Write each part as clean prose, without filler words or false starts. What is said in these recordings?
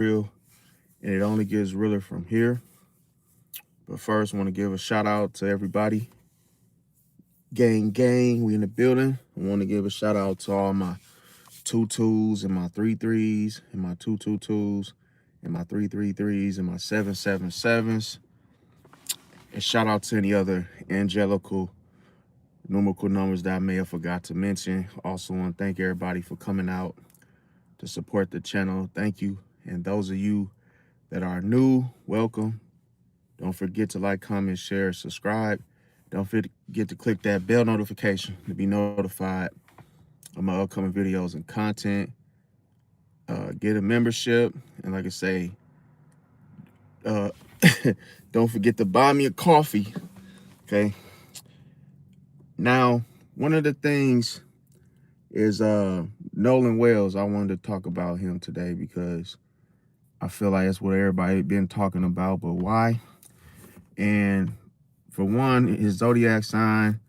real, and it only gets realer from here. But first, I want to give a shout out to everybody. Gang, we in the building. I want to give a shout out to all my 2 2s and my 3 3s and my 2 2 2s and my 3 3 3s and my 7 7 7s. And shout out to any other angelical numerical numbers that I may have forgot to mention. Also want to thank everybody for coming out to support the channel. Thank you. And those of you that are new, welcome. Don't forget to like, comment, share, subscribe. Don't forget to click that bell notification to be notified of my upcoming videos and content. Get a membership. And like I say, uh, don't forget to buy me a coffee. Okay. Now, one of the things is Nolan Wells. I wanted to talk about him today because I feel like that's what everybody been talking about, but why? And for one, his zodiac sign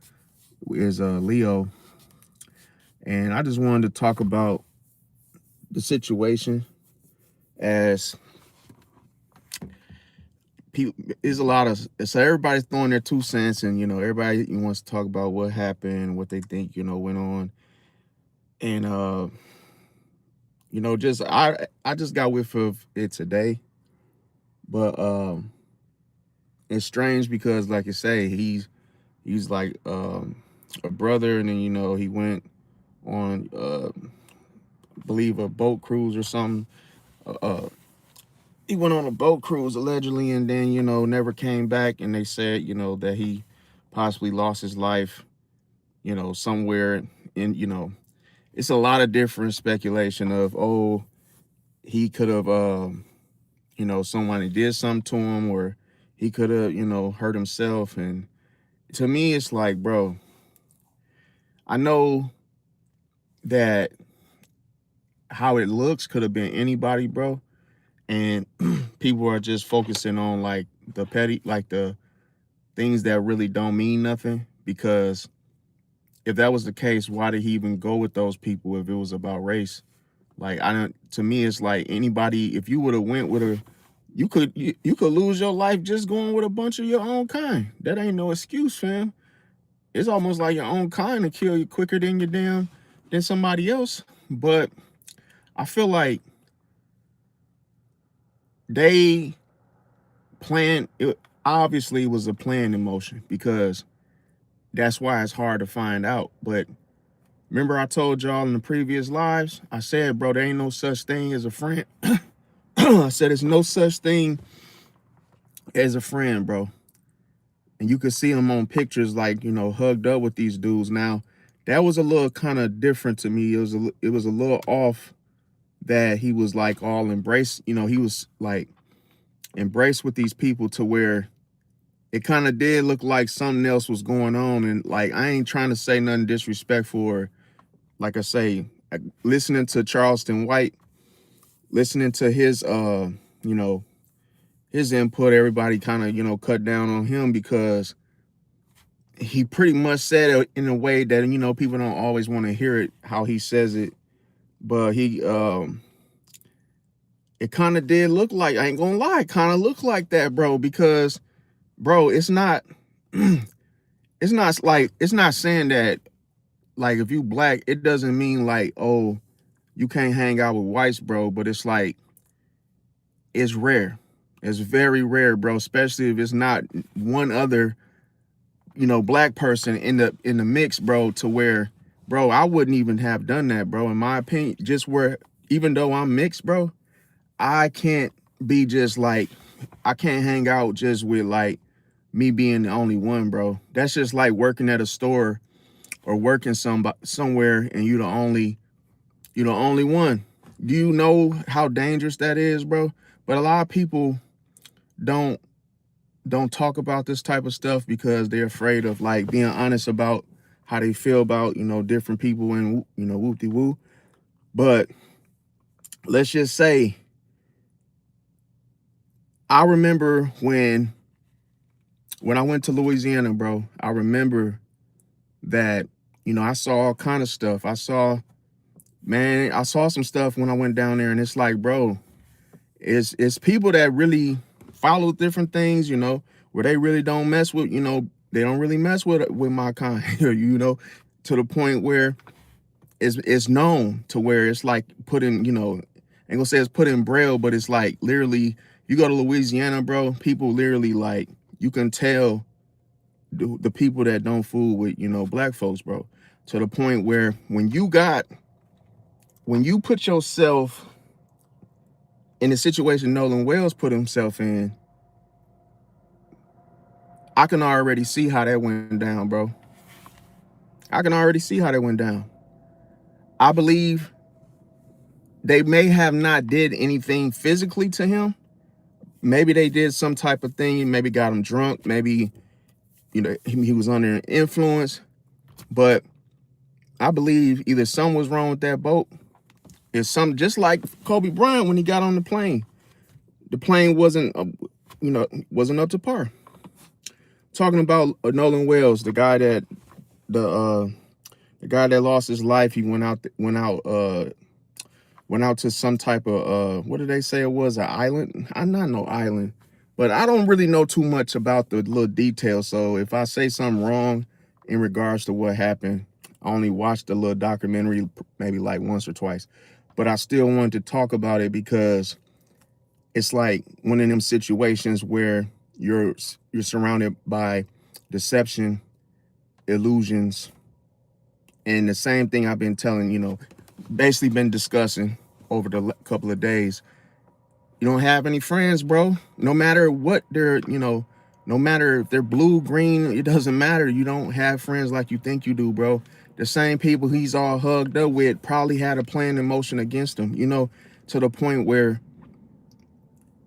is Leo. And I just wanted to talk about the situation as people, is a lot of, so everybody's throwing their 2 cents, and, everybody wants to talk about what happened, what they think, went on. And, just, I just got whiff of it today, but, it's strange because, like I say, he's like a brother, and then he went on I believe a boat cruise or something. He went on a boat cruise allegedly, and then never came back, and they said that he possibly lost his life somewhere in it's a lot of different speculation of, oh, he could have somebody did something to him, or he could have hurt himself. And to me, it's like, bro, I know that how it looks could have been anybody, bro. And people are just focusing on like the petty, like the things that really don't mean nothing. Because if that was the case, why did he even go with those people if it was about race? Like, to me, it's like anybody, if you would have went with you could lose your life just going with a bunch of your own kind. That ain't no excuse, fam. It's almost like your own kind to kill you quicker than than somebody else. But I feel like they planned it. Obviously, it was a planned emotion, because that's why it's hard to find out. But remember, I told y'all in the previous lives, I said, bro, there ain't no such thing as a friend. I said, there's no such thing as a friend, bro. And you could see him on pictures, like, hugged up with these dudes. Now, that was a little kind of different to me. It was a little off that he was like all embraced. He was like embraced with these people to where it kind of did look like something else was going on. And like, I ain't trying to say nothing disrespectful, or like I say, listening to Charleston White, listening to his his input, everybody kind of cut down on him because he pretty much said it in a way that people don't always want to hear it, how he says it. But it kind of did look like, I ain't gonna lie, kind of looked like that, bro. Because, bro, it's not it's not saying that, like, if you black, it doesn't mean like, oh, you can't hang out with whites, bro. But it's like, it's rare. It's very rare, bro, especially if it's not one other black person in the mix, bro, to where, bro, I wouldn't even have done that, bro, in my opinion. Just where, even though I'm mixed, bro, I can't be just like, I can't hang out just with like me being the only one, bro. That's just like working at a store or working somewhere, and you're the only one. Do you know how dangerous that is, bro? But a lot of people don't talk about this type of stuff because they're afraid of like being honest about how they feel about different people and whoop-de-woo. But let's just say, I remember when I went to Louisiana, bro. I remember that I saw all kind of stuff. I saw some stuff when I went down there, and it's like, bro, It's people that really follow different things, you know, where they really don't mess with, you know, they don't really mess with my kind, you know, to the point where it's known to where it's like put in, you know, ain't gonna say it's put in braille, but it's like literally, you go to Louisiana, bro, people literally like, you can tell the people that don't fool with, you know, black folks, bro, to the point where when you put yourself in the situation Nolan Wells put himself in, I can already see how that went down, bro. I can already see how that went down. I believe they may have not did anything physically to him. Maybe they did some type of thing, maybe got him drunk, maybe, you know, he was under influence. But I believe either something was wrong with that boat. It's some, just like Kobe Bryant when he got on the plane wasn't, you know, wasn't up to par. Talking about Nolan Wells, the guy that the guy that lost his life, he went out to some type of what did they say it was, an island? I'm not no island, but I don't really know too much about the little details. So if I say something wrong in regards to what happened, I only watched the little documentary maybe like once or twice, but I still wanted to talk about it because it's like one of them situations where you're surrounded by deception, illusions, and the same thing I've been telling, you know, basically been discussing over the couple of days. You don't have any friends, bro. No matter what they're, you know, no matter if they're blue, green, it doesn't matter. You don't have friends like you think you do, bro. The same people he's all hugged up with probably had a plan in motion against him, you know, to the point where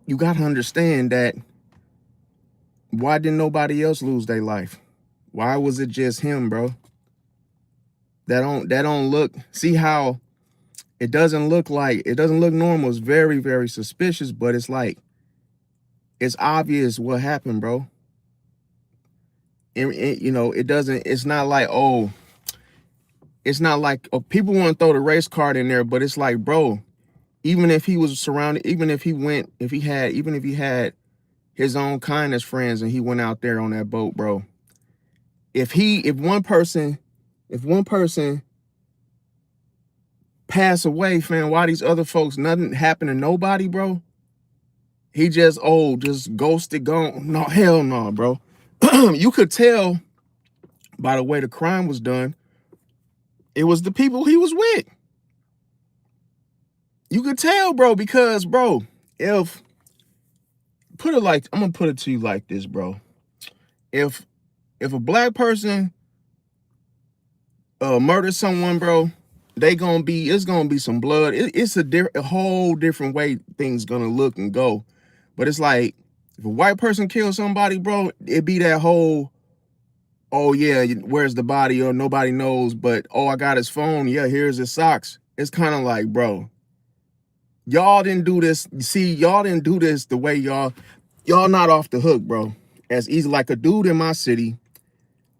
you got to understand that why didn't nobody else lose their life? Why was it just him, bro? That don't look, see how it doesn't look normal. It's very, very suspicious, but it's like, it's obvious what happened, bro. And you know, it's not like, oh, people want to throw the race card in there, but it's like, bro, even if he was surrounded, even if he had his own kindness friends and he went out there on that boat, bro. If one person pass away, fam, why these other folks, nothing happened to nobody, bro? He just ghosted, gone. No, hell no, bro. You could tell by the way the crime was done, it was the people he was with. You could tell, bro, because, bro, I'm gonna put it to you like this, bro. If a black person murders someone, bro, it's gonna be some blood. It's a whole different way things gonna look and go. But it's like, if a white person kills somebody, bro, it be that whole, oh yeah, where's the body? Or nobody knows, but oh, I got his phone. Yeah, here's his socks. It's kind of like, bro, y'all didn't do this. See, y'all didn't do this the way y'all not off the hook, bro. As easy, like a dude in my city,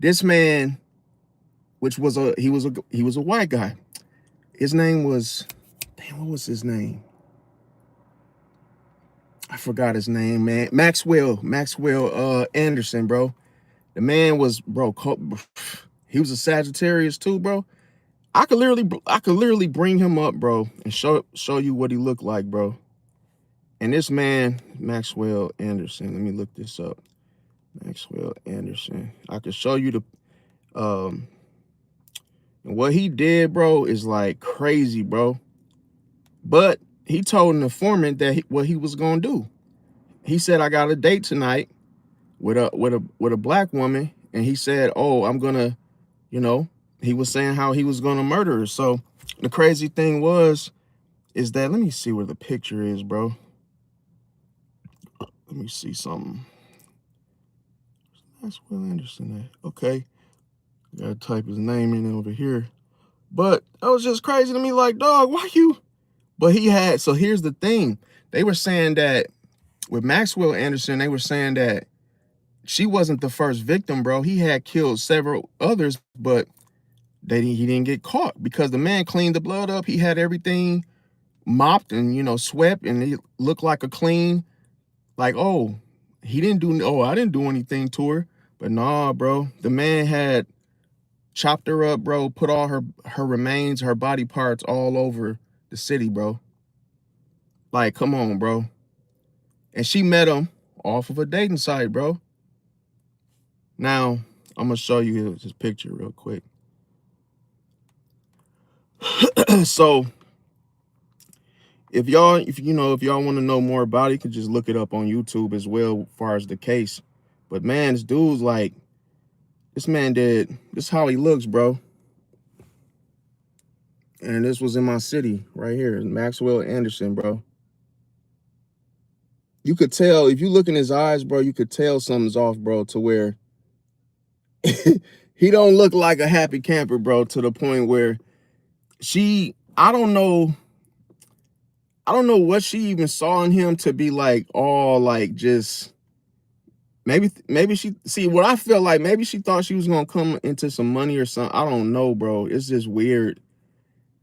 this man, which was he was a white guy. His name was, damn, what was his name? I forgot his name, man. Maxwell Anderson, bro. The man was, bro, he was a Sagittarius too, bro. I could literally bring him up, bro, and show you what he looked like, bro. And this man, Maxwell Anderson, let me look this up. Maxwell Anderson. I could show you and what he did, bro, is like crazy, bro. But he told an informant that what he was gonna do. He said, I got a date tonight with a black woman, and he said, oh, I'm gonna, you know, he was saying how he was gonna murder her. So the crazy thing is that, let me see where the picture is, bro. Let me see something. That's Will Anderson. Okay, gotta type his name in over here. But that was just crazy to me. Like, dog, why you? But so here's the thing. They were saying that with Maxwell Anderson, they were saying that she wasn't the first victim, bro. He had killed several others, but he didn't get caught because the man cleaned the blood up. He had everything mopped and, you know, swept, and it looked like a clean, like, oh, I didn't do anything to her. But nah, bro, the man had chopped her up, bro, put all her remains, her body parts all over the city, bro. Like, come on, bro. And she met him off of a dating site, bro. Now, I'm gonna show you his picture real quick. So if y'all want to know more about it, you can just look it up on YouTube as well, as far as the case. But man, this dude's like, this is how he looks, bro. And this was in my city right here, Maxwell Anderson, bro. You could tell, if you look in his eyes, bro, you could tell something's off, bro, to where he don't look like a happy camper, bro, to the point where I don't know what she even saw in him to be like, all like, just maybe she, see what I feel like, maybe she thought she was gonna come into some money or something. I don't know, bro. It's just weird.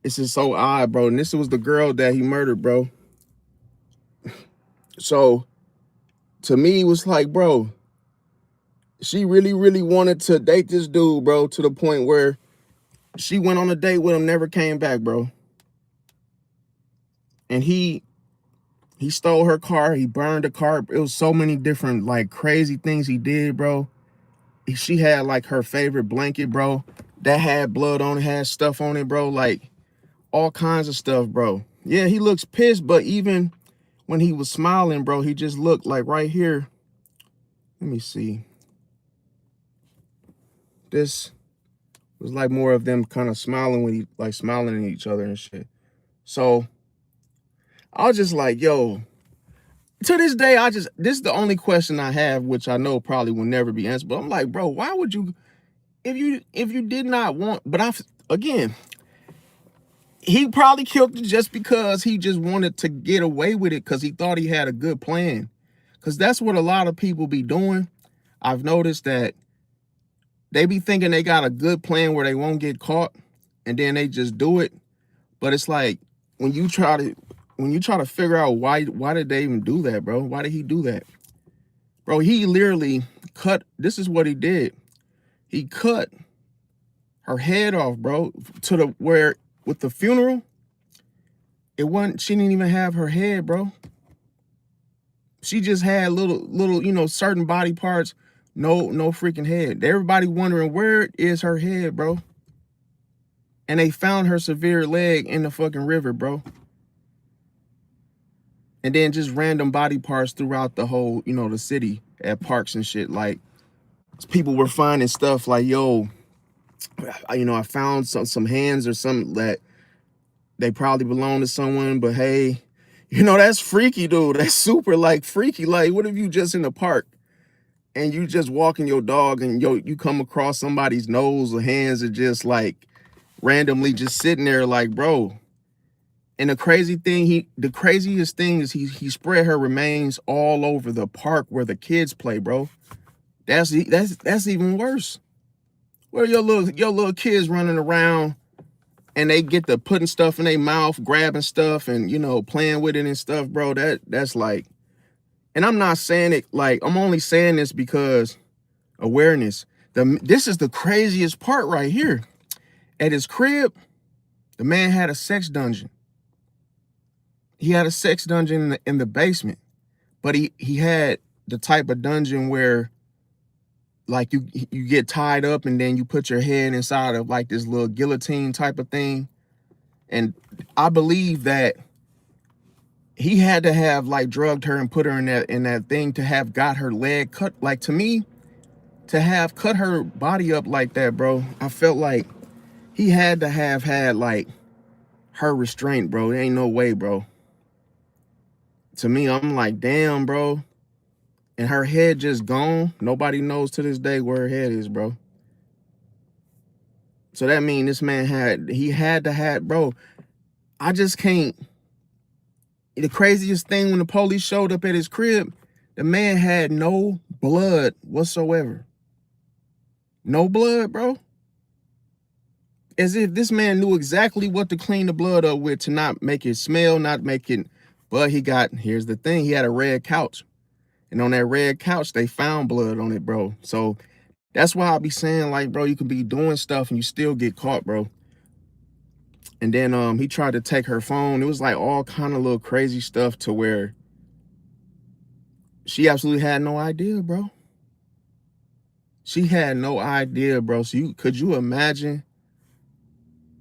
It's just so odd, bro. And this was the girl that he murdered, bro. So to me, it was like, bro, she really, really wanted to date this dude, bro, to the point where she went on a date with him, never came back, bro. And he stole her car. He burned the car. It was so many different, like, crazy things he did, bro. She had, like, her favorite blanket, bro, that had blood on it, had stuff on it, bro, like all kinds of stuff, bro. Yeah, he looks pissed, but even when he was smiling, bro, he just looked like right here. Let me see. This was like more of them kind of smiling when he, like, smiling at each other and shit. So I was just like, yo, to this day, this is the only question I have, which I know probably will never be answered. But I'm like, bro, why would you, if you did not want, but again, he probably killed it just because he just wanted to get away with it, because he thought he had a good plan. Because that's what a lot of people be doing. I've noticed that they be thinking they got a good plan where they won't get caught, and then they just do it. But it's like, when you try to figure out why did they even do that, bro? Why did he do that? Bro, he literally this is what he did. He cut her head off, bro, to the where with the funeral, she didn't even have her head, bro. She just had little, you know, certain body parts, no freaking head. Everybody wondering, where is her head, bro? And they found her severe leg in the fucking river, bro. And then just random body parts throughout the whole, you know, the city at parks and shit. Like, people were finding stuff like, yo, you know, I found some hands or something that they probably belong to someone, but hey, you know, that's freaky, dude. That's super, like, freaky. Like, what if you just in the park and you just walking your dog and you come across somebody's nose or hands are just like randomly just sitting there, like, bro. And the craziest thing is he spread her remains all over the park where the kids play, bro. That's even worse. Where your little kids running around and they get to putting stuff in their mouth, grabbing stuff and, you know, playing with it and stuff, bro. That's like, and I'm not saying it like, I'm only saying this because awareness. This is the craziest part right here. At his crib, the man had a sex dungeon. He had a sex dungeon in the basement, but he had the type of dungeon where, like, you get tied up and then you put your head inside of like this little guillotine type of thing. And I believe that he had to have, like, drugged her and put her in that thing to have got her leg cut. Like, to me, to have cut her body up like that, bro, I felt like he had to have had, like, her restraint, bro. There ain't no way, bro. To me, I'm like, damn, bro. And her head just gone. Nobody knows to this day where her head is, bro. So that means this man had to have, bro. I just can't. The craziest thing, when the police showed up at his crib, the man had no blood whatsoever. No blood, bro. as if this man knew exactly what to clean the blood up with to not make it smell, not make it. But here's the thing, he had a red couch. And on that red couch, they found blood on it, bro. So that's why I be saying, like, bro, you can be doing stuff and you still get caught, bro. And then he tried to take her phone. It was like all kind of little crazy stuff to where she absolutely had no idea, bro. She had no idea, bro. So could you imagine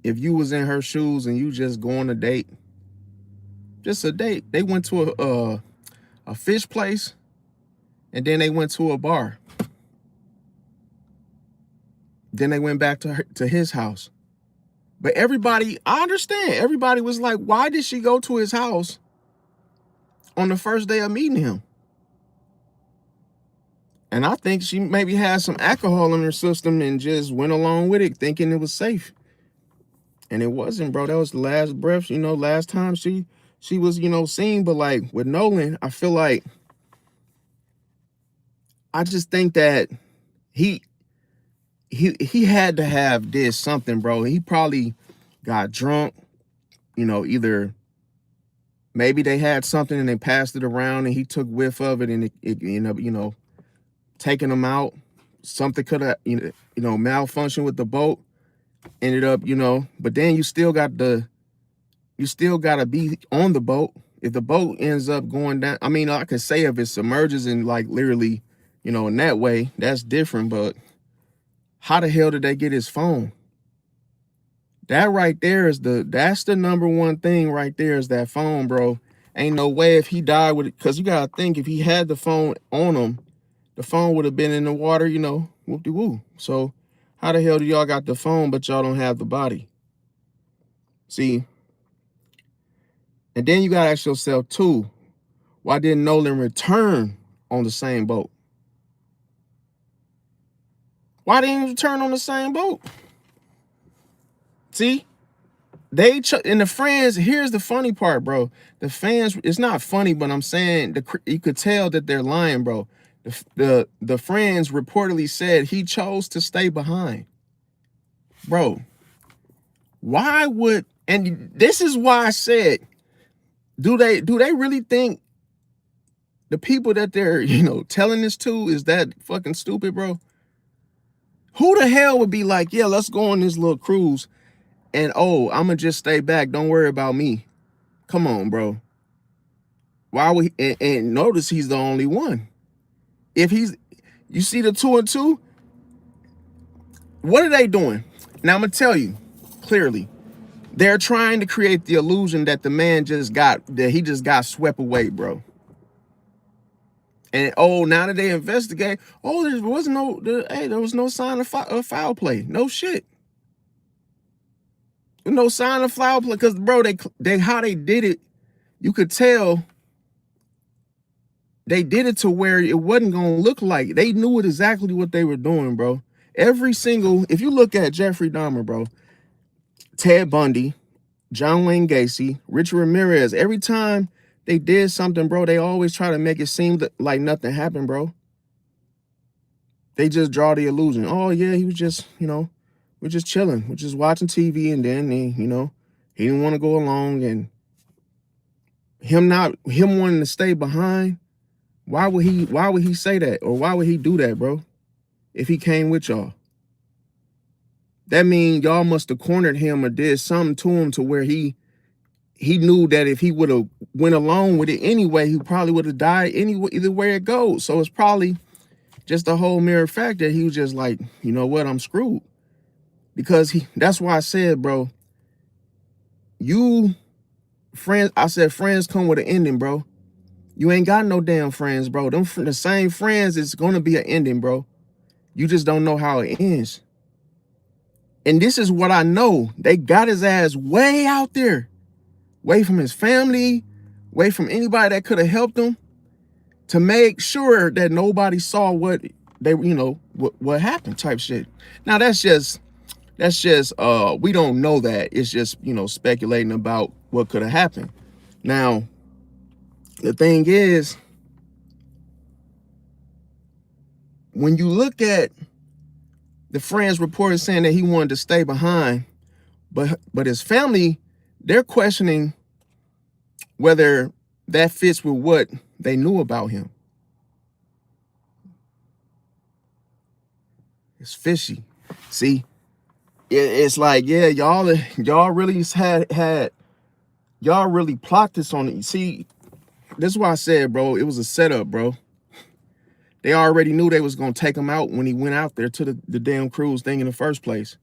if you was in her shoes and you just go on a date? Just a date. They went to a fish place and then they went to a bar. Then they went back to his house. But everybody, I understand. Everybody was like, why did she go to his house on the first day of meeting him? And I think she maybe had some alcohol in her system and just went along with it, thinking it was safe. And it wasn't, bro. That was the last breath, last time she was, seen. But like with Nolan, I feel like, I just think that he had to have did something, bro. He probably got drunk, either maybe they had something and they passed it around and he took whiff of it and it ended up, taking him out. Something could have, malfunctioned with the boat. Ended up, but then you still got to be on the boat. If the boat ends up going down, I mean, I could say if it submerges and like literally, in that way, that's different. But how the hell did they get his phone? That right there that's the number one thing right there is that phone, bro. Ain't no way if he died with it, because you gotta think if he had the phone on him, the phone would have been in the water, whoop-de-woo. So how the hell do y'all got the phone, but y'all don't have the body? See, and then you gotta ask yourself too, why didn't Nolan return on the same boat? Why didn't he return on the same boat? See, and the friends, here's the funny part, bro. The fans, it's not funny, but I'm saying you could tell that they're lying, bro. The friends reportedly said he chose to stay behind. Bro, why would, and this is why I said, do they really think the people that they're, telling this to is that fucking stupid, bro? Who the hell would be like, yeah, let's go on this little cruise and, oh, I'm gonna just stay back. Don't worry about me. Come on, bro. Why would he, and notice he's the only one. If you see the 2 and 2, what are they doing? Now I'm gonna tell you clearly, they're trying to create the illusion that the man he just got swept away, bro. And now that they investigate, there was no sign of foul play. No shit. No sign of foul play, because bro, they how they did it, you could tell they did it to where it wasn't gonna look like they knew exactly what they were doing, bro. If you look at Jeffrey Dahmer, bro, Ted Bundy, John Wayne Gacy, Richard Ramirez, every time they did something, bro, they always try to make it seem like nothing happened, bro. They just draw the illusion. Oh yeah, he was just, we're just chilling. We're just watching TV, and then he didn't want to go along, and him wanting to stay behind. Why would he say that? Or why would he do that, bro? If he came with y'all. That means y'all must have cornered him or did something to him to where he knew that if he would have went along with it anyway, he probably would have died anyway, either way it goes. So it's probably just the whole mere fact that he was just like, you know what, I'm screwed. Because that's why I said, bro, friends come with an ending, bro. You ain't got no damn friends, bro. The same friends, it's gonna be an ending, bro. You just don't know how it ends. And this is what I know. They got his ass way out there, away from his family, away from anybody that could have helped him, to make sure that nobody saw what what happened type shit. Now that's just we don't know that. It's just, speculating about what could have happened. Now, the thing is, when you look at the friends reported saying that he wanted to stay behind, But his family, they're questioning whether that fits with what they knew about him. It's fishy. See, it's like, yeah, y'all really had y'all really plot this on it. See, this is why I said, bro, it was a setup, bro. They already knew they was gonna take him out when he went out there to the damn cruise thing in the first place.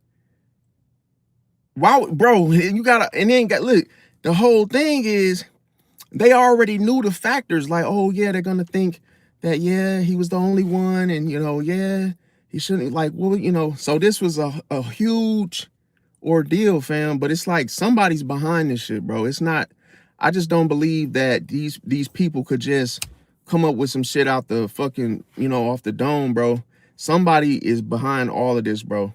Why, bro? You gotta, and then look. The whole thing is they already knew the factors. Like, oh yeah, they're gonna think that yeah, he was the only one, and yeah, he shouldn't. Like, well, so this was a huge ordeal, fam. But it's like somebody's behind this shit, bro. It's not. I just don't believe that these people could just come up with some shit out the fucking off the dome, bro. Somebody is behind all of this, bro.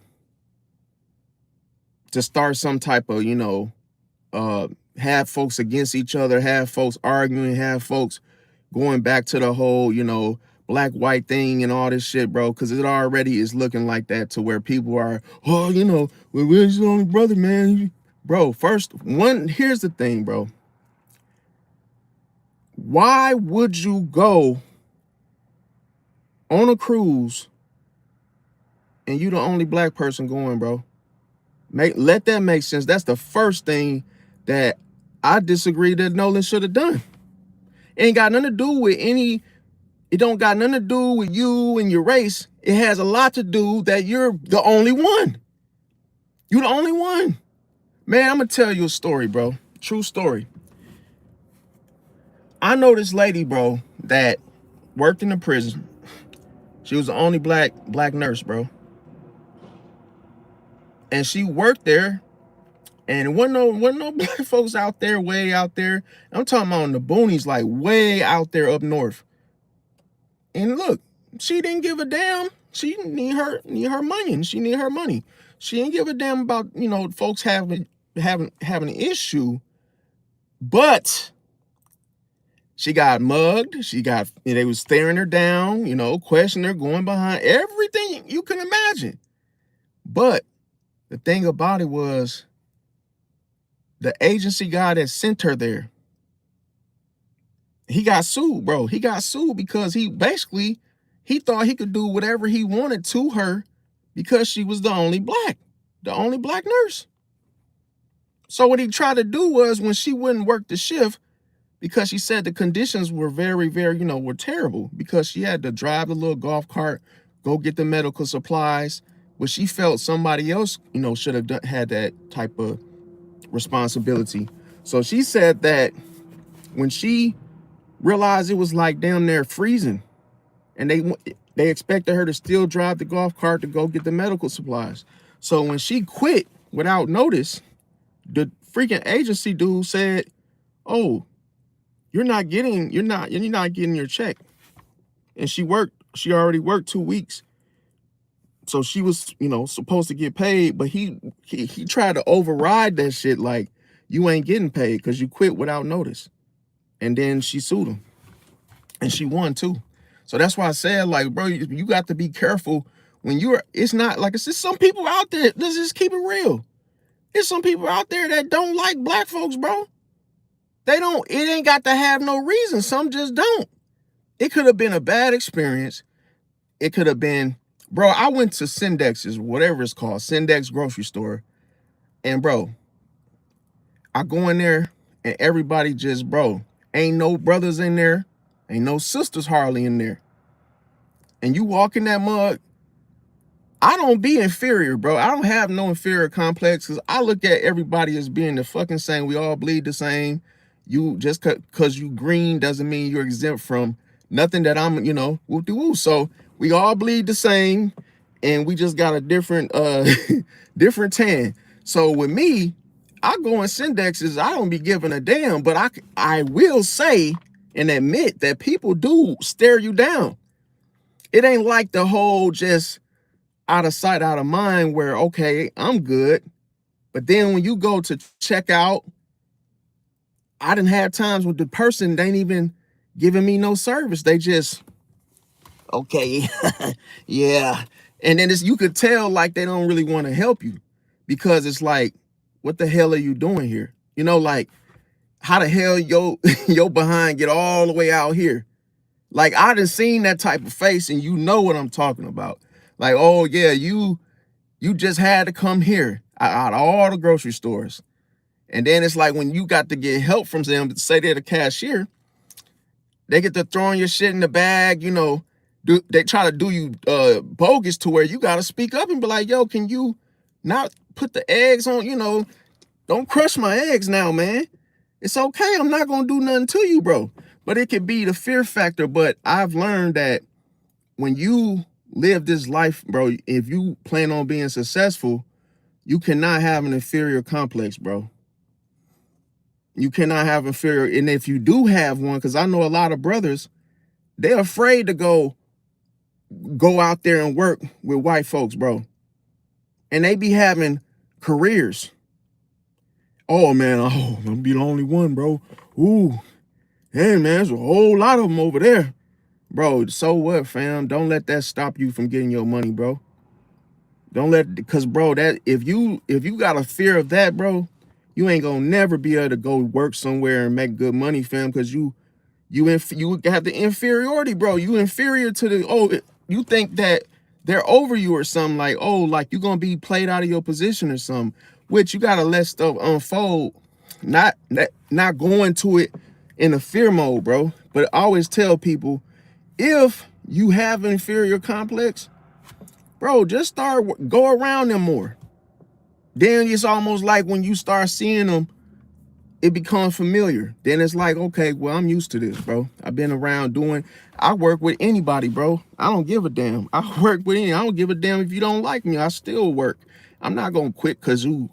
To start some type of have folks against each other, have folks arguing, have folks going back to the whole black white thing and all this shit, bro, because it already is looking like that, to where people are, oh, well, where's your only brother, man? Bro, here's the thing, bro. Why would you go on a cruise and you the only black person going, bro? Let that make sense. That's the first thing that I disagree that Nolan should have done. It ain't got nothing to do with it don't got nothing to do with you and your race. It has a lot to do that you're the only one. You're the only one. Man, I'm gonna tell you a story, bro. True story. I know this lady, bro, that worked in the prison. She was the only black nurse, bro. And she worked there, and wasn't no black folks out there, way out there. I'm talking about in the boonies, like way out there up north. And look, she didn't give a damn. She need her money, and she need her money. She didn't give a damn about folks having an issue. But she got mugged. They was staring her down, questioning her, going behind everything you can imagine. But the thing about it was, the agency guy that sent her there, he got sued, bro. He got sued because he thought he could do whatever he wanted to her because she was the only black nurse. So what he tried to do was, when she wouldn't work the shift, because she said the conditions were very, very, were terrible, because she had to drive the little golf cart, go get the medical supplies, which she felt somebody else, should have had that type of responsibility. So she said that when she realized it was like down there freezing, and they expected her to still drive the golf cart to go get the medical supplies. So when she quit without notice, the freaking agency dude said, "Oh, you're not getting your check." And she already worked 2 weeks. So she was, supposed to get paid, but he tried to override that shit, like, you ain't getting paid because you quit without notice. And then she sued him, and she won too. So that's why I said, like, bro, you got to be careful when it's not like, it's just some people out there, let's just keep it real. There's some people out there that don't like black folks, bro. It ain't got to have no reason. Some just don't. It could have been a bad experience. It could have been, bro, I went to Syndex's, whatever it's called, Syndex grocery store. And bro, I go in there and everybody just, bro, ain't no brothers in there. Ain't no sisters hardly in there. And you walk in that mug, I don't be inferior, bro. I don't have no inferior complex, because I look at everybody as being the fucking same. We all bleed the same. You just because you green doesn't mean you're exempt from nothing that I'm, woo-de-woo. So we all bleed the same, and we just got a different different tan. So with me, I go in Syndexes, I don't be giving a damn, but I will say and admit that people do stare you down. It ain't like the whole just out of sight, out of mind, where, okay, I'm good. But then when you go to check out, I didn't have times when the person ain't even giving me no service. They just, okay, yeah. And then you could tell like they don't really want to help you, because it's like, what the hell are you doing here? You know, like, how the hell your behind get all the way out here? Like, I done seen that type of face, and you know what I'm talking about. Like, oh yeah, you just had to come here out of all the grocery stores. And then it's like when you got to get help from them, say they're the cashier, they get to throwing your shit in the bag, you know, they try to do you bogus to where you got to speak up and be like, yo, can you not put the eggs on, you know, don't crush my eggs now, man. It's okay. I'm not going to do nothing to you, bro. But it could be the fear factor. But I've learned that when you live this life, bro, if you plan on being successful, you cannot have an inferior complex, bro. You cannot have inferior. And if you do have one, because I know a lot of brothers, they're afraid to go out there and work with white folks, bro. And they be having careers. Oh, man, oh, I'm gonna be the only one, bro. Ooh, hey, man, there's a whole lot of them over there. Bro, so what, fam? Don't let that stop you from getting your money, bro. Don't let, because, bro, that if you got a fear of that, bro, you ain't gonna never be able to go work somewhere and make good money, fam, because you have the inferiority, bro. You inferior to the, you think that they're over you or something, like, oh, like you're gonna be played out of your position or something, which you gotta let stuff unfold, not going to it in a fear mode, bro. But I always tell people, if you have an inferior complex, bro, just go around them more. Then it's almost like when you start seeing them, it becomes familiar. Then it's like, okay, well, I'm used to this, bro. I've been around I work with anybody, bro. I don't give a damn. I work with I don't give a damn if you don't like me. I still work. I'm not gonna quit because you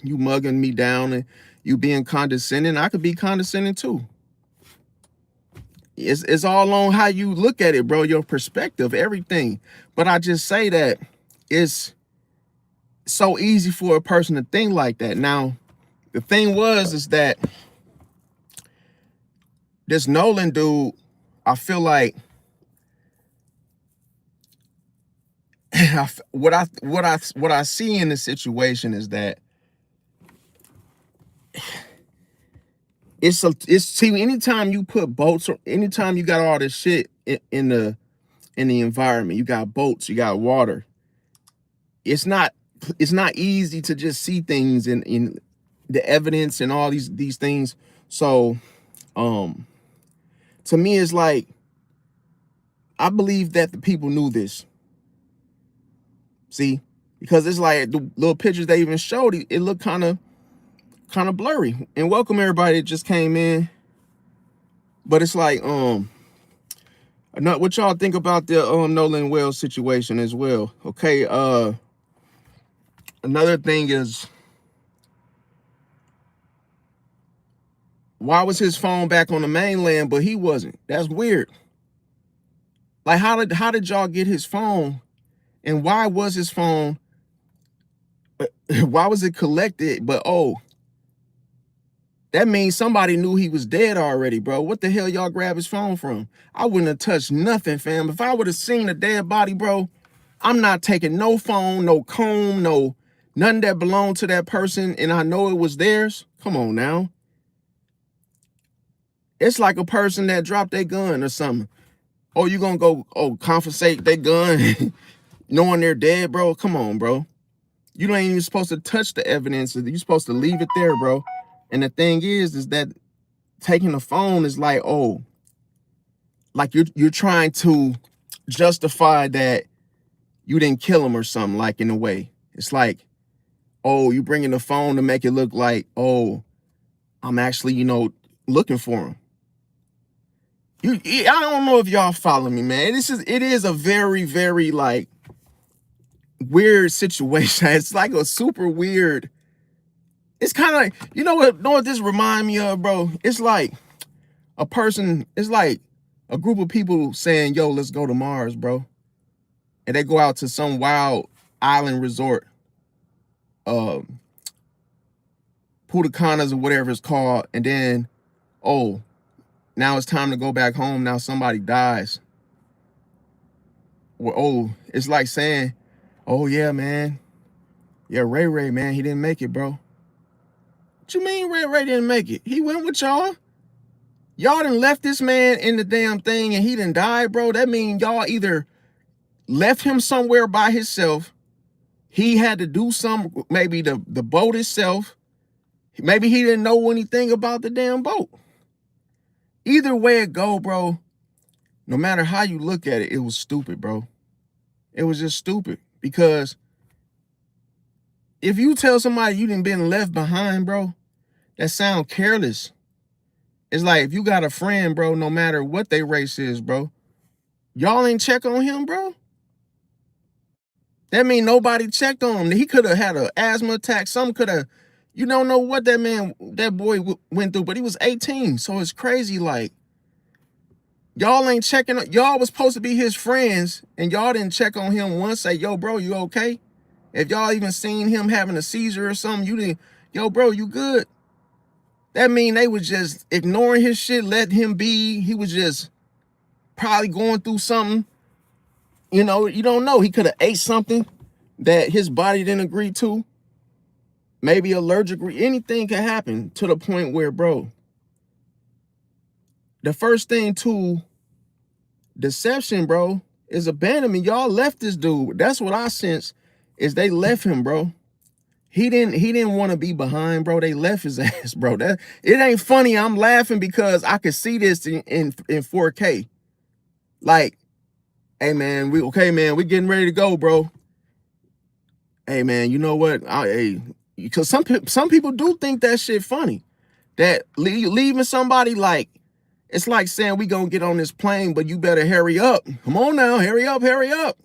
mugging me down and you being condescending. I could be condescending too. It's all on how you look at it, bro, your perspective, everything. But I just say that it's so easy for a person to think like that. Now, the thing is that this Nolan dude, I feel like what I see in the situation is that see, anytime you put boats, or anytime you got all this shit in the environment, you got boats, you got water, it's not easy to just see things in the evidence and all these things. So to me, it's like, I believe that the people knew this. See, because it's like the little pictures they even showed, it looked kind of blurry. And welcome everybody that just came in. But it's like, what y'all think about the Nolan Wells situation as well? Okay, another thing is, why was his phone back on the mainland but he wasn't? That's weird. Like, how did y'all get his phone, and why was his phone, why was it collected? But that means somebody knew he was dead already, bro. What the hell y'all grab his phone from? I wouldn't have touched nothing, fam. If I would have seen a dead body, bro, I'm not taking no phone, no comb, nothing that belonged to that person, and I know it was theirs. Come on now. It's like a person that dropped their gun or something. Oh, you gonna go, confiscate their gun knowing they're dead, bro? Come on, bro. You ain't even supposed to touch the evidence. You're supposed to leave it there, bro. And the thing is that taking the phone is like, like you're trying to justify that you didn't kill him or something, like, in a way. It's like, you bringing the phone to make it look like, I'm actually, looking for him. I don't know if y'all follow me, man. It is a very, very, like, weird situation. It's like a super weird. It's kind of like, you know what this remind me of, bro? It's like it's like a group of people saying, yo, let's go to Mars, bro. And they go out to some wild island resort, Punta Canas or whatever it's called. And then, now it's time to go back home. Now somebody dies. Well, it's like saying, oh yeah, man. Yeah, Ray, man, he didn't make it, bro. What you mean Ray didn't make it? He went with y'all. Y'all done left this man in the damn thing and he done died, bro. That means y'all either left him somewhere by himself. He had to do some, maybe the boat itself. Maybe he didn't know anything about the damn boat. Either way it go, bro, no matter how you look at it, it was stupid, bro. It was just stupid. Because if you tell somebody you done been left behind, bro, that sound careless. It's like if you got a friend, bro, no matter what their race is, bro, y'all ain't check on him, bro. That mean nobody checked on him. He could have had an asthma attack. Some could have, you don't know what that boy went through, but he was 18. So it's crazy. Like, y'all ain't checking. Y'all was supposed to be his friends, and y'all didn't check on him once. Say, yo, bro, you okay? If y'all even seen him having a seizure or something, you didn't, yo, bro, you good? That mean they was just ignoring his shit, let him be. He was just probably going through something. You know, you don't know. He could have ate something that his body didn't agree to. Maybe allergic, anything could happen to the point where, bro, the first thing to deception, bro, is abandonment. Y'all left this dude. That's what I sense, is they left him, bro. He didn't want to be behind, bro. They left his ass, bro. That it ain't funny. I'm laughing because I could see this in 4K. Like, hey man, we getting ready to go, bro. Hey man, you know what? Because some people do think that shit funny. That leaving somebody, like, it's like saying we gonna get on this plane, but you better hurry up. Come on now, hurry up, hurry up.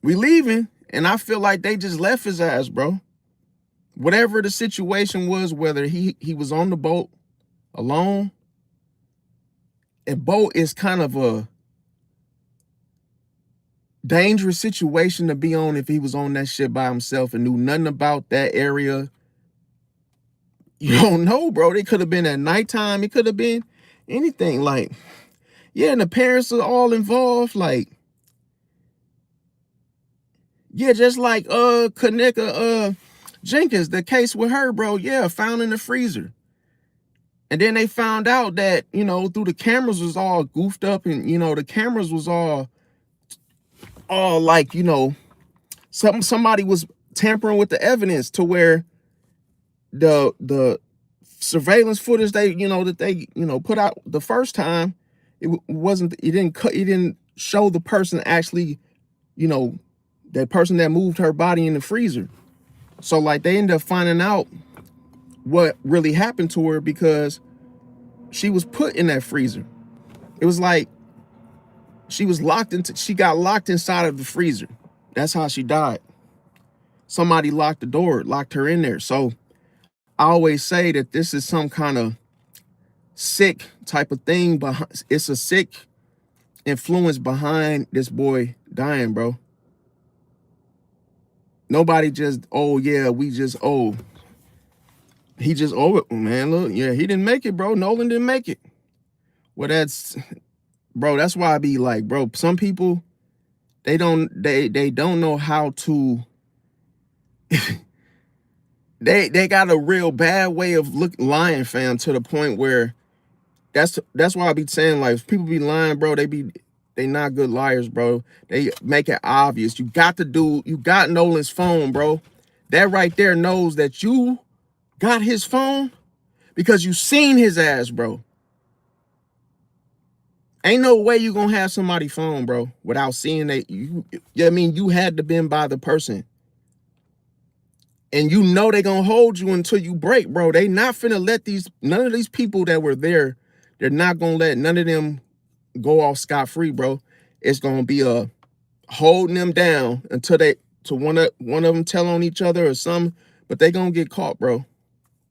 We leaving, and I feel like they just left his ass, bro. Whatever the situation was, whether he was on the boat alone. A boat is kind of a dangerous situation to be on if he was on that shit by himself and knew nothing about that area. You don't know, bro. They could have been at nighttime. It could have been anything. Like, yeah, and the parents are all involved. Like, yeah, just like Kaneka Jenkins, the case with her, bro. Yeah, found in the freezer. And then they found out that, you know, through the cameras was all goofed up, and, you know, the cameras was all like, you know, somebody was tampering with the evidence to where the surveillance footage they put out the first time, it didn't show the person actually, you know, that person that moved her body in the freezer. So like they ended up finding out what really happened to her because she was put in that freezer. It was like she got locked inside of the freezer. That's how she died. Somebody locked the door, locked her in there. So I always say that this is some kind of sick type of thing, but it's a sick influence behind this boy dying, bro. Nobody just, he just, man, look, yeah, he didn't make it, bro. Nolan didn't make it. Well, that's why I be like, bro, some people, they don't know how to, they got a real bad way of lying, fam, to the point where that's why I be saying, like, if people be lying, bro, they not good liars, bro. They make it obvious. You got Nolan's phone, bro. That right there knows that you got his phone because you seen his ass, bro. Ain't no way you gonna have somebody's phone, bro, without seeing that. You had to been by the person. And you know they gonna hold you until you break, bro. They not finna let none of these people that were there, they're not gonna let none of them go off scot-free, bro. It's gonna be a holding them down until one of them tell on each other or something, but they gonna get caught, bro.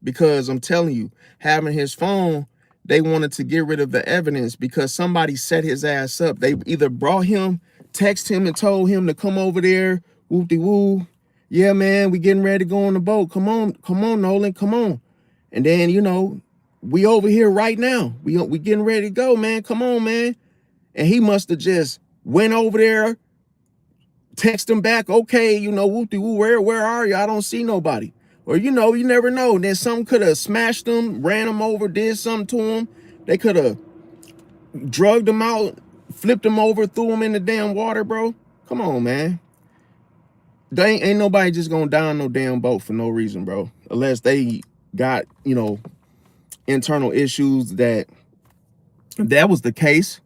Because I'm telling you, having his phone, they wanted to get rid of the evidence because somebody set his ass up. They either brought him, text him and told him to come over there, whoop-de-woo. Yeah, man, we getting ready to go on the boat. Come on, Nolan, come on. And then, you know, we over here right now. We getting ready to go, man. Come on, man. And he must have just went over there, text him back, okay, you know, whoop-de-woo, where are you? I don't see nobody. Or, you know, you never know. Then some could have smashed them, ran them over, did something to them. They could have drugged them out, flipped them over, threw them in the damn water, bro. Come on, man. They ain't nobody just gonna die on no damn boat for no reason, bro. Unless they got, you know, internal issues that if that was the case.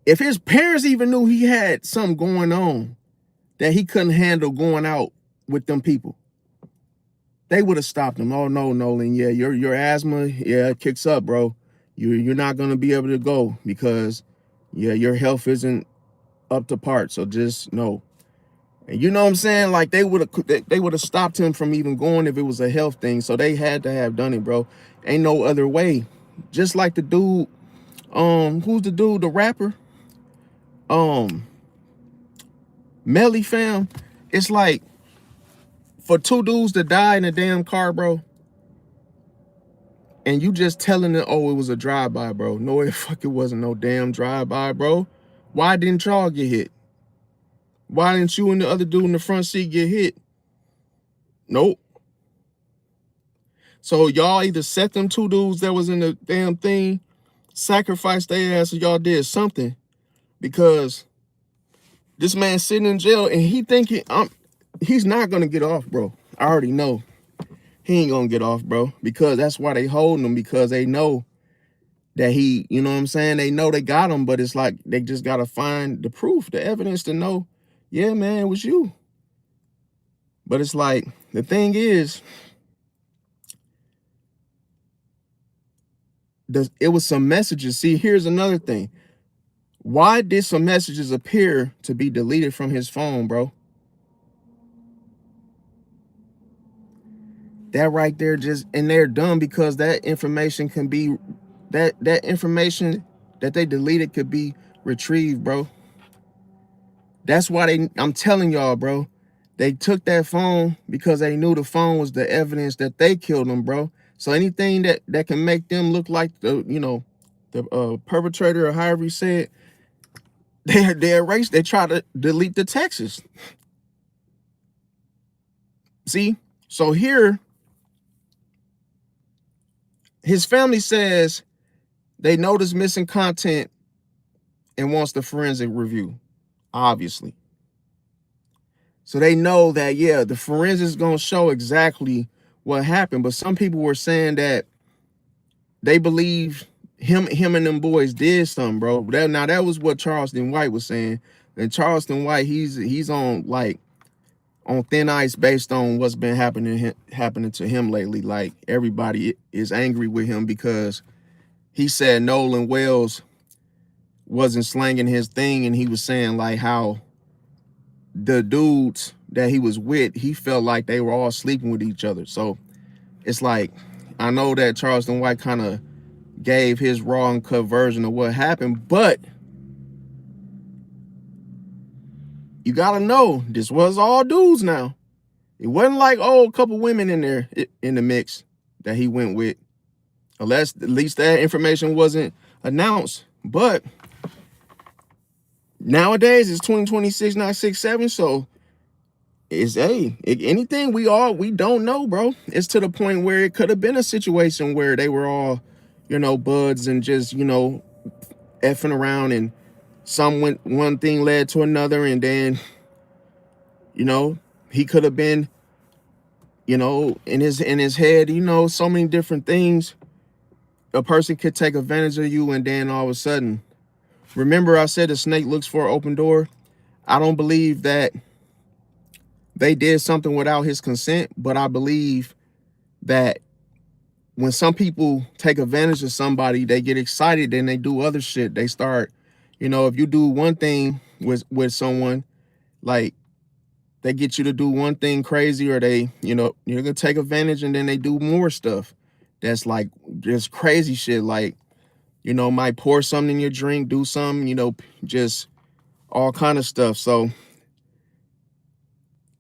If his parents even knew he had something going on that he couldn't handle going out with them people, they would have stopped him. Oh no, Nolan, yeah, your asthma, yeah, it kicks up, bro. You're not gonna be able to go because yeah, your health isn't up to par. So just no. And you know what I'm saying? Like they would have stopped him from even going if it was a health thing. So they had to have done it, bro. Ain't no other way. Just like the dude, who's the dude, the rapper? Melly fam. It's like for two dudes to die in a damn car, bro. And you just telling them, oh, it was a drive-by, bro. No, it fucking wasn't no damn drive-by, bro. Why didn't y'all get hit? Why didn't you and the other dude in the front seat get hit? Nope. So y'all either set them two dudes that was in the damn thing, sacrificed their ass, or y'all did something. Because this man sitting in jail and he thinking he's not gonna get off, bro. I already know. He ain't gonna get off, bro. Because that's why they holding him, because they know that he, you know what I'm saying? They know they got him, but it's like they just gotta find the proof, the evidence to know, yeah, man, it was you. But it's like, the thing is, it was some messages. See, here's another thing. Why did some messages appear to be deleted from his phone, bro? That right there just, and they're dumb because that information can be, that information that they deleted could be retrieved, bro. That's why I'm telling y'all, bro, they took that phone because they knew the phone was the evidence that they killed him, bro. So anything that can make them look like the, you know, the perpetrator or however you say it, they erased, they try to delete the texts. See? So here, his family says they noticed missing content and wants the forensic review, obviously. So they know that, yeah, the forensics is going to show exactly what happened. But some people were saying that they believe him and them boys did something, bro. Now, that was what Charleston White was saying. And Charleston White, he's on, like, on thin ice based on what's been happening to him lately. Like, everybody is angry with him because he said Nolan Wells wasn't slanging his thing, and he was saying, like, how the dudes that he was with, he felt like they were all sleeping with each other. So it's like, I know that Charleston White kind of gave his raw and cut version of what happened, but you gotta know this was all dudes now. It wasn't like, oh, a couple women in there in the mix that he went with, unless at least that information wasn't announced. But nowadays it's 2026, not 6-7, so it's anything we don't know, bro. It's to the point where it could have been a situation where they were all, you know, buds and just, you know, effing around, and one thing led to another, and then, you know, he could have been, you know, in his head, you know, so many different things. A person could take advantage of you, and then all of a sudden, remember I said the snake looks for an open door? I don't believe that they did something without his consent, but I believe that when some people take advantage of somebody, they get excited and they do other shit. They start, you know, if you do one thing with someone, like, they get you to do one thing crazy, or they, you know, you're gonna take advantage, and then they do more stuff that's like just crazy shit, like, you know, might pour something in your drink, do something, you know, just all kind of stuff. So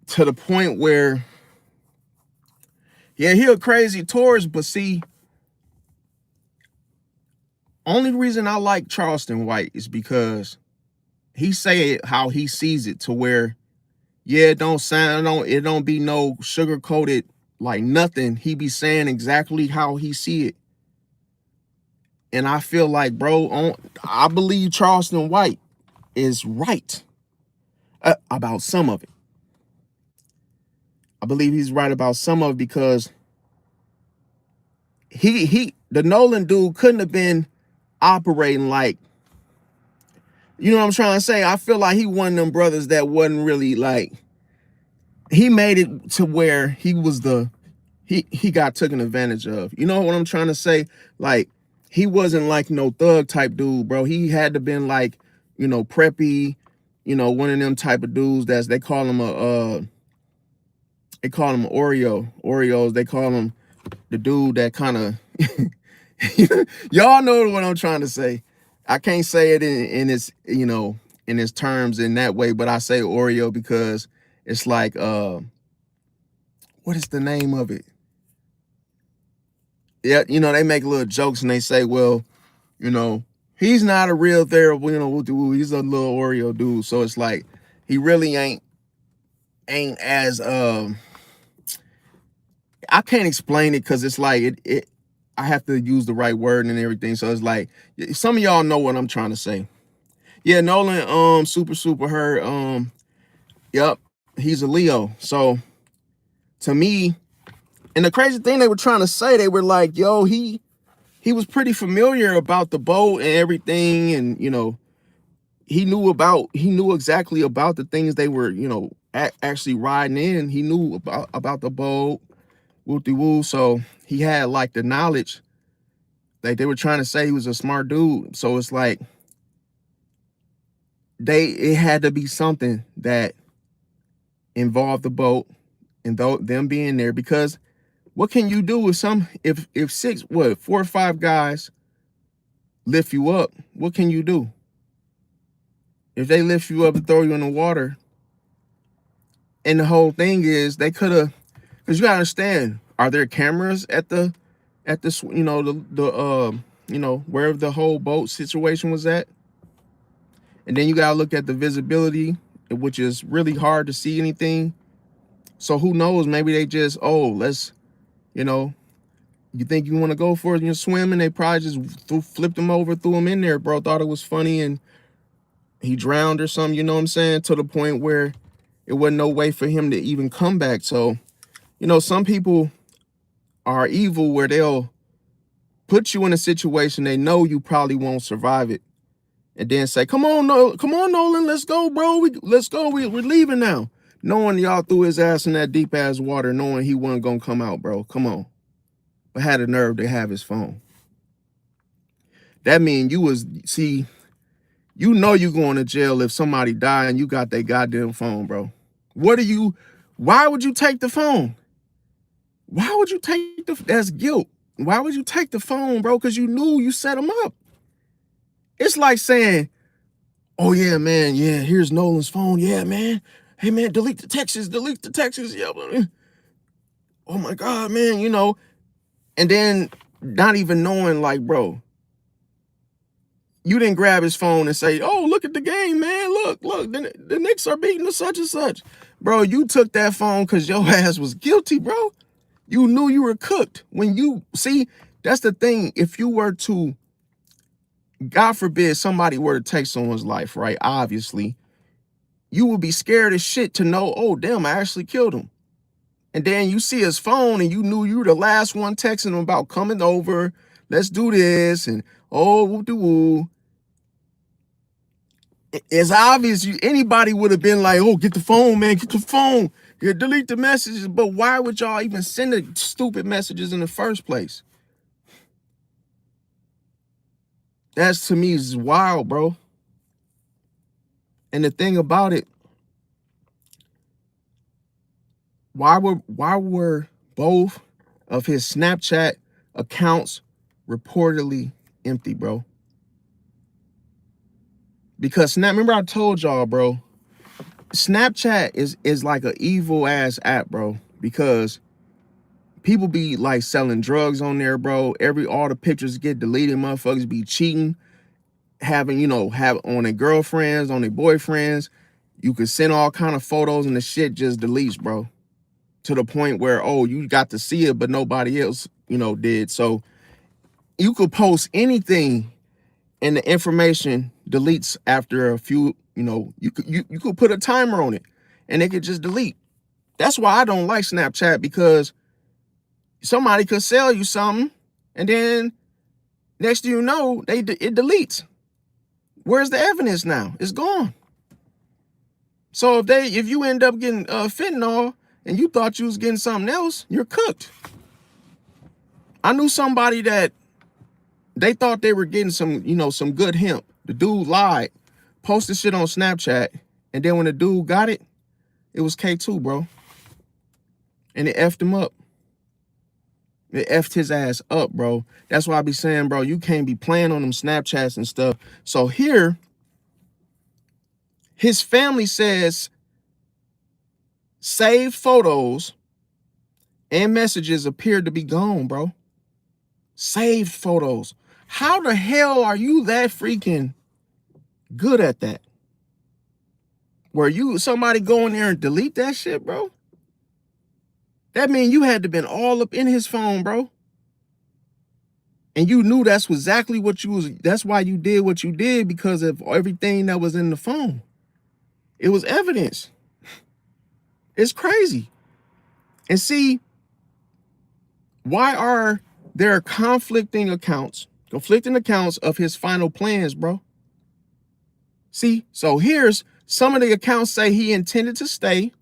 to the point where, yeah, he a crazy tourist, but see, only reason I like Charleston White is because he say it how he sees it, to where, yeah, it don't be no sugar coated like nothing. He be saying exactly how he see it. And I feel like, bro, I believe Charleston White is right about some of it. I believe he's right about some of it because the Nolan dude couldn't have been operating like, you know what I'm trying to say? I feel like he one of them brothers that wasn't really like, he made it to where he was he got taken advantage of. You know what I'm trying to say? Like, he wasn't like no thug type dude, bro. He had to been like, you know, preppy, you know, one of them type of dudes they call him they call him Oreos. They call him the dude that kind of y'all know what I'm trying to say. I can't say it in its, you know, in its terms in that way, but I say Oreo because it's like what is the name of it? Yeah, you know, they make little jokes and they say, well, you know, he's not a real therapist, you know, he's a little Oreo dude. So it's like he really ain't as I can't explain it because it's like it I have to use the right word and everything. So it's like some of y'all know what I'm trying to say. Yeah, Nolan, super her. Yep, he's a Leo. So to me, and the crazy thing they were trying to say, they were like, yo, he was pretty familiar about the boat and everything, and you know, he knew exactly about the things they were, you know, actually riding in. He knew about the boat, woo. So he had like the knowledge. Like they were trying to say he was a smart dude. So it's like it had to be something that involved the boat and them being there, because what can you do with if 4 or 5 guys lift you up? What can you do? If they lift you up and throw you in the water, and the whole thing is they could have, because you gotta understand, are there cameras at the you know, the you know, wherever the whole boat situation was at? And then you gotta look at the visibility, which is really hard to see anything. So who knows? Maybe they just, oh, let's, you know, you think you want to go for it, you swim, and they probably just flipped him over, threw him in there, bro. Thought it was funny, and he drowned or something. You know what I'm saying? To the point where it wasn't no way for him to even come back. So, you know, some people are evil where they'll put you in a situation they know you probably won't survive it, and then say, come on, Nolan, let's go, bro. Let's go. We're leaving now. Knowing y'all threw his ass in that deep ass water, knowing he wasn't gonna come out, bro. Come on. But had the nerve to have his phone. That mean you know you going to jail if somebody die and you got their goddamn phone, bro. Why would you take the phone? Why would you take that's guilt. Why would you take the phone, bro? Because you knew you set him up. It's like saying, oh yeah, man, yeah, here's Nolan's phone. Yeah, man. Hey man, delete the texts. Yeah. Oh my God, man, you know, and then not even knowing, like, bro, you didn't grab his phone and say, oh, look at the game, man. Look, the Knicks are beating the such and such. Bro, you took that phone because your ass was guilty, bro. You knew you were cooked. See, that's the thing. If you were to, God forbid, somebody were to take someone's life, right? Obviously, you would be scared as shit to know, oh, damn, I actually killed him. And then you see his phone and you knew you were the last one texting him about coming over. Let's do this. And oh, woo-de-woo. It's obvious anybody would have been like, oh, get the phone, man, get the phone. Yeah, delete the messages. But why would y'all even send the stupid messages in the first place? That's, to me, is wild, bro. And the thing about it, why were both of his Snapchat accounts reportedly empty, bro? Because remember I told y'all, bro, Snapchat is like an evil ass app, bro, because people be like selling drugs on there, bro. All the pictures get deleted. Motherfuckers be cheating, having, you know, have on their girlfriends, on their boyfriends. You can send all kind of photos and the shit just deletes, bro. to the point where, oh, you got to see it, but nobody else, did. So you could post anything and the information deletes after a few, you could put a timer on it and it could just delete. That's why I don't like Snapchat, because somebody could sell you something and then next thing you know, it deletes. Where's the evidence now? It's gone. So if you end up getting fentanyl and you thought you was getting something else, you're cooked. I knew somebody that they thought they were getting some good hemp. The dude lied, posted shit on Snapchat, and then when the dude got it, it was K2, bro. And it effed him up. It effed his ass up, bro. That's why I be saying, bro, you can't be playing on them Snapchats and stuff. So here, his family says saved photos and messages appeared to be gone, bro. Saved photos. How the hell are you that freaking good at that? Where somebody go in there and delete that shit, bro? That means you had to been all up in his phone, bro. And you knew that's exactly what that's why you did what you did, because of everything that was in the phone. It was evidence. It's crazy. And see, why are there conflicting accounts of his final plans, bro? See, so here's some of the accounts say he intended to stay.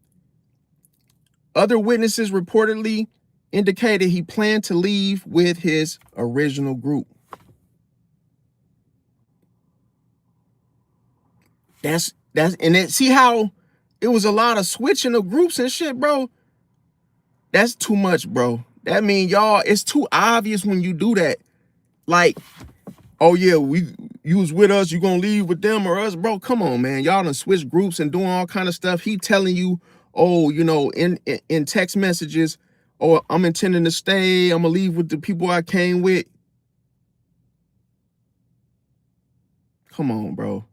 Other witnesses reportedly indicated he planned to leave with his original group. See how it was a lot of switching of groups and shit, bro? That's too much, bro. That mean, y'all, it's too obvious when you do that. Like, oh yeah, you was with us, you gonna leave with them or us, bro? Come on, man. Y'all done switch groups and doing all kind of stuff. He telling you, oh, in text messages, oh, I'm intending to stay, I'm gonna leave with the people I came with. Come on, bro.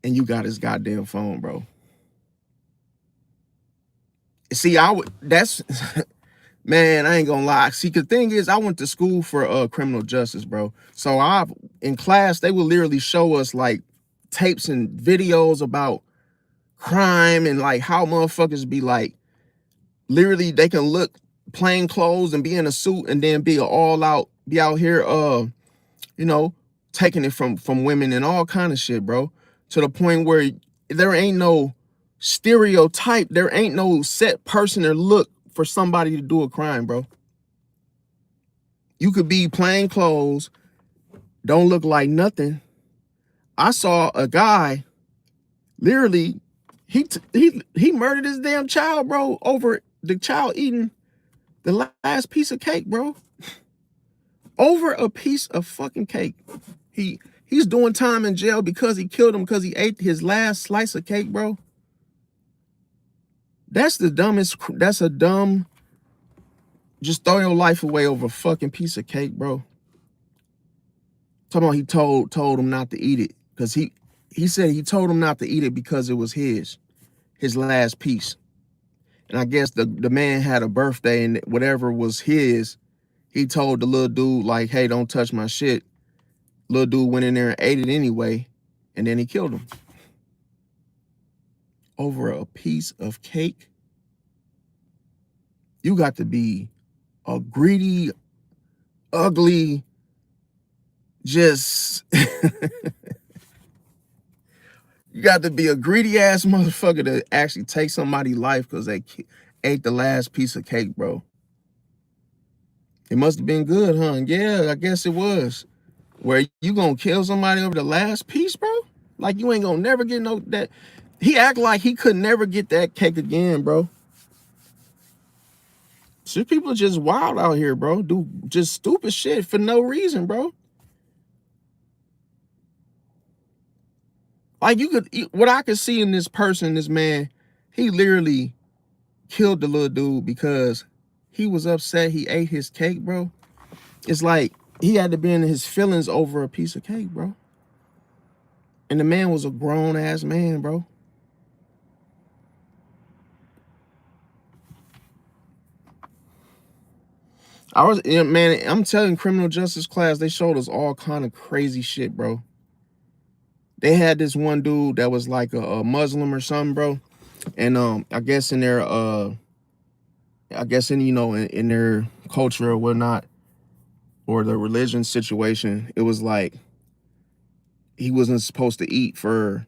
And you got his goddamn phone, bro. See, that's man, I ain't gonna lie. See, the thing is, I went to school for criminal justice, bro. So in class, they would literally show us like tapes and videos about crime and like how motherfuckers be like, literally they can look plain clothes and be in a suit and then be out here, taking it from women and all kind of shit, bro. To the point where there ain't no stereotype, there ain't no set person or look for somebody to do a crime, bro. You could be plain clothes, don't look like nothing. I saw a guy, literally, he murdered his damn child, bro, over the child eating the last piece of cake, bro. Over a piece of fucking cake. He's doing time in jail because he killed him because he ate his last slice of cake, bro. That's the dumbest. That's a dumb. Just throw your life away over a fucking piece of cake, bro. Talking about he told him not to eat it because he said he told him not to eat it because it was his last piece. And I guess the man had a birthday and whatever was his, he told the little dude like, hey, don't touch my shit. Little dude went in there and ate it anyway, and then he killed him. Over a piece of cake? You got to be a greedy, ugly, just... You got to be a greedy ass motherfucker to actually take somebody's life because they ate the last piece of cake, bro. It must have been good, huh? Yeah, I guess it was. Where you gonna kill somebody over the last piece, bro? Like you ain't gonna never get that. He act like he could never get that cake again, bro. So people are just wild out here, bro. Do just stupid shit for no reason, bro. Like what I could see in this person, this man, he literally killed the little dude because he was upset he ate his cake, bro. It's like he had to be in his feelings over a piece of cake, bro. And the man was a grown ass man, bro. Man, I'm telling criminal justice class, they showed us all kind of crazy shit, bro. They had this one dude that was like a Muslim or something, bro. And I guess in their I guess in their culture or whatnot, or the religion situation, it was like he wasn't supposed to eat for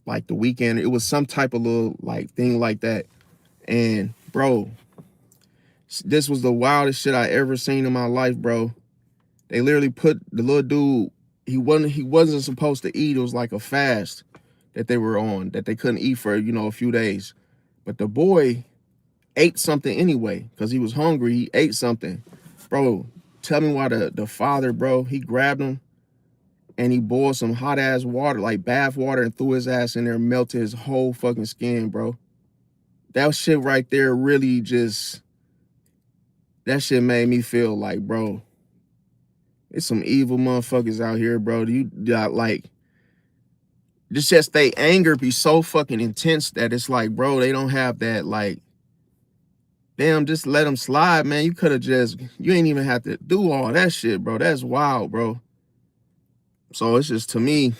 like the weekend. It was some type of little like thing like that. And bro, this was the wildest shit I ever seen in my life, bro. They literally put the little dude, he wasn't supposed to eat. It was like a fast that they were on, that they couldn't eat for, a few days. But the boy ate something anyway, because he was hungry. He ate something. Bro, tell me why the father, bro, he grabbed him and he boiled some hot ass water, like bath water, and threw his ass in there, melted his whole fucking skin, bro. That shit right there really that shit made me feel like, bro, it's some evil motherfuckers out here, bro. You got like, just they anger be so fucking intense that it's like, bro, they don't have that, like, damn, just let them slide, man. You ain't even have to do all that shit, bro. That's wild, bro. So it's just, to me,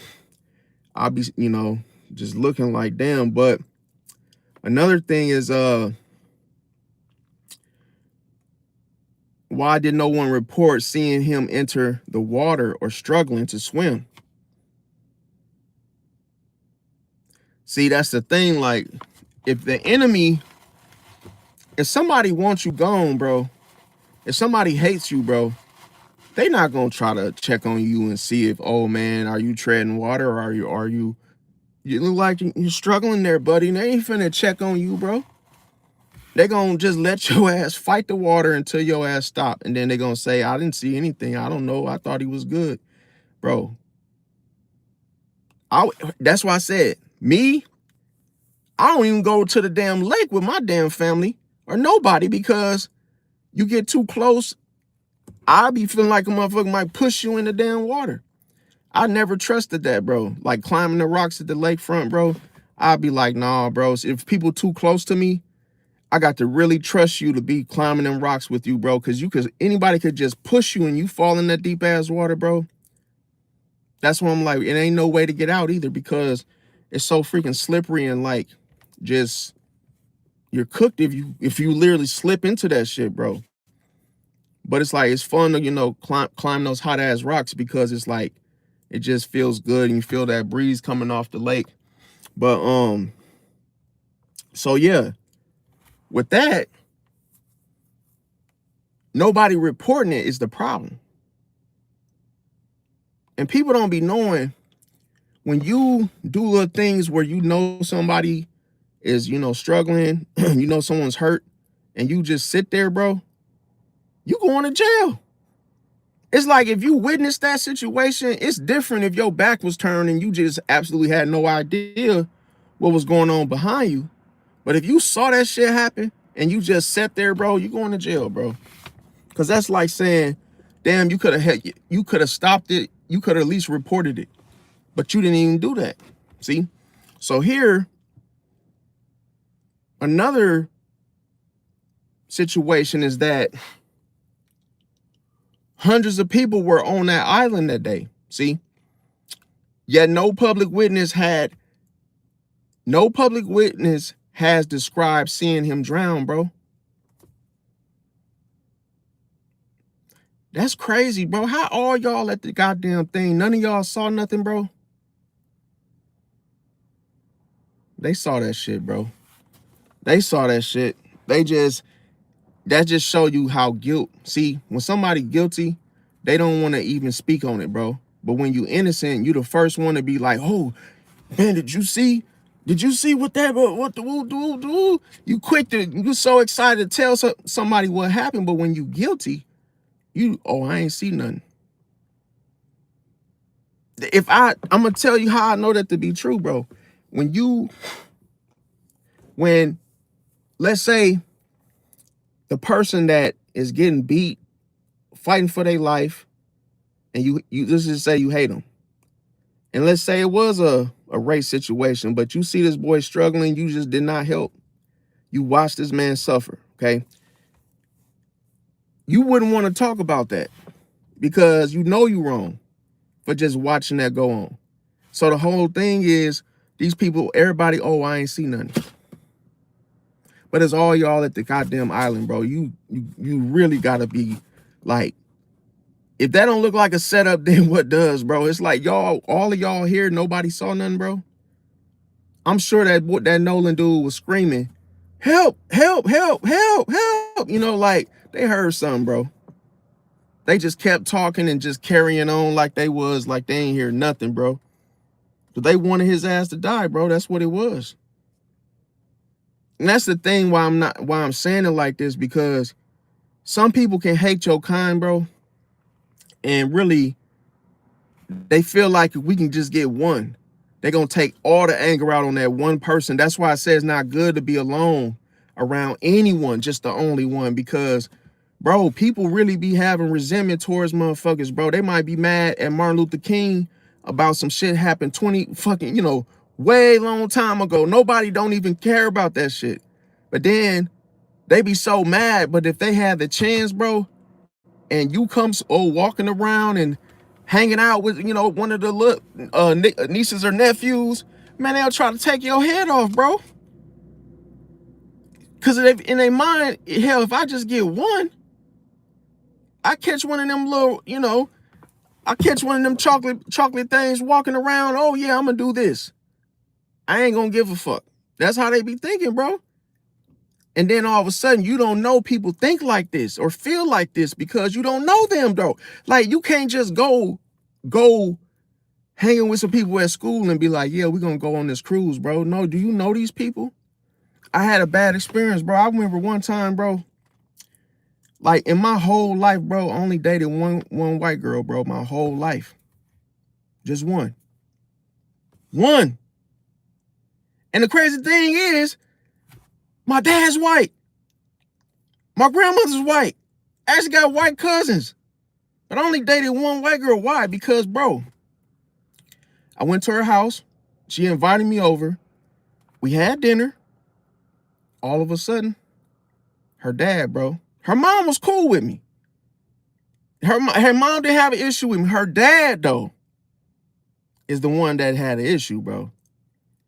I'll be, just looking like, damn. But another thing is, why did no one report seeing him enter the water or struggling to swim? See, that's the thing. Like, if somebody wants you gone, bro, if somebody hates you, bro, they not gonna try to check on you and see if, oh man, are you treading water, or you look like you're struggling there, buddy. They ain't finna check on you, bro. They gonna just let your ass fight the water until your ass stop, and then they gonna say, I didn't see anything. I don't know. I thought he was good, bro. That's why I said, me, I don't even go to the damn lake with my damn family or nobody, because you get too close, I be feeling like a motherfucker might push you in the damn water. I never trusted that, bro. Like climbing the rocks at the lakefront, bro. I'd be like, nah, bro. If people too close to me, I got to really trust you to be climbing them rocks with you, bro. Because anybody could just push you and you fall in that deep ass water, bro. That's why I'm like, it ain't no way to get out either, because it's so freaking slippery, and like, just, you're cooked if you literally slip into that shit, bro. But it's like, it's fun to, climb those hot ass rocks, because it's like, it just feels good and you feel that breeze coming off the lake. But so yeah, with that, nobody reporting it is the problem. And people don't be knowing, when you do little things where somebody is, struggling, someone's hurt, and you just sit there, bro, you going to jail. It's like, if you witness that situation, it's different if your back was turned and you just absolutely had no idea what was going on behind you. But if you saw that shit happen and you just sat there, bro, you going to jail, bro. Because that's like saying, damn, you could have stopped it. You could have at least reported it. But you didn't even do that. See? So here, another situation is that hundreds of people were on that island that day. See? Yet no public witness has described seeing him drown, bro. That's crazy, bro. How all y'all at the goddamn thing, none of y'all saw nothing, bro? They saw that shit, bro. They saw that shit. That just show you how guilt. See, when somebody guilty, they don't want to even speak on it, bro. But when you innocent, you the first one to be like, oh, man, did you see what the you quick to, you so excited to tell somebody what happened, but when you guilty, I ain't see nothing. I'm gonna tell you how I know that to be true, bro. When let's say the person that is getting beat, fighting for their life, and you let's just say you hate them. And let's say it was a race situation, but you see this boy struggling, you just did not help. You watch this man suffer, okay? you wouldn't want to talk about that because you know you're wrong for just watching that go on. So the whole thing is these people, everybody, oh, I ain't see nothing. But it's all y'all at the goddamn island, bro. You really gotta be like, if that don't look like a setup, then what does, bro? It's like y'all, all of y'all here, nobody saw nothing, bro. I'm sure that what that Nolan dude was screaming, help, help, help, help, help. You know, like they heard something, bro. They just kept talking and just carrying on like they ain't hear nothing, bro. But they wanted his ass to die, bro. That's what it was. And that's the thing why I'm saying it like this, because some people can hate your kind, bro. And really, they feel like if we can just get one, they're going to take all the anger out on that one person. That's why I say it's not good to be alone around anyone, just the only one, because, bro, people really be having resentment towards motherfuckers, bro. They might be mad at Martin Luther King about some shit happened 20 fucking, way long time ago. Nobody don't even care about that shit. But then they be so mad. But if they had the chance, bro, and you come walking around and hanging out with, one of the nieces or nephews, man, they'll try to take your head off, bro. Because in their mind, hell, if I just get one, I catch one of them little, I catch one of them chocolate things walking around. Oh, yeah, I'm going to do this. I ain't going to give a fuck. That's how they be thinking, bro. And then all of a sudden, you don't know people think like this or feel like this because you don't know them, though. Like, you can't just go hanging with some people at school and be like, yeah, we're going to go on this cruise, bro. No, do you know these people? I had a bad experience, bro. I remember one time, bro, like in my whole life, bro, I only dated one white girl, bro, my whole life. Just one. One. And the crazy thing is, my dad's white. My grandmother's white. I actually got white cousins. But I only dated one white girl. Why? Because, bro, I went to her house. She invited me over. We had dinner. All of a sudden, her dad, bro, her mom was cool with me. Her mom didn't have an issue with me. Her dad, though, is the one that had an issue, bro.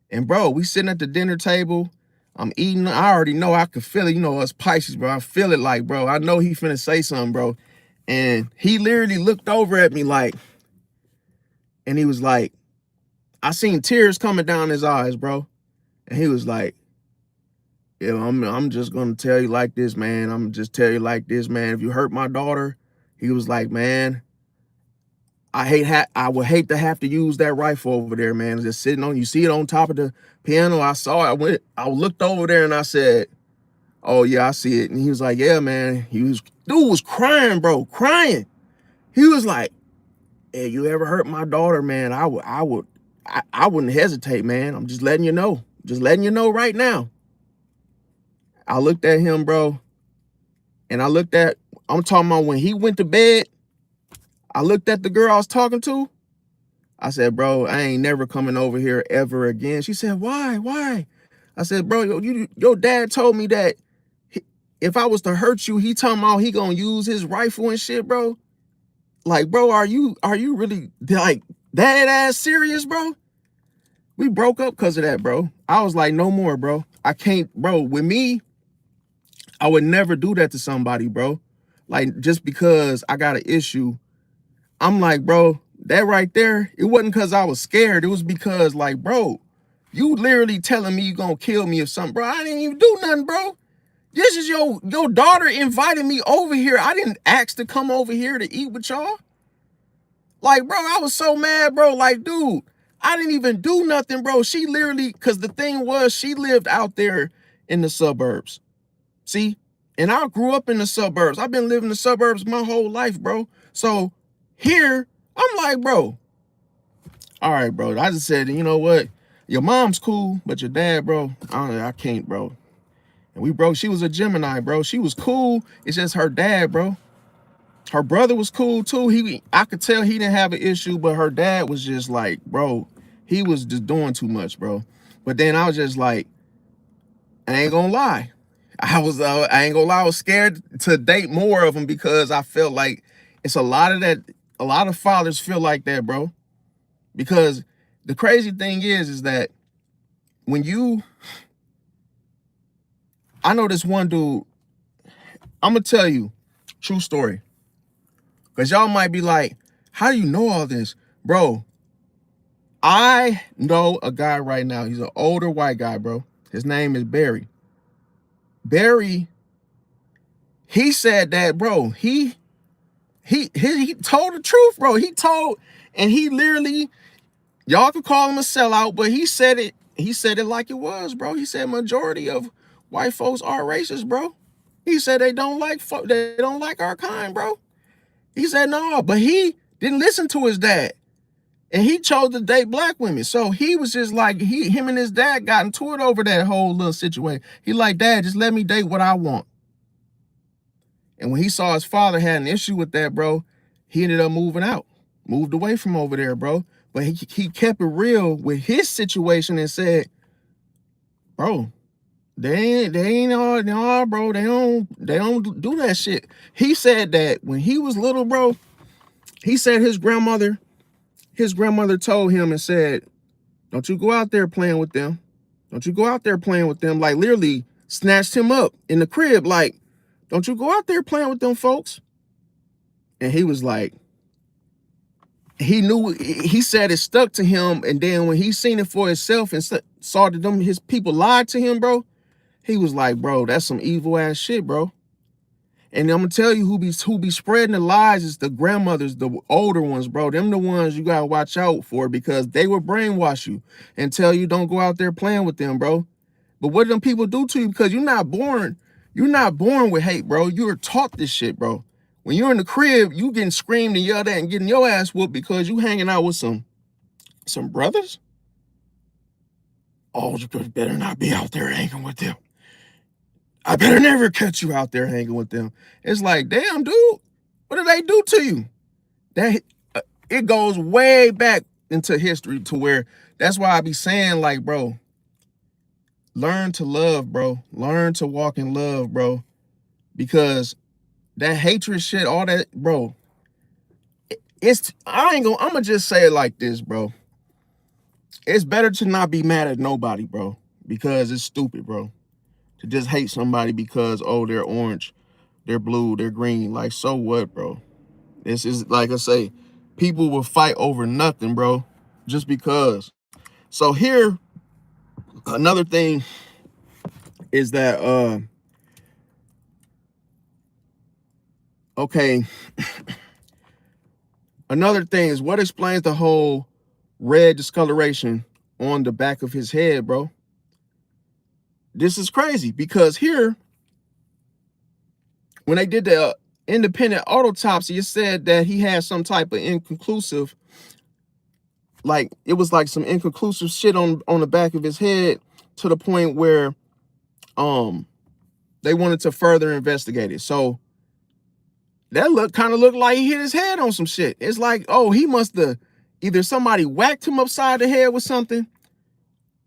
And, bro, we sitting at the dinner table. I'm eating. I already know I could feel it. Us Pisces, bro. I feel it like, bro, I know he finna say something, bro. And he literally looked over at me like, and he was like, I seen tears coming down his eyes, bro. And he was like, yeah, I'm just gonna tell you like this, man. I'm just tell you like this, man. If you hurt my daughter, he was like, man, I would hate to have to use that rifle over there, man. Just sitting on, you see it on top of the piano. I saw it. I looked over there and I said, oh yeah, I see it. And he was like, yeah, man. Dude was crying, bro, crying. He was like, hey, you ever hurt my daughter, man? I wouldn't hesitate, man. I'm just letting you know. Just letting you know right now. I looked at him, bro, and I'm talking about when he went to bed, I looked at the girl I was talking to. I said, bro, I ain't never coming over here ever again. She said, why? Why? I said, bro, your dad told me that if I was to hurt you, he talking about he gonna use his rifle and shit, bro. Like, bro, are you really like that ass serious, bro? We broke up because of that, bro. I was like, no more, bro. I can't, bro. With me, I would never do that to somebody, bro. Like, just because I got an issue, I'm like, bro, that right there, it wasn't because I was scared. It was because, like, bro, you literally telling me you gonna kill me or something, bro. I didn't even do nothing, bro. This is your daughter invited me over here. I didn't ask to come over here to eat with y'all. Like, bro, I was so mad, bro. Like, dude, I didn't even do nothing, bro. She literally, because the thing was, she lived out there in the suburbs. See? And I grew up in the suburbs. I've been living in the suburbs my whole life, bro. So here, I'm like, bro, all right, bro. I just said, you know what? Your mom's cool, but your dad, bro, I can't, bro. And she was a Gemini, bro. She was cool. It's just her dad, bro. Her brother was cool too. I could tell he didn't have an issue, but her dad was just like, bro, he was just doing too much, bro. But then I was just like, I ain't gonna lie. I ain't gonna lie, I was scared to date more of them because I felt like it's a lot of that. A lot of fathers feel like that, bro. Because the crazy thing is that when you, I know this one dude. I'm gonna tell you, true story. Because y'all might be like, how do you know all this, bro? I know a guy right now. He's an older white guy, bro. His name is Barry. Barry, he said that, bro. He told the truth, bro. He told, and he literally, y'all could call him a sellout, but he said it. He said it like it was, bro. He said majority of white folks are racist, bro. He said they don't like our kind, bro. He said no, but he didn't listen to his dad. And he chose to date black women. So he was just like, him and his dad got into it over that whole little situation. He like, Dad, just let me date what I want. And when he saw his father had an issue with that, bro, he ended up moving out, moved away from over there, bro. But he kept it real with his situation and said, bro, they ain't all, no, bro, they don't do that shit. He said that when he was little, bro, he said his grandmother told him and said, don't you go out there playing with them. Don't you go out there playing with them. Like literally snatched him up in the crib. Like, don't you go out there playing with them folks. And he was like, he knew, he said it stuck to him. And then when he seen it for himself and saw that his people lied to him, bro, he was like, bro, that's some evil ass shit, bro. And I'm gonna tell you who be spreading the lies is the grandmothers, the older ones, bro. Them the ones you gotta watch out for because they will brainwash you and tell you don't go out there playing with them, bro. But what do them people do to you? Because you're not born with hate, bro. You were taught this shit, bro. When you're in the crib, you getting screamed and yelled at and getting your ass whooped because you hanging out with some brothers. Oh, you better not be out there hanging with them. I better never catch you out there hanging with them. It's like, damn, dude, what did they do to you? That it goes way back into history to where that's why I be saying, like, bro, learn to love, bro. Learn to walk in love, bro. Because that hatred shit, all that, bro, I'm gonna just say it like this, bro. It's better to not be mad at nobody, bro, because it's stupid, bro. To just hate somebody because, oh, they're orange, they're blue, they're green. Like, so what, bro? This is, like I say, people will fight over nothing, bro, just because. So here, another thing is that, okay, another thing is what explains the whole red discoloration on the back of his head, bro. This is crazy because here, when they did the independent autopsy, it said that he had some type of inconclusive, like it was like some inconclusive shit on the back of his head to the point where they wanted to further investigate it. So that kind of looked like he hit his head on some shit. It's like, oh, he must have either somebody whacked him upside the head with something,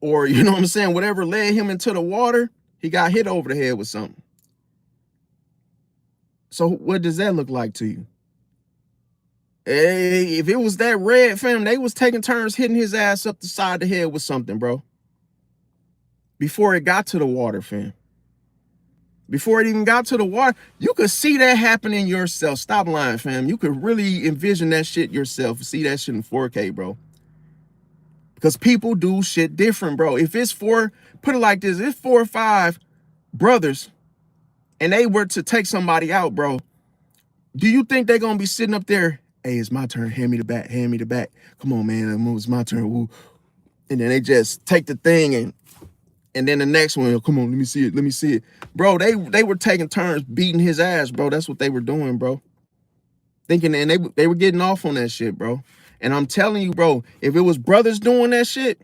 or, you know what I'm saying, whatever led him into the water, he got hit over the head with something. So what does that look like to you? Hey, if it was that red, fam, they was taking turns hitting his ass up the side of the head with something, bro. Before it got to the water, fam. Before it even got to the water, you could see that happening yourself. Stop lying, fam. You could really envision that shit yourself. See that shit in 4K, bro. Because people do shit different, bro. If it's put it like this, it's 4 or 5 brothers and they were to take somebody out, bro, do you think they're gonna be sitting up there, hey, it's my turn, hand me the bat, hand me the bat. Come on, man, it's my turn. Woo. And then they just take the thing and then the next one, come on, let me see it, let me see it. Bro, they were taking turns beating his ass, bro. That's what they were doing, bro. Thinking, and they were getting off on that shit, bro. And I'm telling you, bro, if it was brothers doing that shit,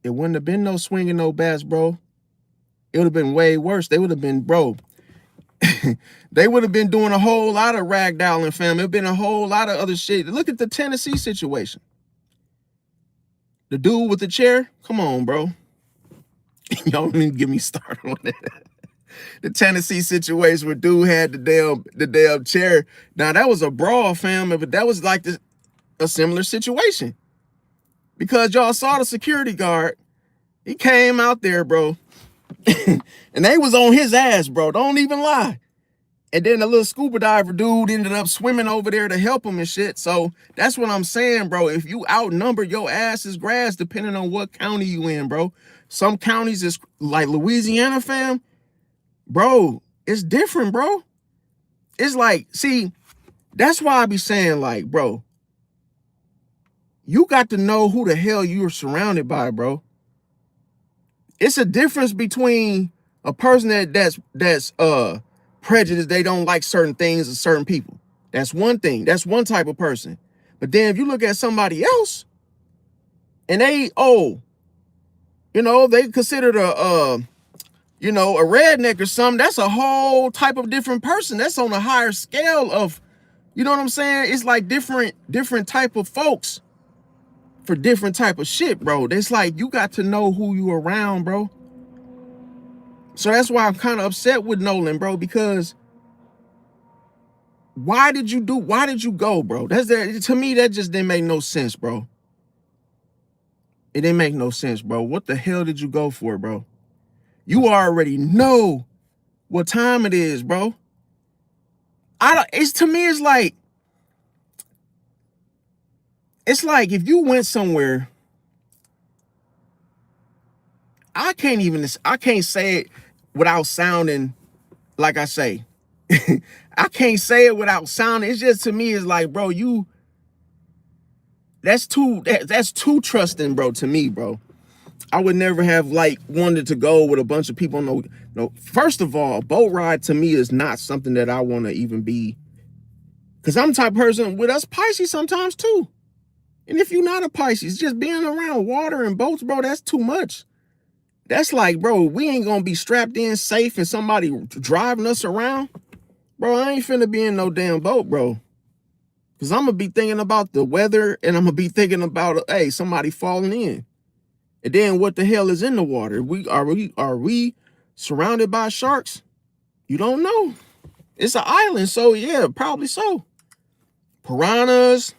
it wouldn't have been no swinging no bats, bro. It would have been way worse. They would have been, bro, they would have been doing a whole lot of ragdolling, fam. It'd been a whole lot of other shit. Look at the Tennessee situation. The dude with the chair, come on, bro. Y'all don't even get me started on that. The Tennessee situation where dude had the damn chair. Now that was a brawl, fam, but that was like a similar situation. Because y'all saw the security guard. He came out there, bro. And they was on his ass, bro. Don't even lie. And then the little scuba diver dude ended up swimming over there to help him and shit. So that's what I'm saying, bro. If you outnumber, your ass is grass, depending on what county you in, bro. Some counties is like Louisiana, fam. Bro, it's different, bro. It's like, see, that's why I be saying, like, bro, you got to know who the hell you're surrounded by, bro. It's a difference between a person that's prejudiced, they don't like certain things or certain people. That's one thing. That's one type of person. But then if you look at somebody else and they, they considered a redneck or something, that's a whole type of different person. That's on a higher scale of, you know what I'm saying? It's like different type of folks for different type of shit, bro. It's like you got to know who you around, bro. So that's why I'm kind of upset with Nolan, bro, because why did you go, bro? To me, that just didn't make no sense, bro. It didn't make no sense, bro. What the hell did you go for, bro? You already know what time it is, bro. To me, it's like if you went somewhere, I can't say it without sounding like I say. I can't say it without sounding. It's just, to me, it's like, bro, that's too trusting, bro, to me, bro. I would never have like wanted to go with a bunch of people. No. First of all, boat ride to me is not something that I want to even be. Because I'm the type of person, with us Pisces sometimes too. And if you're not a Pisces, just being around water and boats, bro, that's too much. That's like, bro, we ain't gonna be strapped in safe and somebody driving us around. Bro, I ain't finna be in no damn boat, bro. Because I'm gonna be thinking about the weather and I'm gonna be thinking about, hey, somebody falling in. And then what the hell is in the water? Are we surrounded by sharks? You don't know. It's an island, so yeah, probably so. Piranhas.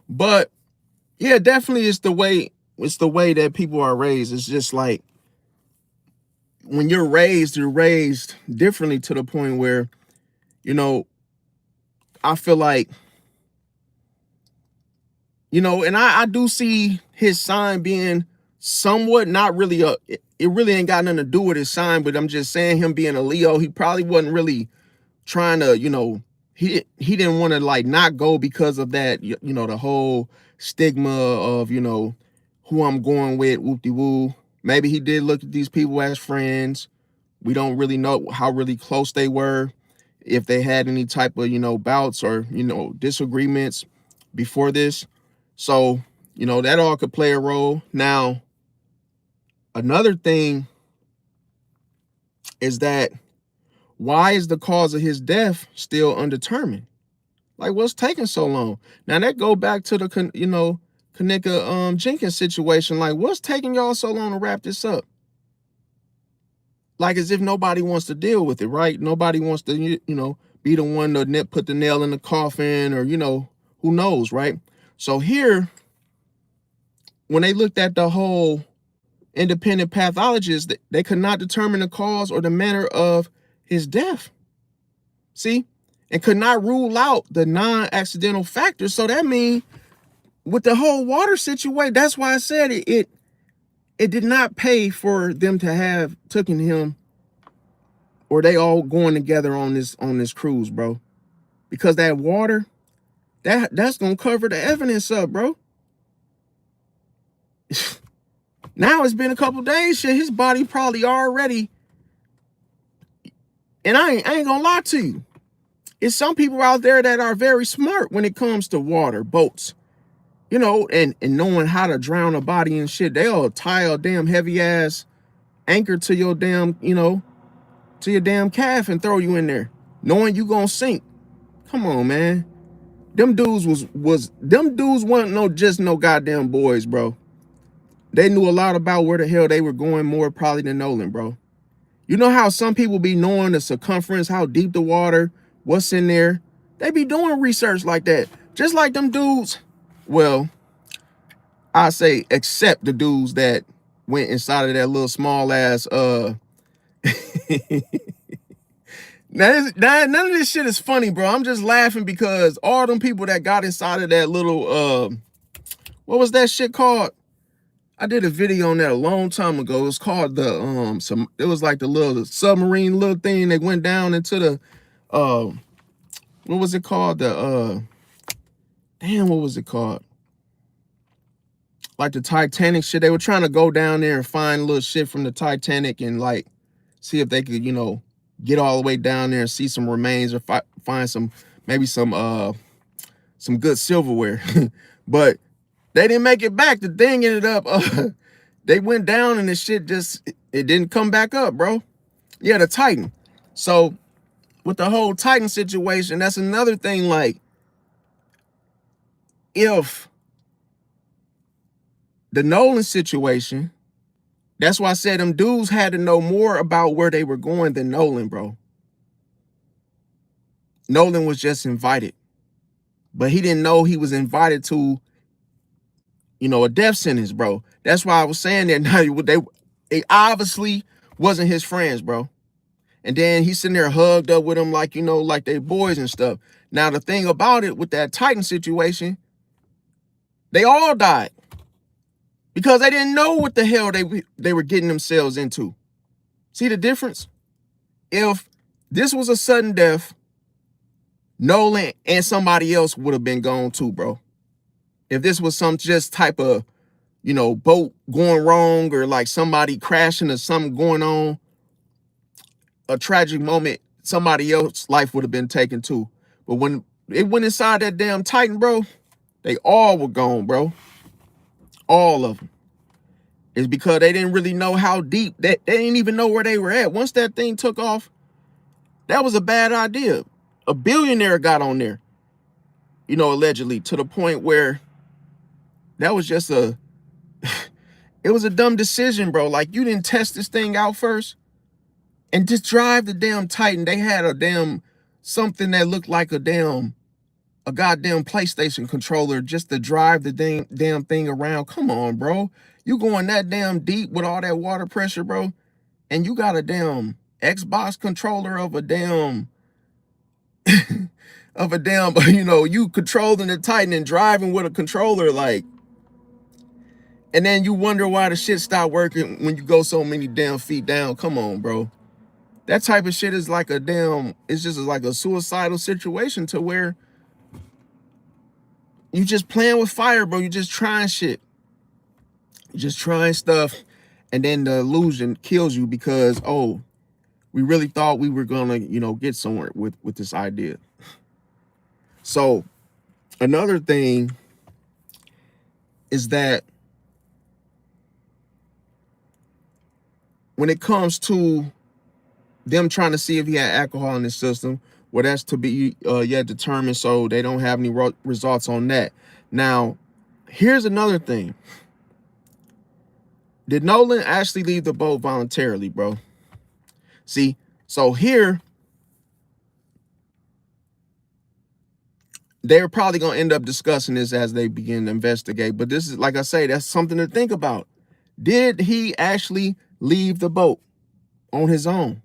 But yeah, definitely it's the way that people are raised. It's just like when you're raised differently to the point where, I feel like, and I do see his sign being somewhat not really it really ain't got nothing to do with his sign, but I'm just saying him being a Leo, he probably wasn't really trying to, he didn't want to like not go because of that, the whole stigma of, who I'm going with, whoop-de-woo. Maybe he did look at these people as friends. We don't really know how really close they were, if they had any type of, bouts or, disagreements before this. So, that all could play a role. Now, another thing is that why is the cause of his death still undetermined? Like, what's taking so long? Now that go back to the Kanika Jenkins situation. Like, what's taking y'all so long to wrap this up? Like, as if nobody wants to deal with it, right? Nobody wants to, be the one to put the nail in the coffin, or, who knows, right? So here, when they looked at the whole independent pathologist, they could not determine the cause or the manner of his death. See? And could not rule out the non-accidental factors. So that means with the whole water situation, that's why I said it did not pay for them to have taken him, or they all going together on this cruise, bro. Because that water, that's gonna cover the evidence up, bro. Now it's been a couple days, shit. His body probably already, and I ain't gonna lie to you. It's some people out there that are very smart when it comes to water, boats, and knowing how to drown a body and shit. They'll tie a damn heavy ass anchor to your damn, to your damn calf and throw you in there, knowing you gonna sink. Come on, man. Them dudes wasn't just no goddamn boys, bro. They knew a lot about where the hell they were going, more probably than Nolan, bro. You know how some people be knowing the circumference, how deep the water, what's in there? They be doing research like that. Just like them dudes. Well, I say except the dudes that went inside of that little small ass none of this shit is funny, bro. I'm just laughing because all them people that got inside of that little what was that shit called? I did a video on that a long time ago. It was called the it was like the little submarine little thing that went down into the what was it called? The damn, what was it called? Like the Titanic shit. They were trying to go down there and find little shit from the Titanic and like see if they could, you know, get all the way down there and see some remains or find some maybe some good silverware. But they didn't make it back. The thing ended up they went down and the shit just it didn't come back up, bro. Yeah, the Titan. So with the whole Titan situation, that's another thing. Like, if the Nolan situation, that's why I said them dudes had to know more about where they were going than Nolan, bro. Nolan was just invited, but he didn't know he was invited to, you know, a death sentence, bro. That's why I was saying that now they obviously wasn't his friends, bro. And then he's sitting there hugged up with them like, you know, like they boys and stuff. Now, the thing about it with that Titan situation, they all died because they didn't know what the hell they were getting themselves into. See the difference? If this was a sudden death, Nolan and somebody else would have been gone too, bro. If this was some just type of, you know, boat going wrong or like somebody crashing or something going on, a tragic moment, somebody else's life would have been taken too. But when it went inside that damn Titan, bro, they all were gone, bro. All of them. It's because they didn't really know how deep, they didn't even know where they were at. Once that thing took off, that was a bad idea. A billionaire got on there, you know, allegedly, to the point where that was just it was a dumb decision, bro. Like, you didn't test this thing out first and just drive the damn Titan. They had a damn something that looked like a goddamn PlayStation controller just to drive the damn thing around. Come on, bro. You going that damn deep with all that water pressure, bro, and you got a damn Xbox controller of a damn you know, you controlling the Titan and driving with a controller, like, and then you wonder why the shit stopped working when you go so many damn feet down. Come on, bro. That type of shit is like it's just like a suicidal situation to where you just playing with fire, bro. You just trying shit. You just trying stuff, and then the illusion kills you because, oh, we really thought we were gonna, you know, get somewhere with this idea. So another thing is that when it comes to them trying to see if he had alcohol in his system, well, that's to be yet determined, so they don't have any results on that. Now, here's another thing. Did Nolan actually leave the boat voluntarily, bro? See, so here, they're probably going to end up discussing this as they begin to investigate. But this is, like I say, that's something to think about. Did he actually leave the boat on his own?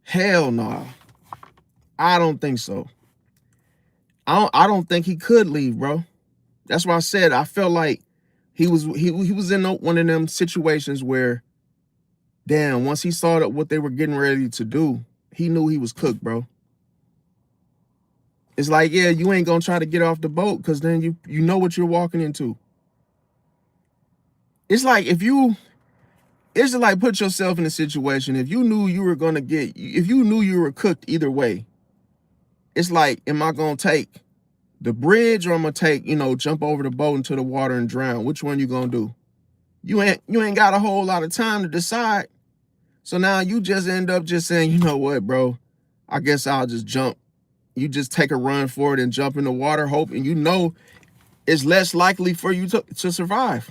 Hell no. I don't think so. I don't think he could leave, bro. That's why I said I felt like he was in one of them situations where, damn, once he saw that what they were getting ready to do, he knew he was cooked, bro. It's like, yeah, you ain't gonna try to get off the boat because then you know what you're walking into. It's like it's just like put yourself in a situation. If you knew you were cooked either way, it's like, am I gonna take the bridge or I'm gonna take, you know, jump over the boat into the water and drown? Which one you gonna do? You ain't got a whole lot of time to decide. So now you just end up just saying, you know what, bro, I guess I'll just jump. You just take a run for it and jump in the water, hoping you know it's less likely for you to survive.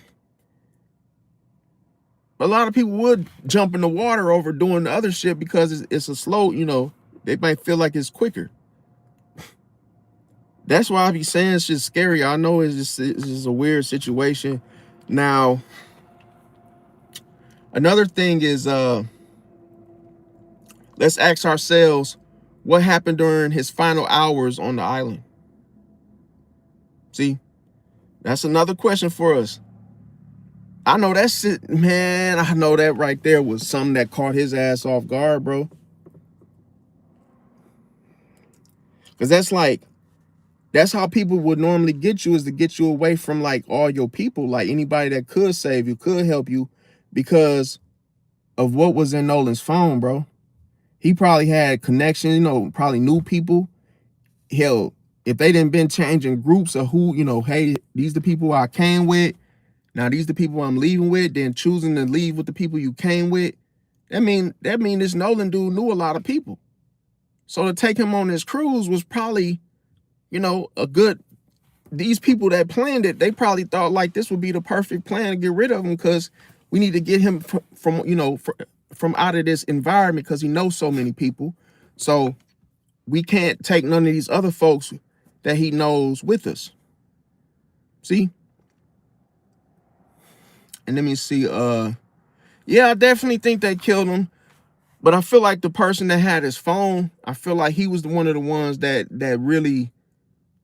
A lot of people would jump in the water over doing the other shit because it's a slow, you know, they might feel like it's quicker. That's why I be saying it's just scary. I know it's just a weird situation. Now, another thing is let's ask ourselves what happened during his final hours on the island. See, that's another question for us. I know that shit, man. I know that right there was something that caught his ass off guard, bro. Because that's how people would normally get you, is to get you away from like all your people, like anybody that could save you, could help you, because of what was in Nolan's phone, bro. He probably had connection, you know, probably knew people. Hell, if they didn't been changing groups of who, you know, hey, these the people I came with. Now these the people I'm leaving with, then choosing to leave with the people you came with. That mean this Nolan dude knew a lot of people. So to take him on this cruise was probably, you know, a good, these people that planned it, they probably thought like this would be the perfect plan to get rid of him, because we need to get him from you know, from out of this environment, because he knows so many people. So we can't take none of these other folks that he knows with us. See? And let me see, yeah, I definitely think they killed him. But I feel like the person that had his phone, I feel like he was one of the ones that really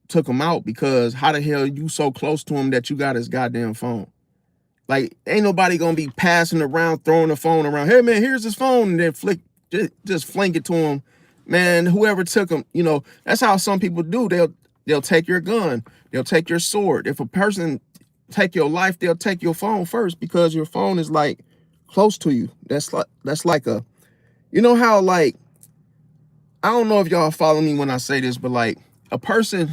took him out, because how the hell you so close to him that you got his goddamn phone? Like, ain't nobody gonna be passing around, throwing the phone around. Hey man, here's his phone, and then just fling it to him. Man, whoever took him, you know, that's how some people do. They'll take your gun, they'll take your sword. If a person take your life, they'll take your phone first, because your phone is like close to you. That's like a, you know how, like, I don't know if y'all follow me when I say this, but like a person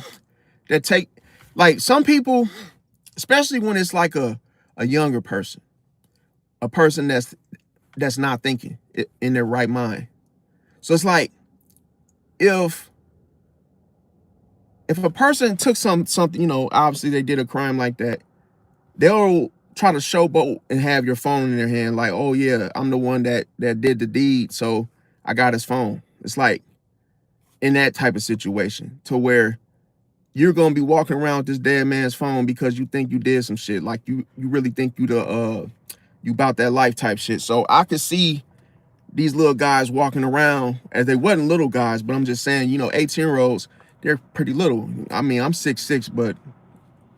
that take, like some people, especially when it's like a younger person, a person that's not thinking in their right mind. So it's like, if a person took something, you know, obviously they did a crime like that, they'll try to showboat and have your phone in their hand, like, oh yeah, I'm the one that did the deed, so I got his phone. It's like in that type of situation, to where you're gonna be walking around with this dead man's phone because you think you did some shit, like you really think you about that life type shit. So I could see these little guys walking around, as they wasn't little guys, but I'm just saying, you know, 18-year-olds, they're pretty little. I mean, I'm 6'6", but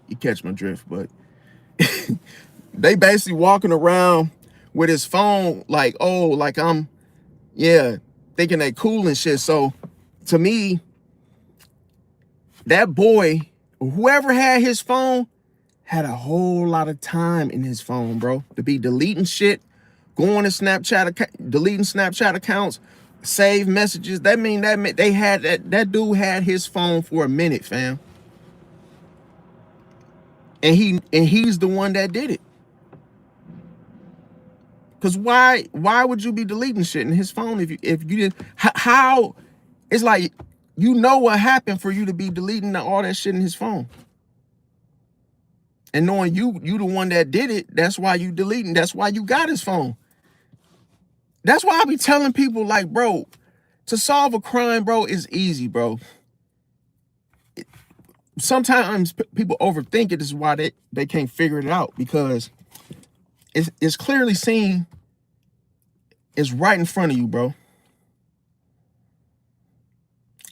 you catch my drift. But they basically walking around with his phone like, oh, like I'm, yeah, thinking they cool and shit. So to me, that boy, whoever had his phone, had a whole lot of time in his phone, bro, to be deleting shit, going to Snapchat, deleting Snapchat accounts, save messages. That they had that dude had his phone for a minute, fam. And he's the one that did it. Cause why would you be deleting shit in his phone if you didn't? How? It's like, you know what happened for you to be deleting all that shit in his phone. And knowing you the one that did it, that's why you deleting. That's why you got his phone. That's why I be telling people, like, bro, to solve a crime, bro, is easy, bro. Sometimes people overthink it. This is why they can't figure it out, because it's clearly seen. It's right in front of you, bro.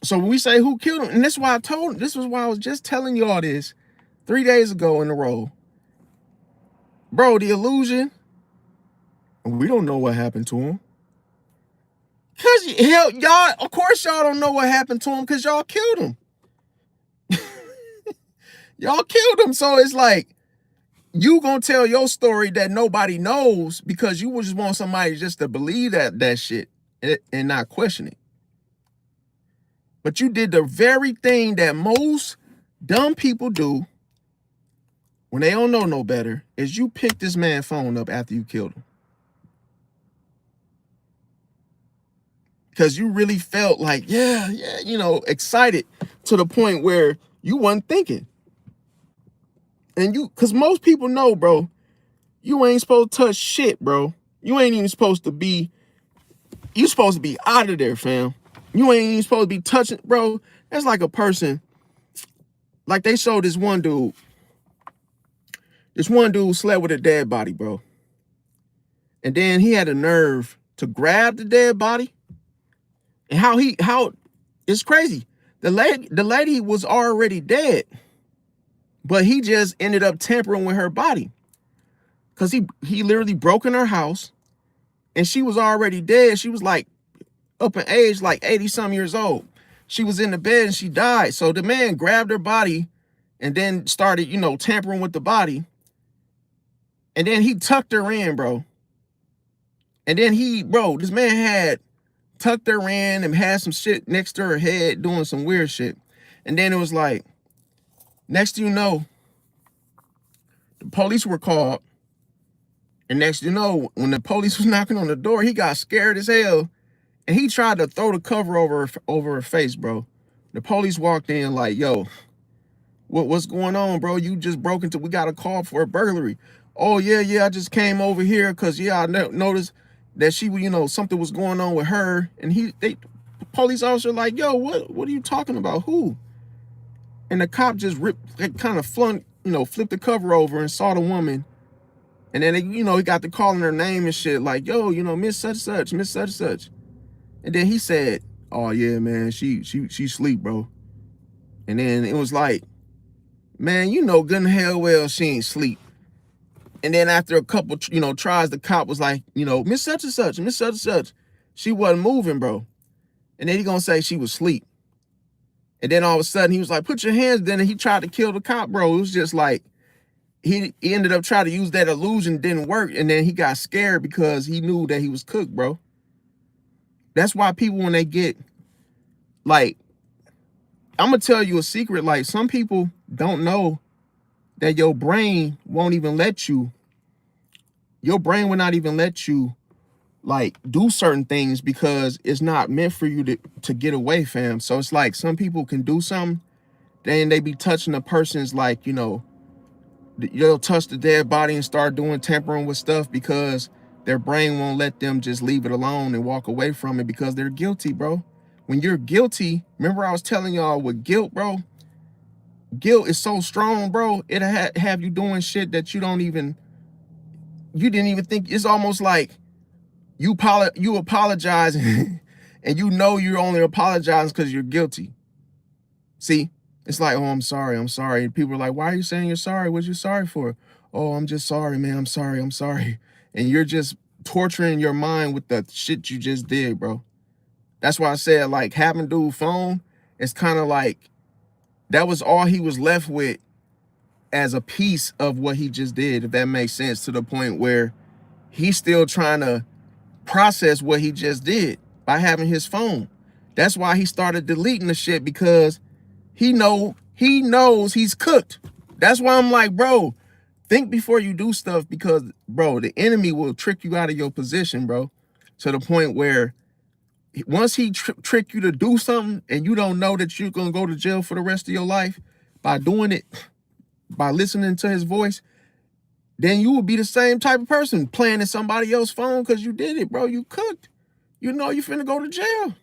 So when we say who killed him, and this was why I was just telling y'all this 3 days ago in a row. Bro, the illusion, we don't know what happened to him. Cause hell, y'all, of course y'all don't know what happened to him, because y'all killed him. Y'all killed him. So it's like, you gonna tell your story that nobody knows, because you just want somebody just to believe that shit and not question it. But you did the very thing that most dumb people do when they don't know no better, is you picked this man's phone up after you killed him. Because you really felt like, yeah, you know, excited to the point where you wasn't thinking. And because most people know, bro, you ain't supposed to touch shit, bro, You ain't even supposed to be, you supposed to be out of there, fam. You ain't even supposed to be touching, bro. That's like a person, like they showed this one dude. This one dude slept with a dead body, bro. And then he had a nerve to grab the dead body. And how it's crazy. The lady was already dead, but he just ended up tampering with her body. Cause he literally broke in her house and she was already dead. She was like up in age, like 80-some years old. She was in the bed and she died. So the man grabbed her body and then started, tampering with the body. And then he tucked her in, bro. And then this man had tucked her in and had some shit next to her head doing some weird shit. And then it was like, next thing you know, the police were called. And next thing you know, when the police was knocking on the door, he got scared as hell. And he tried to throw the cover over her face, bro. The police walked in like, yo, what's going on, bro? You just broke into, we got a call for a burglary. Oh, yeah, I just came over here because, I noticed that she, something was going on with her. And the police officer like, yo, what are you talking about? Who? And the cop just kind of flipped the cover over and saw the woman. And then, he got to calling her name and shit like, yo, Miss such such, Miss such such. And then he said, oh, yeah, man, she sleep, bro. And then it was like, man, good and hell well she ain't sleep. And then after a couple, tries, the cop was like, Miss such and such, Miss such and such. She wasn't moving, bro. And then he gonna say she was asleep. And then all of a sudden he was like, put your hands. Then he tried to kill the cop, bro. It was just like, he ended up trying to use that illusion, didn't work. And then he got scared because he knew that he was cooked, bro. That's why people, when they get, like, I'm going to tell you a secret. Like, some people don't know that your brain won't even let you, your brain will not even let you, like, do certain things because it's not meant for you to get away, fam. So it's like some people can do something, then they be touching a person's, like, you'll touch the dead body and start doing tampering with stuff because their brain won't let them just leave it alone and walk away from it because they're guilty, bro. When you're guilty, remember I was telling y'all with guilt, bro? Guilt is so strong, bro. It'll have you doing shit that you didn't even think. It's almost like you apologize and you're only apologizing because you're guilty. See? It's like, oh, I'm sorry. And people are like, why are you saying you're sorry? What you sorry for? Oh, I'm just sorry, man. I'm sorry. And you're just torturing your mind with the shit you just did, bro. That's why I said, like, having dude's phone, it's kind of like that was all he was left with as a piece of what he just did, if that makes sense, to the point where he's still trying to process what he just did by having his phone. That's why he started deleting the shit, because he knows he's cooked. That's why I'm like, bro, think before you do stuff, because, bro, the enemy will trick you out of your position, bro, to the point where once he trick you to do something and you don't know that you're going to go to jail for the rest of your life by doing it, by listening to his voice, then you will be the same type of person playing in somebody else's phone because you did it, bro. You cooked. You know you finna go to jail.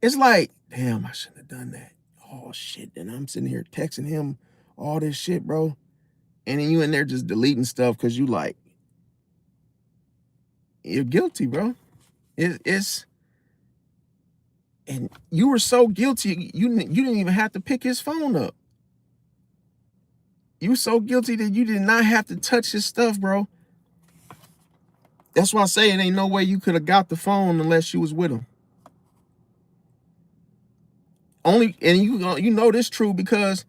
It's like, damn, I shouldn't have done that. Oh, shit. Then I'm sitting here texting him all this shit, bro. And then you in there just deleting stuff because you like, you're guilty, bro. It's and you were so guilty, you didn't even have to pick his phone up. You were so guilty that you did not have to touch his stuff, bro. That's why I say it ain't no way you could have got the phone unless you was with him. And you know this true, because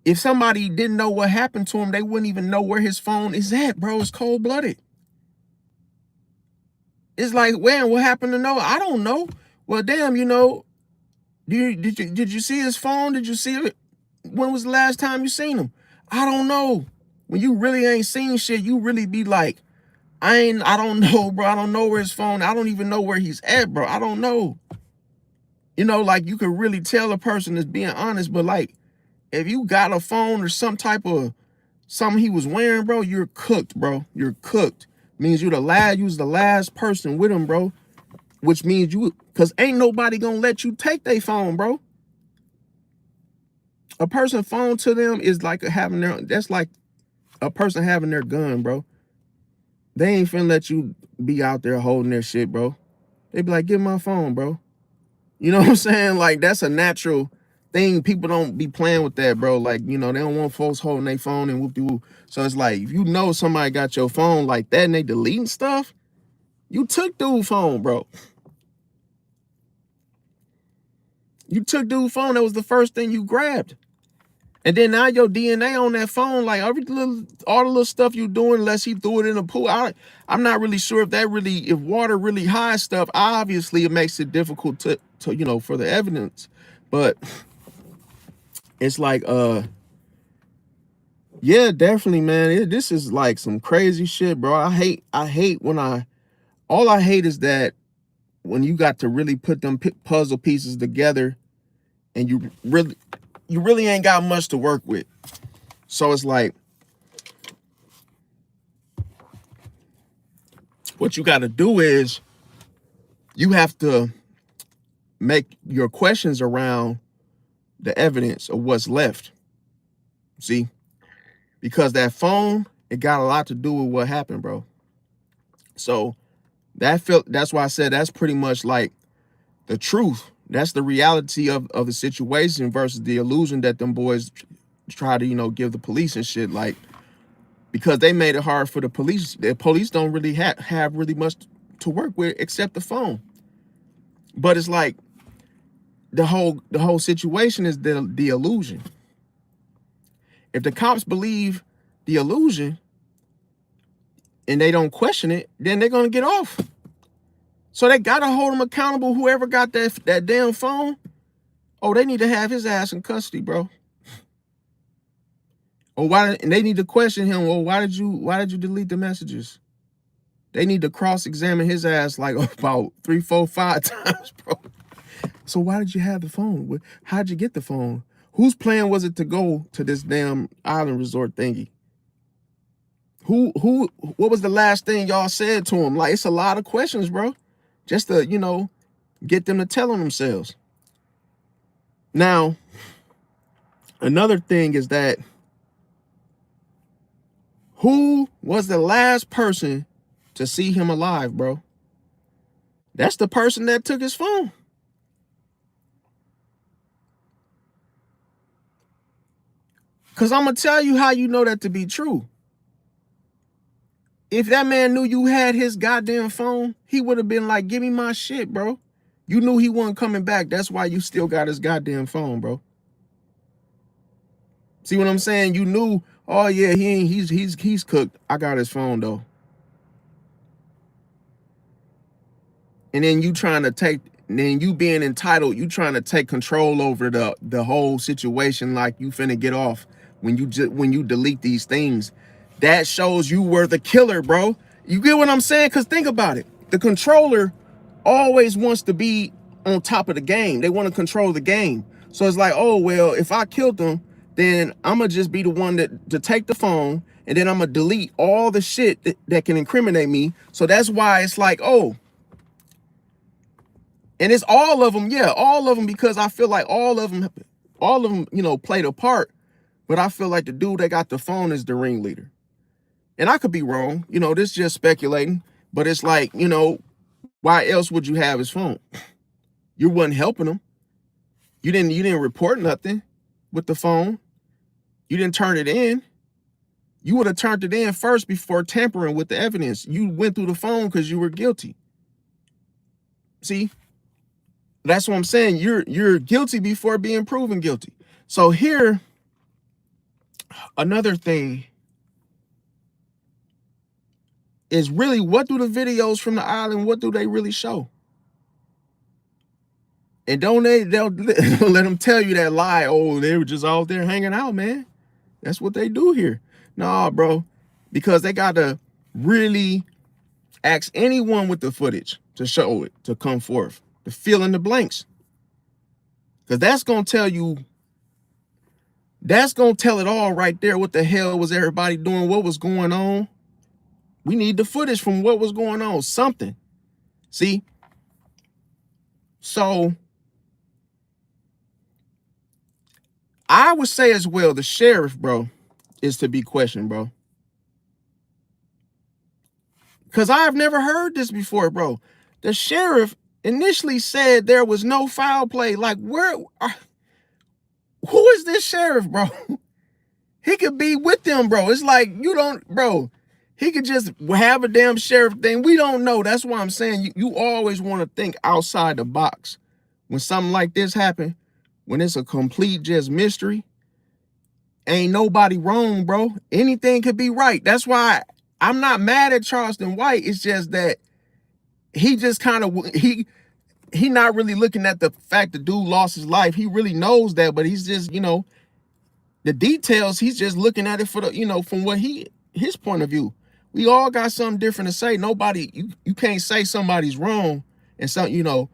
if somebody didn't know what happened to him, they wouldn't even know where his phone is at, bro. It's cold-blooded. It's like, man, what happened to Noah? I don't know. Well, damn, did you see his phone? Did you see it? When was the last time you seen him? I don't know. When you really ain't seen shit, you really be like, I don't know, bro. I don't know where his phone. I don't even know where he's at, bro. I don't know. Like, you could really tell a person is being honest, but like, if you got a phone or some type of something he was wearing, bro, you're cooked, bro. You're cooked. Means you was the last person with him, bro. Which means cause ain't nobody gonna let you take their phone, bro. A person phone to them is like that's like a person having their gun, bro. They ain't finna let you be out there holding their shit, bro. They be like, give my phone, bro. You know what I'm saying? Like, that's a natural thing. People don't be playing with that, bro. Like, they don't want folks holding their phone and whoop-de-whoop. So it's like, if you know somebody got your phone like that and they deleting stuff, you took dude's phone, bro. You took dude's phone. That was the first thing you grabbed. And then now your DNA on that phone, like all the little stuff you doing, unless he threw it in a pool. I'm not really sure if water really hides stuff. Obviously, it makes it difficult to for the evidence. But it's like, yeah, definitely, man. This is like some crazy shit, bro. I hate when all I hate is that when you got to really put them puzzle pieces together, and you really ain't got much to work with. So it's like, what you got to do is you have to make your questions around the evidence of what's left. See, because that phone, it got a lot to do with what happened, bro. So that's why I said that's pretty much like the truth. That's the reality of the situation versus the illusion that them boys try to, give the police and shit. Like, because they made it hard for the police. The police don't really have really much to work with except the phone. But it's like the whole situation is the illusion. If the cops believe the illusion and they don't question it, then they're gonna get off. So they gotta hold them accountable. Whoever got that damn phone, they need to have his ass in custody, bro. And they need to question him. Well, why did you delete the messages? They need to cross-examine his ass like about 3, 4, 5 times, bro. So why did you have the phone? How'd you get the phone? Whose plan was it to go to this damn island resort thingy? What was the last thing y'all said to him? Like, it's a lot of questions, bro. Just to, get them to tell on themselves. Now, another thing is that who was the last person to see him alive, bro? That's the person that took his phone. Because I'm going to tell you how you know that to be true. If that man knew you had his goddamn phone, he would have been like, give me my shit, bro. You knew he wasn't coming back. That's why you still got his goddamn phone, bro. See what I'm saying? You knew, oh yeah, he's cooked. I got his phone though. And then you being entitled, you trying to take control over the whole situation, like you finna get off when you delete these things. That shows you were the killer, bro. You get what I'm saying? Because think about it. The controller always wants to be on top of the game. They want to control the game. So it's like, oh, well, if I killed them, then I'm going to just be the one to take the phone, and then I'm going to delete all the shit that can incriminate me. So that's why it's like, oh. And it's all of them, yeah, all of them, because I feel like all of them, played a part. But I feel like the dude that got the phone is the ringleader. And I could be wrong, this is just speculating, but it's like, why else would you have his phone? You wasn't helping him. You didn't report nothing with the phone. You didn't turn it in. You would have turned it in first before tampering with the evidence. You went through the phone because you were guilty. See, that's what I'm saying. You're guilty before being proven guilty. So here, another thing is really, what do the videos from the island, what do they really show? And they'll let them tell you that lie. Oh, they were just out there hanging out, man. That's what they do here. Nah, bro, because they got to really ask anyone with the footage to show it, to come forth, to fill in the blanks. Because that's going to tell it all right there. What the hell was everybody doing? What was going on? We need the footage from what was going on, something. See? So I would say as well, the sheriff, bro, is to be questioned, bro. Because I've never heard this before, bro. The sheriff initially said there was no foul play. Like, who is this sheriff, bro? He could be with them, bro. It's like, you don't, bro. He could just have a damn sheriff thing. We don't know. That's why I'm saying you always want to think outside the box. When something like this happen, when it's a complete just mystery, ain't nobody wrong, bro. Anything could be right. That's why I'm not mad at Charleston White. It's just that he just kind of, he not really looking at the fact the dude lost his life. He really knows that, but he's just, the details, he's just looking at it for the, from what his point of view. We all got something different to say. Nobody, you can't say somebody's wrong and something,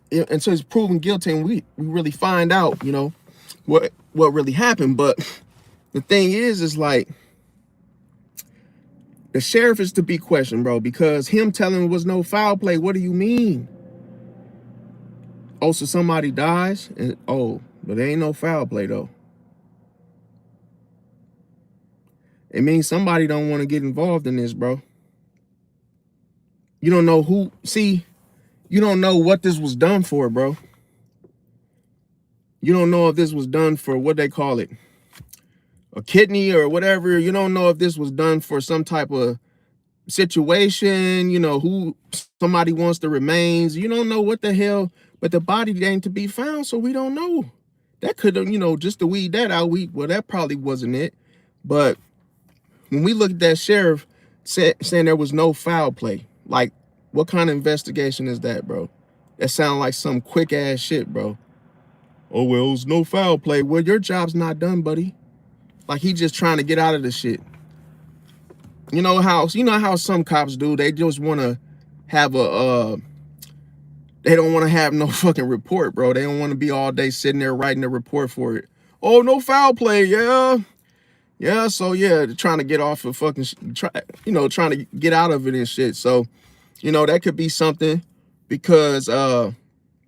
until it's proven guilty and we really find out, what really happened. But the thing is like, the sheriff is to be questioned, bro, because him telling there was no foul play, what do you mean? Oh, so somebody dies? And but there ain't no foul play though. It means somebody don't want to get involved in this, bro. You don't know who, you don't know what this was done for, bro. You don't know if this was done for what they call it, a kidney or whatever. You don't know if this was done for some type of situation, who somebody wants the remains. You don't know what the hell, but the body ain't to be found, so we don't know. That could have, just to weed that out, well, that probably wasn't it. But when we look at that sheriff saying there was no foul play, like, what kind of investigation is that, bro? That sounds like some quick ass shit, bro. Oh, well, it was no foul play. Well, your job's not done, buddy. Like, he just trying to get out of the shit. You know how some cops do? They just want to have they don't want to have no fucking report, bro. They don't want to be all day sitting there writing a report for it. Oh, no foul play, yeah. Yeah, so yeah, trying to get off of fucking, trying to get out of it and shit. So, that could be something, because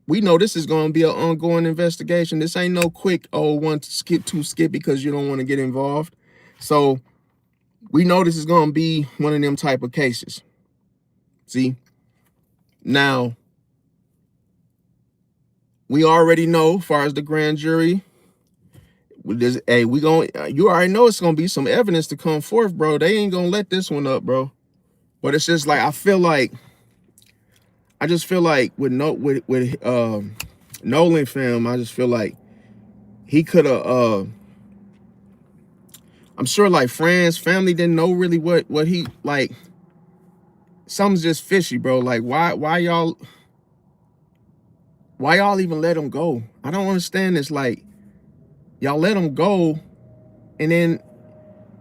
we know this is going to be an ongoing investigation. This ain't no quick, one skip, two skip because you don't want to get involved. So we know this is going to be one of them type of cases. See, now we already know, as far as the grand jury, you already know it's gonna be some evidence to come forth, bro. They ain't gonna let this one up, bro. But it's just like, I just feel like with Nolan film, I just feel like he could have I'm sure like friends, family didn't know really what he like. Something's just fishy, bro. Like, why y'all even let him go? I don't understand this. Like, y'all let him go, and then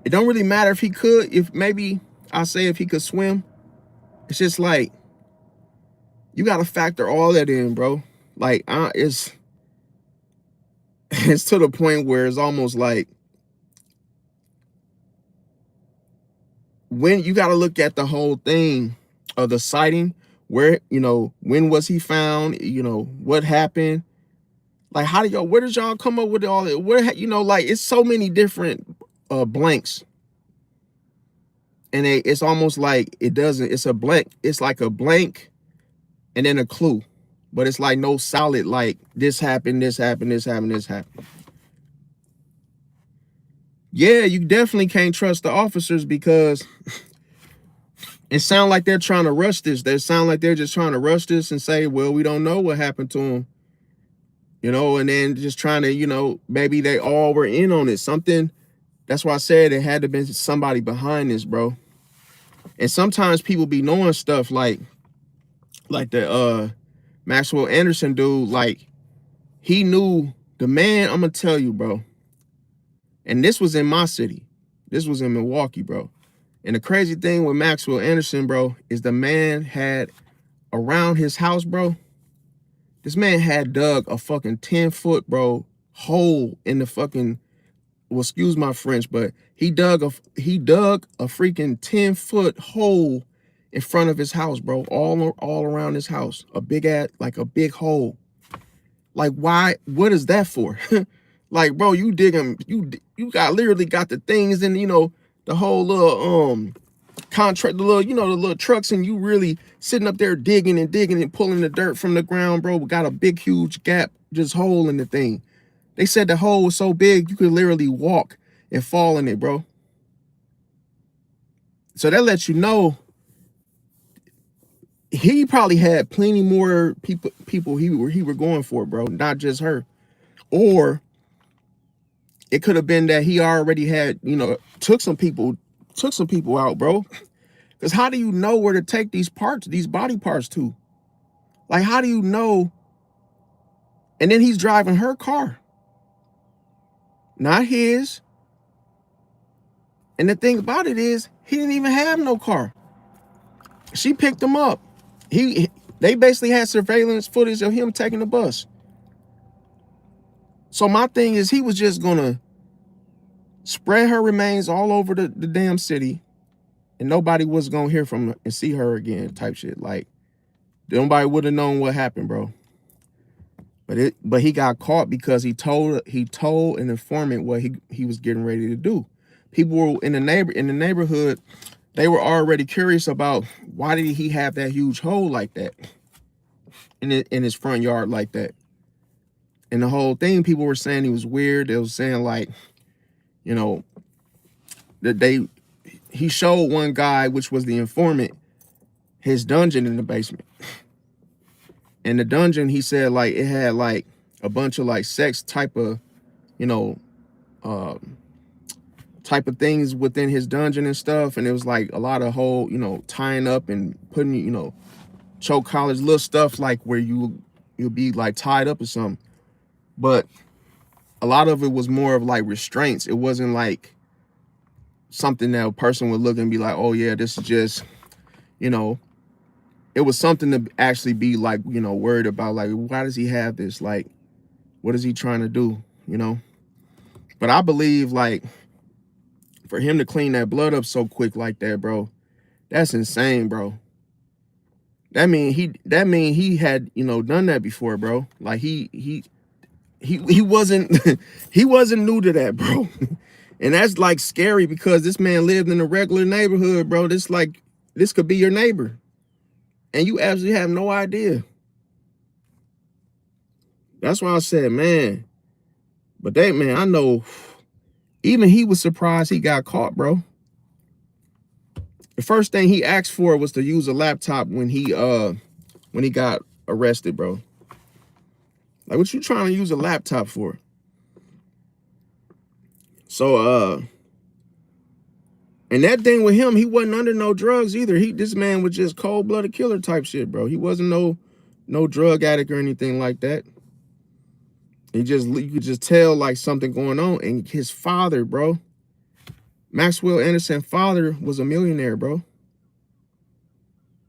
it don't really matter if he could, if he could swim. It's just like, you got to factor all that in, bro. Like, it's to the point where it's almost like, when you got to look at the whole thing of the sighting, where, when was he found, what happened, like, where did y'all come up with all that? Like, it's so many different blanks, and it's almost like it's a blank. It's like a blank and then a clue, but it's like no solid, like, this happened, this happened, this happened, this happened. Yeah, you definitely can't trust the officers, because it sounds like they're trying to rush this. They sound like they're just trying to rush this and say, well, we don't know what happened to him. And then just trying to, maybe they all were in on it. Something, that's why I said it had to be somebody behind this, bro. And sometimes people be knowing stuff like the Maxwell Anderson dude, like, he knew the man. I'm gonna tell you, bro. And this was in my city. This was in Milwaukee, bro. And the crazy thing with Maxwell Anderson, bro, is the man had around his house, bro, this man had dug a fucking 10-foot, bro, hole in the fucking well, excuse my French, but he dug a freaking 10-foot hole in front of his house, bro. All around his house. A big big hole. Like, why? What is that for? Like, bro, you digging, you got literally got the things and, you know, the whole little contract, the little, you know, the little trucks, and you really sitting up there digging and pulling the dirt from the ground, bro. We got a big, huge gap, just hole in the thing. They said the hole was so big you could literally walk and fall in it, bro. So that lets you know he probably had plenty more people he were going for, bro, not just her. Or it could have been that he already had, you know, took some people out, bro. Because how do you know where to take these body parts to? Like, how do you know? And then he's driving her car, not his. And the thing about it is, he didn't even have no car. She picked him up. They basically had surveillance footage of him taking the bus. So my thing is, he was just gonna spread her remains all over the damn city, and nobody was gonna hear from her and see her again, type shit. Like, nobody would have known what happened, bro. But he got caught because he told an informant what he was getting ready to do. People were in the neighborhood. They were already curious about why did he have that huge hole like that in his front yard like that. And the whole thing, people were saying he was weird. They was saying, like, you know, that he showed one guy, which was the informant, his dungeon in the basement. And the dungeon, he said, like, it had like a bunch of like sex type of, you know, type of things within his dungeon and stuff. And it was like a lot of whole, you know, tying up and putting, you know, choke collars, little stuff like where you'll be like tied up or something. But a lot of it was more of like restraints. It wasn't like something that a person would look and be like, oh yeah, this is just, you know, it was something to actually be like, you know, worried about, like, why does he have this? Like, what is he trying to do? You know? But I believe, like, for him to clean that blood up so quick like that, bro, that's insane, bro. That mean he had, you know, done that before, bro. Like he wasn't he wasn't new to that, bro. And that's like scary because this man lived in a regular neighborhood, bro. This could be your neighbor. And you absolutely have no idea. That's why I said, man. But man, I know even he was surprised he got caught, bro. The first thing he asked for was to use a laptop when he got arrested, bro. Like, what you trying to use a laptop for? So and that thing with him, he wasn't under no drugs either. This man was just cold-blooded killer type shit, bro. He wasn't no drug addict or anything like that. You could just tell like something going on. And his father, bro, Maxwell Anderson's father, was a millionaire, bro.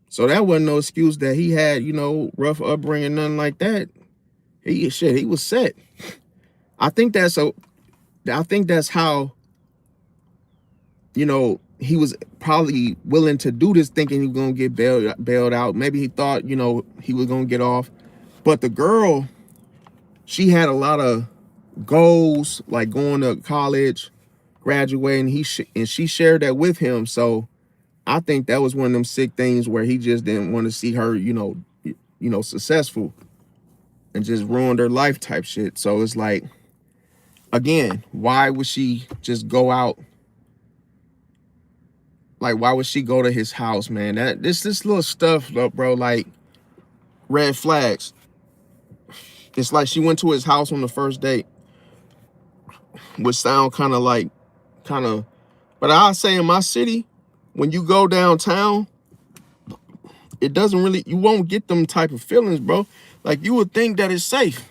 So that wasn't no excuse that he had, you know, rough upbringing, nothing like that. He was set. I think that's how, you know, he was probably willing to do this, thinking he was gonna get bailed out. Maybe he thought, you know, he was gonna get off. But the girl, she had a lot of goals, like going to college, graduating. And she shared that with him. So I think that was one of them sick things where he just didn't want to see her, you know, successful, and just ruined her life type shit. So it's like, again, why would she just go out? Like, why would she go to his house, man? This little stuff, bro, like red flags. It's like she went to his house on the first date, which sound kind of, but I say in my city, when you go downtown, it doesn't really, you won't get them type of feelings, bro. Like, you would think that it's safe.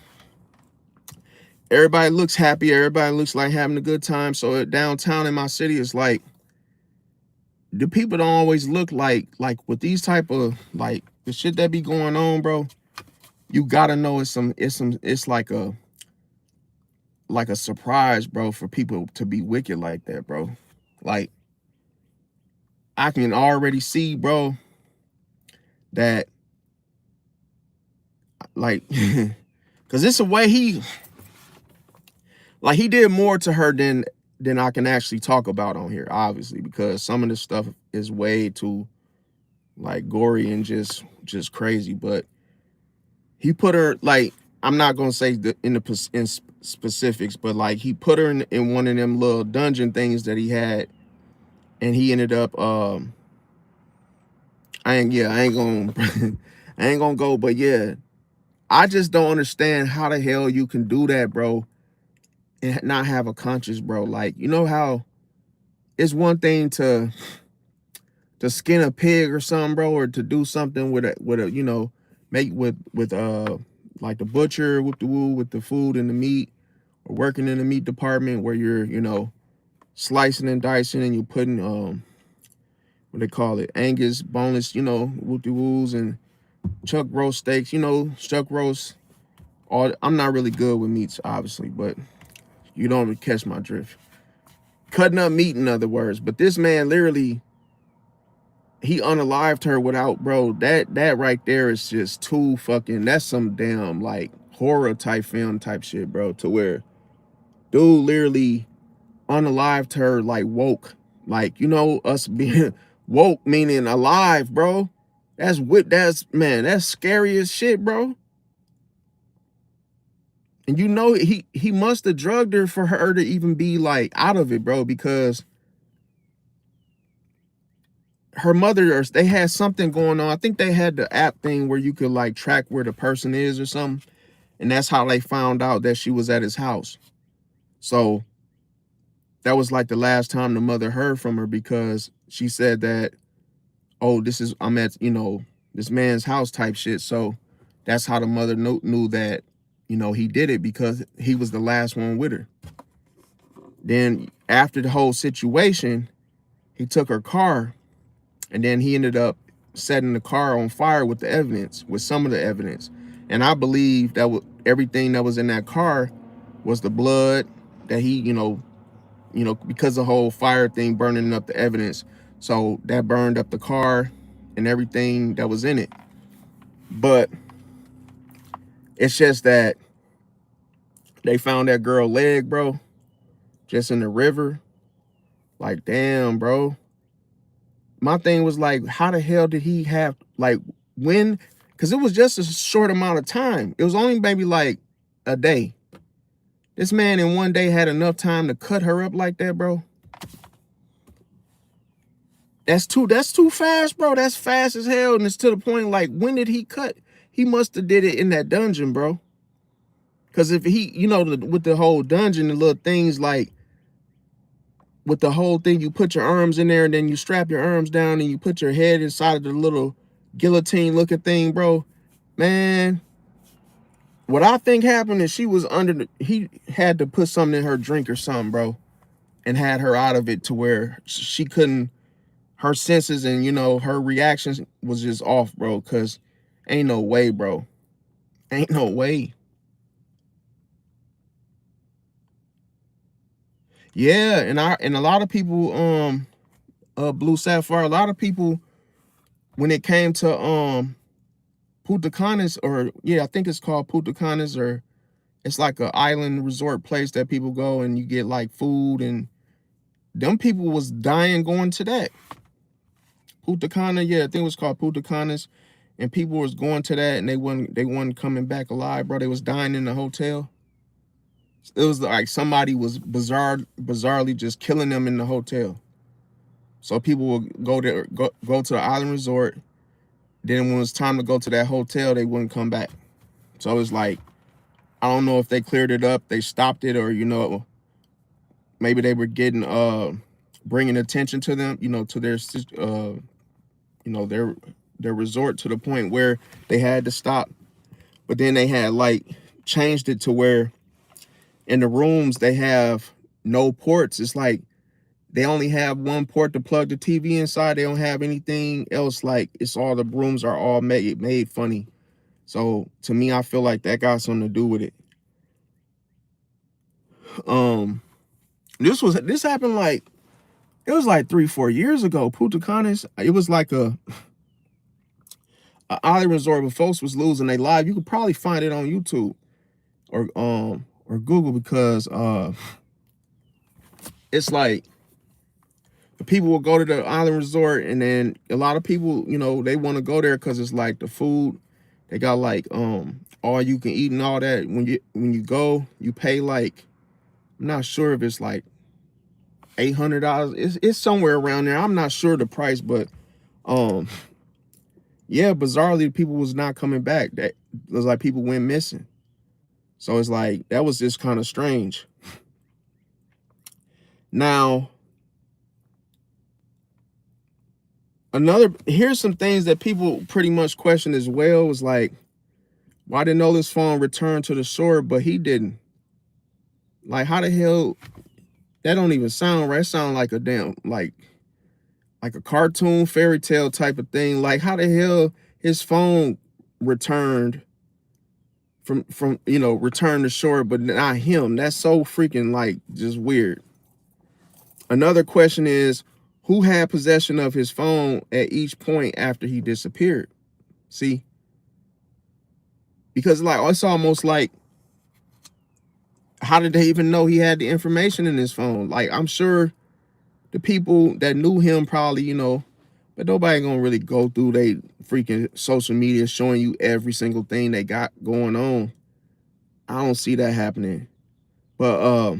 Everybody looks happy. Everybody looks like having a good time. So downtown in my city, it's like, the people don't always look like with these type of, like, the shit that be going on, bro. You gotta know it's like like a surprise, bro, for people to be wicked like that, bro. Like, I can already see, bro, that like because it's a way he did more to her than I can actually talk about on here, obviously, because some of this stuff is way too like gory and just crazy. But he put her, like, I'm not gonna say in specifics, but like he put her in one of them little dungeon things that he had, and he ended up I ain't gonna I ain't gonna go, but yeah, I just don't understand how the hell you can do that, bro, and not have a conscience, bro. Like, you know how it's one thing to skin a pig or something, bro, or to do something with a you know, make with like the butcher with the woo with the food and the meat, or working in the meat department where you're, you know, slicing and dicing and you putting what they call it, Angus boneless, you know, whoop de woos and chuck roast steaks, you know, chuck roast. All I'm not really good with meats, obviously, but you don't catch my drift. Cutting up meat, in other words. But this man literally, he unalived her without, bro. That right there is just too fucking. That's some damn like horror type film type shit, bro. To where dude literally unalived her like woke, like, you know, us being woke meaning alive, bro. That's man, that's scary as shit, bro. And you know he must have drugged her for her to even be like out of it, bro, because her mother, or they had something going on. I think they had the app thing where you could like track where the person is or something. And that's how they found out that she was at his house. So that was like the last time the mother heard from her, because she said that, oh, I'm at, you know, this man's house type shit. So that's how the mother knew that, you know, he did it, because he was the last one with her. Then after the whole situation, he took her car, and then he ended up setting the car on fire with the evidence, with some of the evidence. And I believe that everything that was in that car was the blood that he, because the whole fire thing burning up the evidence. So that burned up the car and everything that was in it. But it's just that they found that girl leg, bro, just in the river. Like, damn, bro. My thing was like, how the hell did he have, like, when? Because it was just a short amount of time. It was only maybe like a day. This man in one day had enough time to cut her up like that, bro. That's too fast, bro. That's fast as hell. And it's to the point, like, when did he cut? He must have did it in that dungeon, bro. Because if he, with the whole dungeon, the little things like, with the whole thing, you put your arms in there and then you strap your arms down and you put your head inside of the little guillotine looking thing, bro. Man, what I think happened is he had to put something in her drink or something, bro, and had her out of it to where she couldn't, her senses and, her reactions was just off, bro, because ain't no way, bro. Ain't no way. Yeah, and a lot of people, Blue Sapphire, a lot of people, when it came to Punta Canas, or yeah, I think it's called Punta Canas, or it's like an island resort place that people go and you get like food, and them people was dying going to that. Punta Cana, yeah, I think it was called Punta Canas, and people was going to that and they wasn't coming back alive, bro. They was dying in the hotel. It was like somebody was bizarrely just killing them in the hotel. So people will go to the island resort. Then when it was time to go to that hotel, they wouldn't come back. So it's like, I don't know if they cleared it up, they stopped it, or maybe they were getting bringing attention to them, to their resort, to the point where they had to stop. But then they had like changed it to where in the rooms they have no ports. It's like they only have one port to plug the TV inside. They don't have anything else. Like, it's all, the rooms are all made funny. So to me, I feel like that got something to do with it. This happened like it was like 3-4 years ago. Punta Canas. It was like a island resort where folks was losing their lives. You could probably find it on YouTube or Google because it's like the people will go to the island resort, and then a lot of people, you know, they want to go there because it's like the food. They got like all you can eat and all that. When you go, you pay like, I'm not sure if it's like $800. It's somewhere around there. I'm not sure the price, but yeah, bizarrely people was not coming back. That it was like people went missing. So it's like that was just kind of strange. Now, here's some things that people pretty much question as well. Was like, why did Nolan's phone return to the shore, but he didn't? Like, how the hell? That don't even sound right. It sound like a damn like a cartoon fairy tale type of thing. Like, how the hell his phone returned from returned to shore, but not him? That's so freaking like just weird. Another question is, who had possession of his phone at each point after he disappeared? See, because like it's almost like, how did they even know he had the information in his phone? Like, I'm sure the people that knew him probably, but nobody gonna really go through they freaking social media showing you every single thing they got going on. I don't see that happening. But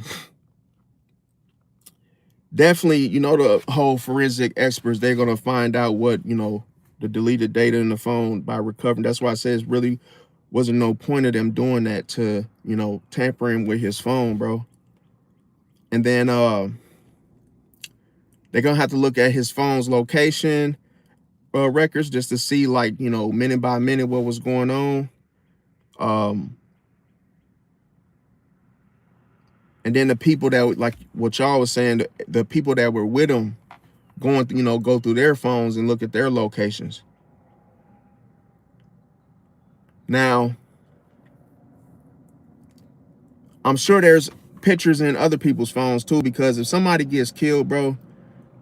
definitely, the whole forensic experts, they're gonna find out what, the deleted data in the phone by recovering. That's why I said it really wasn't no point of them doing that to, tampering with his phone, bro. And then they're gonna have to look at his phone's location records just to see, like, minute by minute what was going on. And then the people that, like what y'all was saying, the people that were with him, going to, go through their phones and look at their locations. Now, I'm sure there's pictures in other people's phones too, because if somebody gets killed, bro,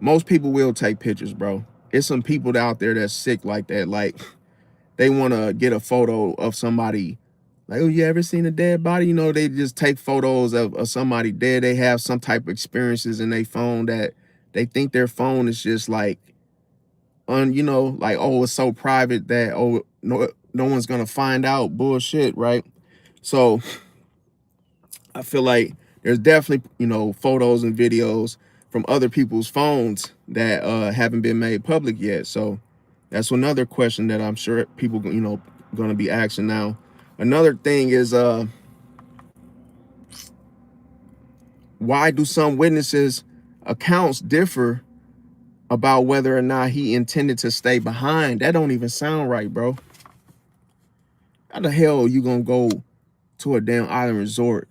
most people will take pictures, bro. It's some people out there that's sick like that. Like, they want to get a photo of somebody. Like, oh, you ever seen a dead body? They just take photos of somebody dead. They have some type of experiences in their phone that they think their phone is just like, like, oh, it's so private that, oh, no one's going to find out. Bullshit, right? So I feel like there's definitely, photos and videos from other people's phones that haven't been made public yet. So that's another question that I'm sure people, going to be asking now. Another thing is, why do some witnesses' accounts differ about whether or not he intended to stay behind? That don't even sound right, bro. How the hell are you gonna go to a damn island resort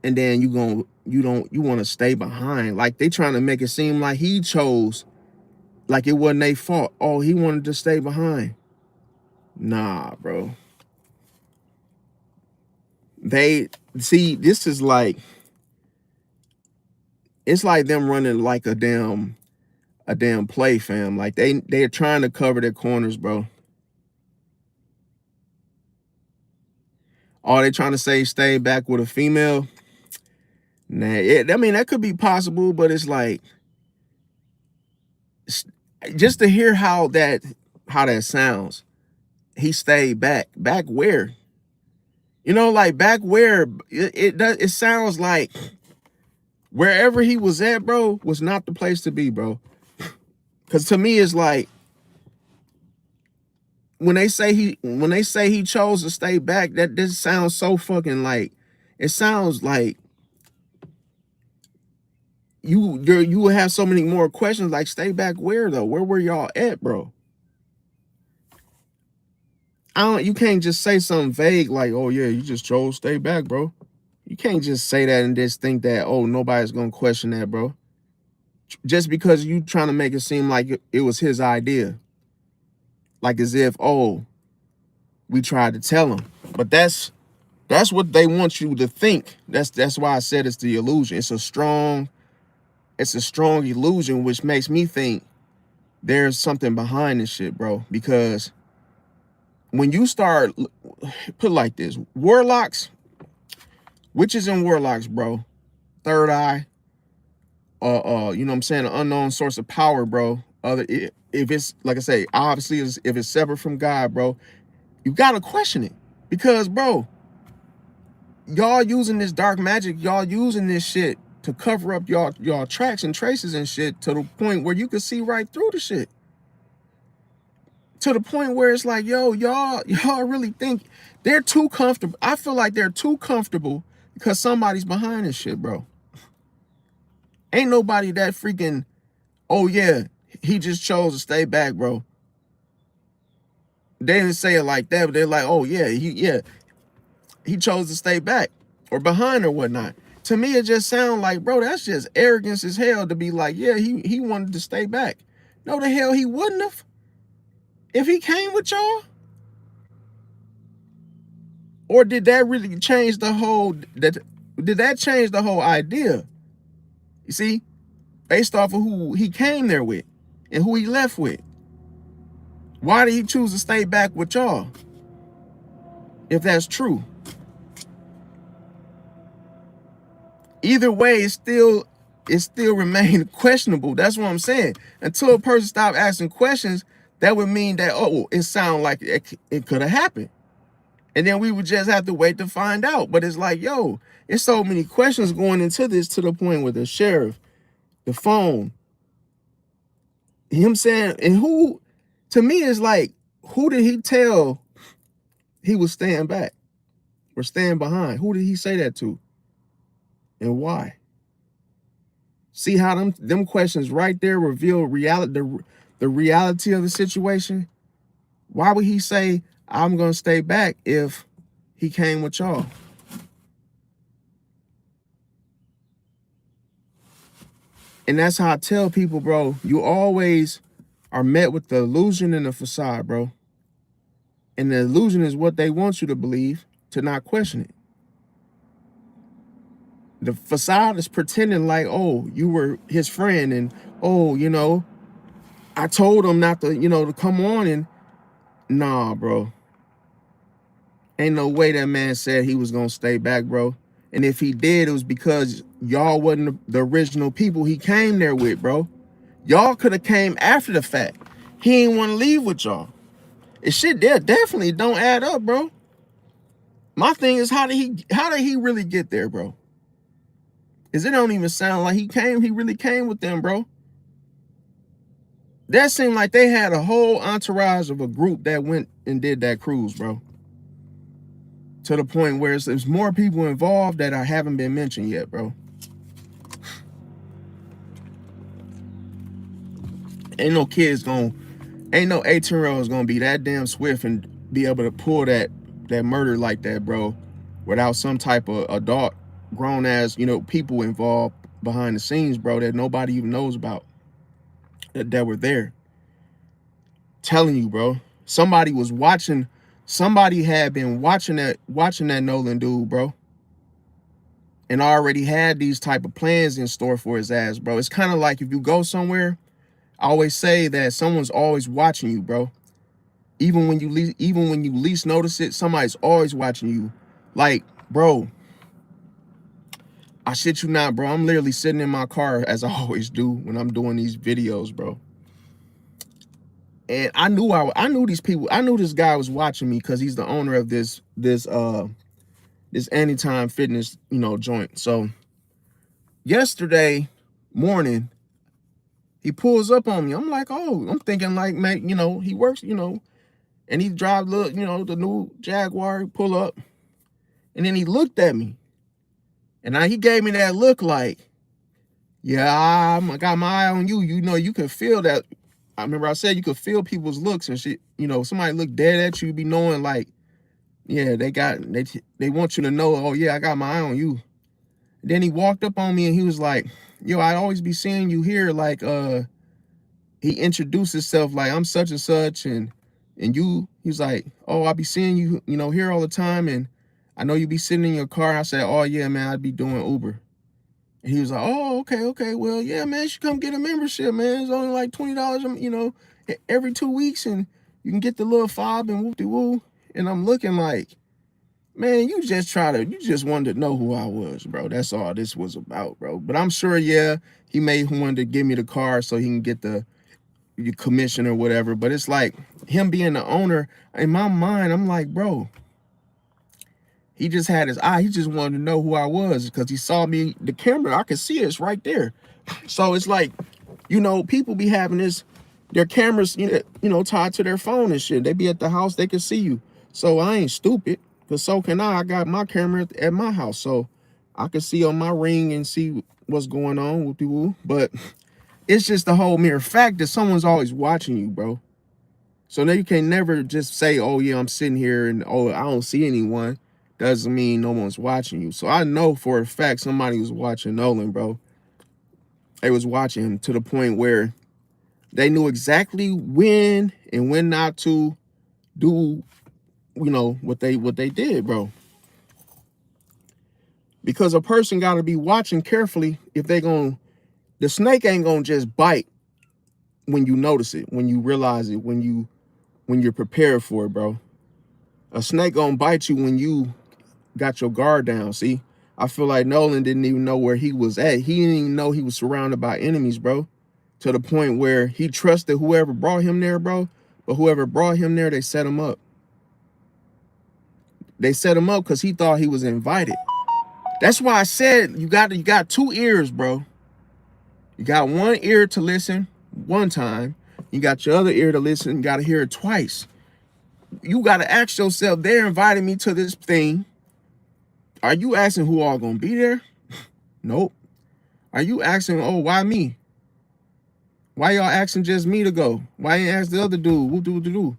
and then you want to stay behind? Like, they trying to make it seem like he chose, like it wasn't their fault. Oh, he wanted to stay behind. Nah, bro. They see, this is like, it's like them running like a damn play, fam. Like, they're trying to cover their corners, bro. Are they trying to say stay back with a female? Nah, I mean, that could be possible, but it's like, just to hear how that sounds. He stayed back where? Like, back where? It sounds like wherever he was at, bro, was not the place to be, bro. Because to me, it's like, when they say he chose to stay back, that this sounds so fucking like, it sounds like you will have so many more questions. Like, stay back where though? Where were y'all at, bro? You can't just say something vague like, oh yeah, you just chose stay back, bro. You can't just say that and just think that, oh, nobody's gonna question that, bro. Just because you trying to make it seem like it was his idea. Like, as if, oh, we tried to tell him. But that's That's what they want you to think. That's why I said it's the illusion. It's a strong illusion, which makes me think there's something behind this shit, bro. Because when you start, put it like this, warlocks, witches and warlocks, bro, third eye, you know what I'm saying, an unknown source of power, bro. If it's, like I say, obviously, if it's separate from God, bro, you gotta question it. Because, bro, y'all using this dark magic, y'all using this shit to cover up y'all tracks and traces and shit to the point where you can see right through the shit. To the point where it's like, yo, y'all really think they're too comfortable. I feel like they're too comfortable because somebody's behind this shit, bro. Ain't nobody that freaking, oh yeah, he just chose to stay back, bro. They didn't say it like that, but they're like, oh yeah, he chose to stay back or behind or whatnot. To me, it just sounds like, bro, that's just arrogance as hell to be like, yeah, he wanted to stay back. No, the hell he wouldn't have. If he came with y'all. Or did that really change the whole, did that change the whole idea? You see, based off of who he came there with and who he left with. Why did he choose to stay back with y'all? If that's true. Either way, it still remains questionable. That's what I'm saying. Until a person stops asking questions, that would mean that, oh, it sounds like it could have happened. And then we would just have to wait to find out. But it's like, yo, it's so many questions going into this to the point with the sheriff, the phone, him saying, and who, to me, is like, who did he tell he was staying back or staying behind? Who did he say that to? And why? See how them questions right there reveal reality, the reality of the situation? Why would he say, I'm going to stay back if he came with y'all? And that's how I tell people, bro, you always are met with the illusion and the facade, bro. And the illusion is what they want you to believe, to not question it. The facade is pretending like, oh, you were his friend, and oh, you know, I told him not to, you know, to come on. And nah, bro. Ain't no way that man said he was gonna stay back, bro. And if he did, it was because y'all wasn't the original people he came there with, bro. Y'all could have came after the fact. He ain't want to leave with y'all. It shit there definitely don't add up, bro. My thing is, how did he really get there, bro? Because it don't even sound like he really came with them, bro. That seemed like they had a whole entourage of a group that went and did that cruise, bro. To the point where there's more people involved that haven't been mentioned yet, bro. Ain't no 18-year-olds gonna be that damn swift and be able to pull that murder like that, bro, without some type of adult, grown ass, you know, people involved behind the scenes, bro, that nobody even knows about, that were there. Telling you, bro, somebody was watching. Somebody had been watching that Nolan dude, bro, and already had these type of plans in store for his ass, bro. It's kind of like if you go somewhere, I always say that someone's always watching you, bro. Even when you least notice it, somebody's always watching you. Like, bro, I shit you not, bro. I'm literally sitting in my car, as I always do when I'm doing these videos, bro. And I knew these people. I knew this guy was watching me because he's the owner of this Anytime Fitness, you know, joint. So yesterday morning, he pulls up on me. I'm like, oh, I'm thinking like, man, you know, he works, you know, and he drives, you know, the new Jaguar. Pull up, and then he looked at me, and he gave me that look like, yeah, I got my eye on you. You know, you can feel that. I remember I said you could feel people's looks and shit. You know, somebody look dead at you, be knowing like, yeah, they want you to know, oh yeah, I got my eye on you. Then he walked up on me and he was like, yo, I'd always be seeing you here. Like, he introduced himself like, I'm such and such, and he was like, oh, I'll be seeing you, you know, here all the time, and I know you be sitting in your car. I said, oh yeah, man, I'd be doing Uber. And he was like, oh, okay. Well, yeah, man, you should come get a membership, man. It's only like $20, every 2 weeks, and you can get the little fob and whoop-de-woo. And I'm looking like, man, you just wanted to know who I was, bro. That's all this was about, bro. But I'm sure, yeah, he wanted to give me the car so he can get the commission or whatever. But it's like him being the owner, in my mind, I'm like, bro, he just had his eye. He just wanted to know who I was because he saw me, the camera, I could see it, it's right there. So it's like, people be having their cameras, tied to their phone and shit. They be at the house, they can see you. So I ain't stupid, because so can I. I got my camera at my house, so I can see on my ring and see what's going on with people. But it's just the whole mere fact that someone's always watching you, bro. So now you can never just say, oh yeah, I'm sitting here and oh, I don't see anyone. Doesn't mean no one's watching you. So I know for a fact somebody was watching Nolan, bro. They was watching him to the point where they knew exactly when and when not to do, what they did, bro. Because a person got to be watching carefully if the snake ain't gonna just bite when you notice it, when you realize it, when you're prepared for it, bro. A snake gonna bite you when you got your guard down. See, I feel like Nolan didn't even know where he was at. He didn't even know he was surrounded by enemies, bro. To the point where he trusted whoever brought him there, bro. But whoever brought him there, they set him up. They set him up because he thought he was invited. That's why I said you got 2 ears, bro. You got one ear to listen one time. You got your other ear to listen. You got to hear it twice. You got to ask yourself, they're inviting me to this thing. Are you asking who all going to be there? Nope. Are you asking, oh, why me? Why y'all asking just me to go? Why ain't ask the other dude? What do?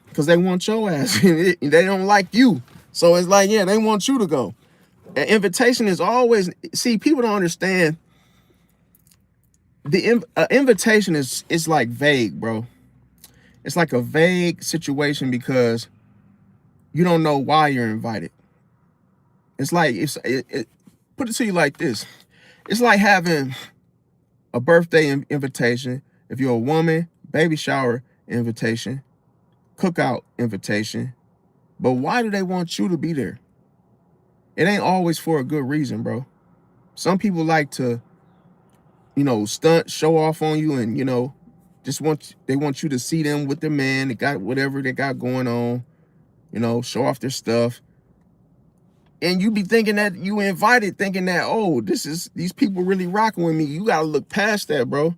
Because they want your ass. They don't like you. So it's like, yeah, they want you to go. An invitation is always, see, people don't understand. The invitation is like vague, bro. It's like a vague situation because you don't know why you're invited. It's like, put it to you like this. It's like having a birthday invitation. If you're a woman, baby shower invitation, cookout invitation. But why do they want you to be there? It ain't always for a good reason, bro. Some people like to, stunt, show off on you, and, they want you to see them with their man. They got whatever they got going on, show off their stuff. And you be thinking that you invited, thinking that, oh, these people really rocking with me. You got to look past that, bro.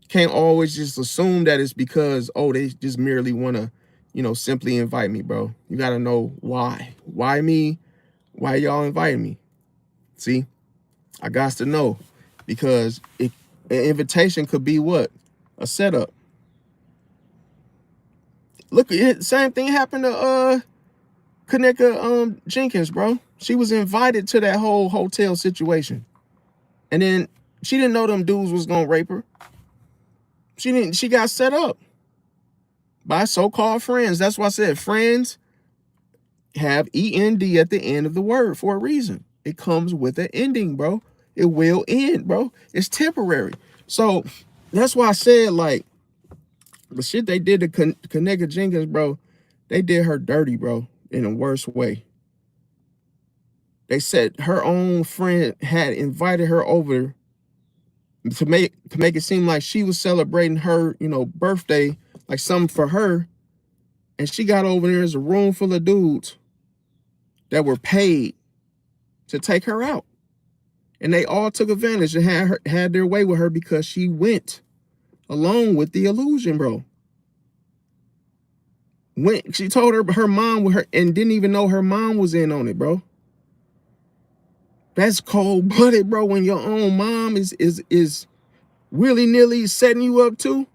Can't always just assume that it's because, oh, they just merely want to, simply invite me, bro. You got to know why. Why me? Why y'all inviting me? See, I got to know, because an invitation could be what? A setup. Look, same thing happened to Kaneka Jenkins, bro. She was invited to that whole hotel situation. And then she didn't know them dudes was gonna rape her. She got set up by so-called friends. That's why I said friends have END at the end of the word for a reason. It comes with an ending, bro. It will end, bro. It's temporary. So that's why I said, like, the shit they did to Kaneka Jenkins, bro, they did her dirty, bro, in the worst way. They said her own friend had invited her over to make it seem like she was celebrating her, birthday, like something for her. And she got over there as a room full of dudes that were paid to take her out. And they all took advantage and had their way with her because she went along with the illusion, bro. When she told her mom with her and didn't even know her mom was in on it, bro. That's cold-blooded, bro, when your own mom is willy-nilly setting you up too.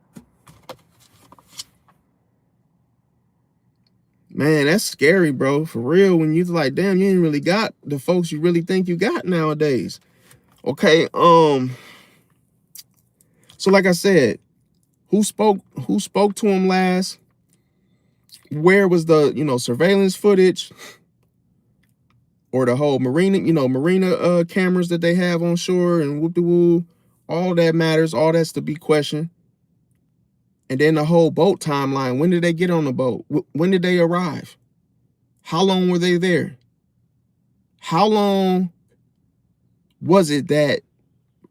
Man, that's scary, bro. For real, when you're like, damn, you ain't really got the folks you really think you got nowadays. Okay, so like I said, who spoke to him last? Where was the, surveillance footage or the whole marina cameras that they have on shore and whoop de woo? All that matters. All that's to be questioned. And then the whole boat timeline. When did they get on the boat? When did they arrive? How long were they there? How long was it that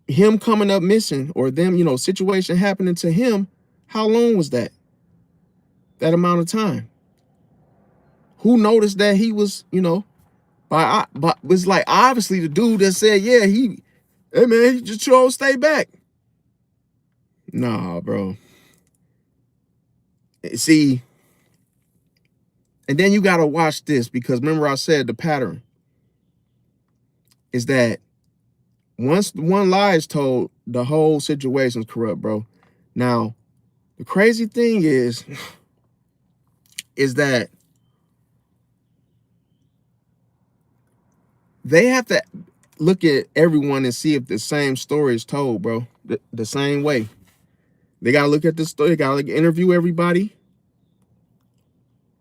him coming up missing or them, situation happening to him? How long was that? That amount of time? Who noticed that he was, but was like obviously the dude that said, yeah, hey man, he just chose to stay back. Nah, bro. See, and then you gotta watch this because remember I said the pattern is that once one lie is told, the whole situation's corrupt, bro. Now, the crazy thing is that they have to look at everyone and see if the same story is told, bro. The same way. They gotta look at the story. They gotta interview everybody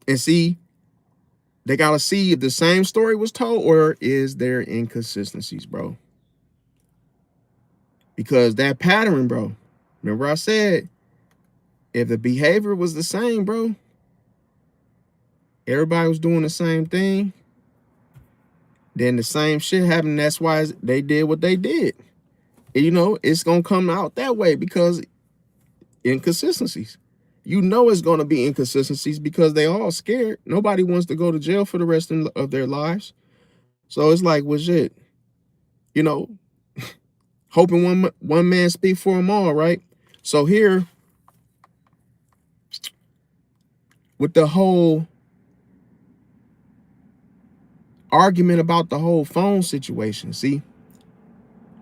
and see. They gotta see if the same story was told or is there inconsistencies, bro. Because that pattern, bro. Remember I said, if the behavior was the same, bro, everybody was doing the same thing, then the same shit happened. That's why they did what they did. And, it's going to come out that way because inconsistencies. It's going to be inconsistencies because they all scared. Nobody wants to go to jail for the rest of their lives. So it's like, well, shit, hoping one man speak for them all, right? So here, with the whole argument about the whole phone situation, see?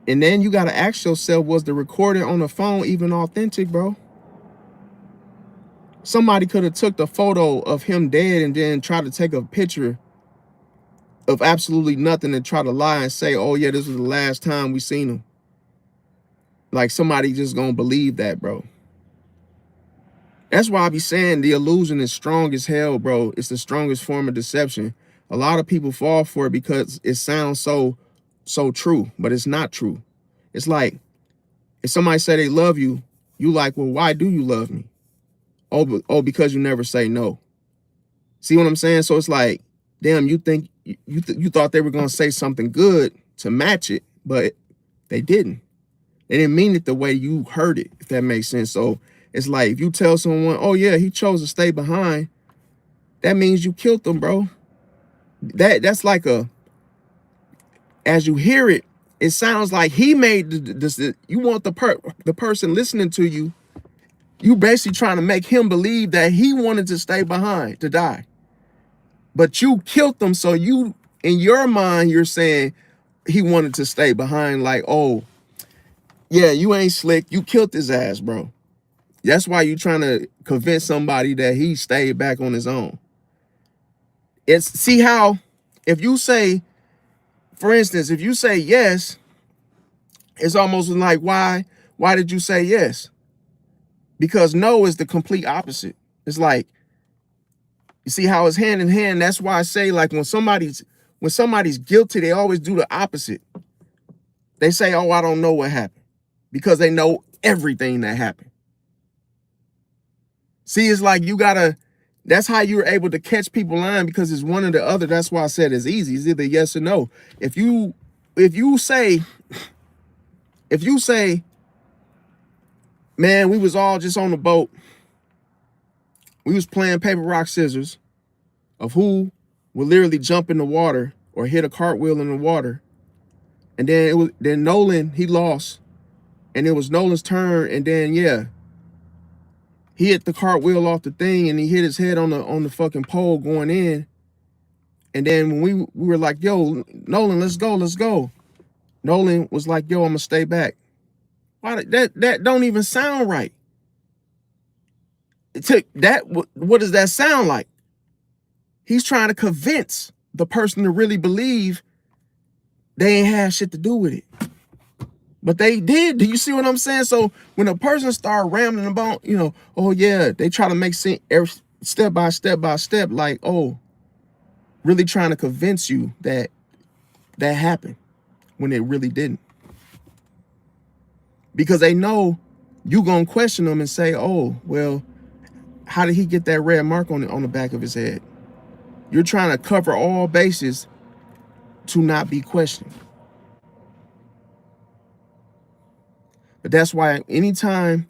And then you got to ask yourself, was the recording on the phone even authentic, bro? Somebody could have took the photo of him dead and then tried to take a picture of absolutely nothing and try to lie and say, oh, yeah, this was the last time we seen him. Like somebody just gonna believe that, bro. That's why I be saying the illusion is strong as hell, bro. It's the strongest form of deception. A lot of people fall for it because it sounds so true, but it's not true. It's like if somebody say they love you, you like, well, why do you love me? Oh, because you never say no. See what I'm saying? So it's like, damn, you think you thought they were gonna say something good to match it, but they didn't. They didn't mean it the way you heard it, if that makes sense. So it's like if you tell someone, oh yeah, he chose to stay behind, that means you killed them, bro. That's like as you hear it, it sounds like he made this. You want the person listening to you, you basically trying to make him believe that he wanted to stay behind, to die. But you killed them, so you, in your mind, you're saying he wanted to stay behind, like, oh, yeah, you ain't slick. You killed his ass, bro. That's why you trying to convince somebody that he stayed back on his own. See how, if you say, for instance, if you say yes, it's almost like, why did you say yes? Because no is the complete opposite. It's like, you see how it's hand in hand. That's why I say, like, when somebody's guilty, they always do the opposite. They say, oh, I don't know what happened, because they know everything that happened. See, it's like that's how you're able to catch people lying, because it's one or the other. That's why I said it's easy. It's either yes or no. If you say, man, we was all just on the boat. We was playing paper, rock, scissors of who would literally jump in the water or hit a cartwheel in the water. And then Nolan, he lost. And it was Nolan's turn. And then, yeah, he hit the cartwheel off the thing and he hit his head on the fucking pole going in. And then when we were like, yo, Nolan, let's go. Nolan was like, yo, I'm gonna stay back. Why that don't even sound right. It took that. What does that sound like? He's trying to convince the person to really believe they ain't had shit to do with it. But they did. Do you see what I'm saying? So when a person start rambling about, oh yeah, they try to make sense. step by step by step, like, oh, really trying to convince you that that happened when it really didn't. Because they know you gonna question them and say, oh, well, how did he get that red mark on the back of his head? You're trying to cover all bases to not be questioned. But that's why anytime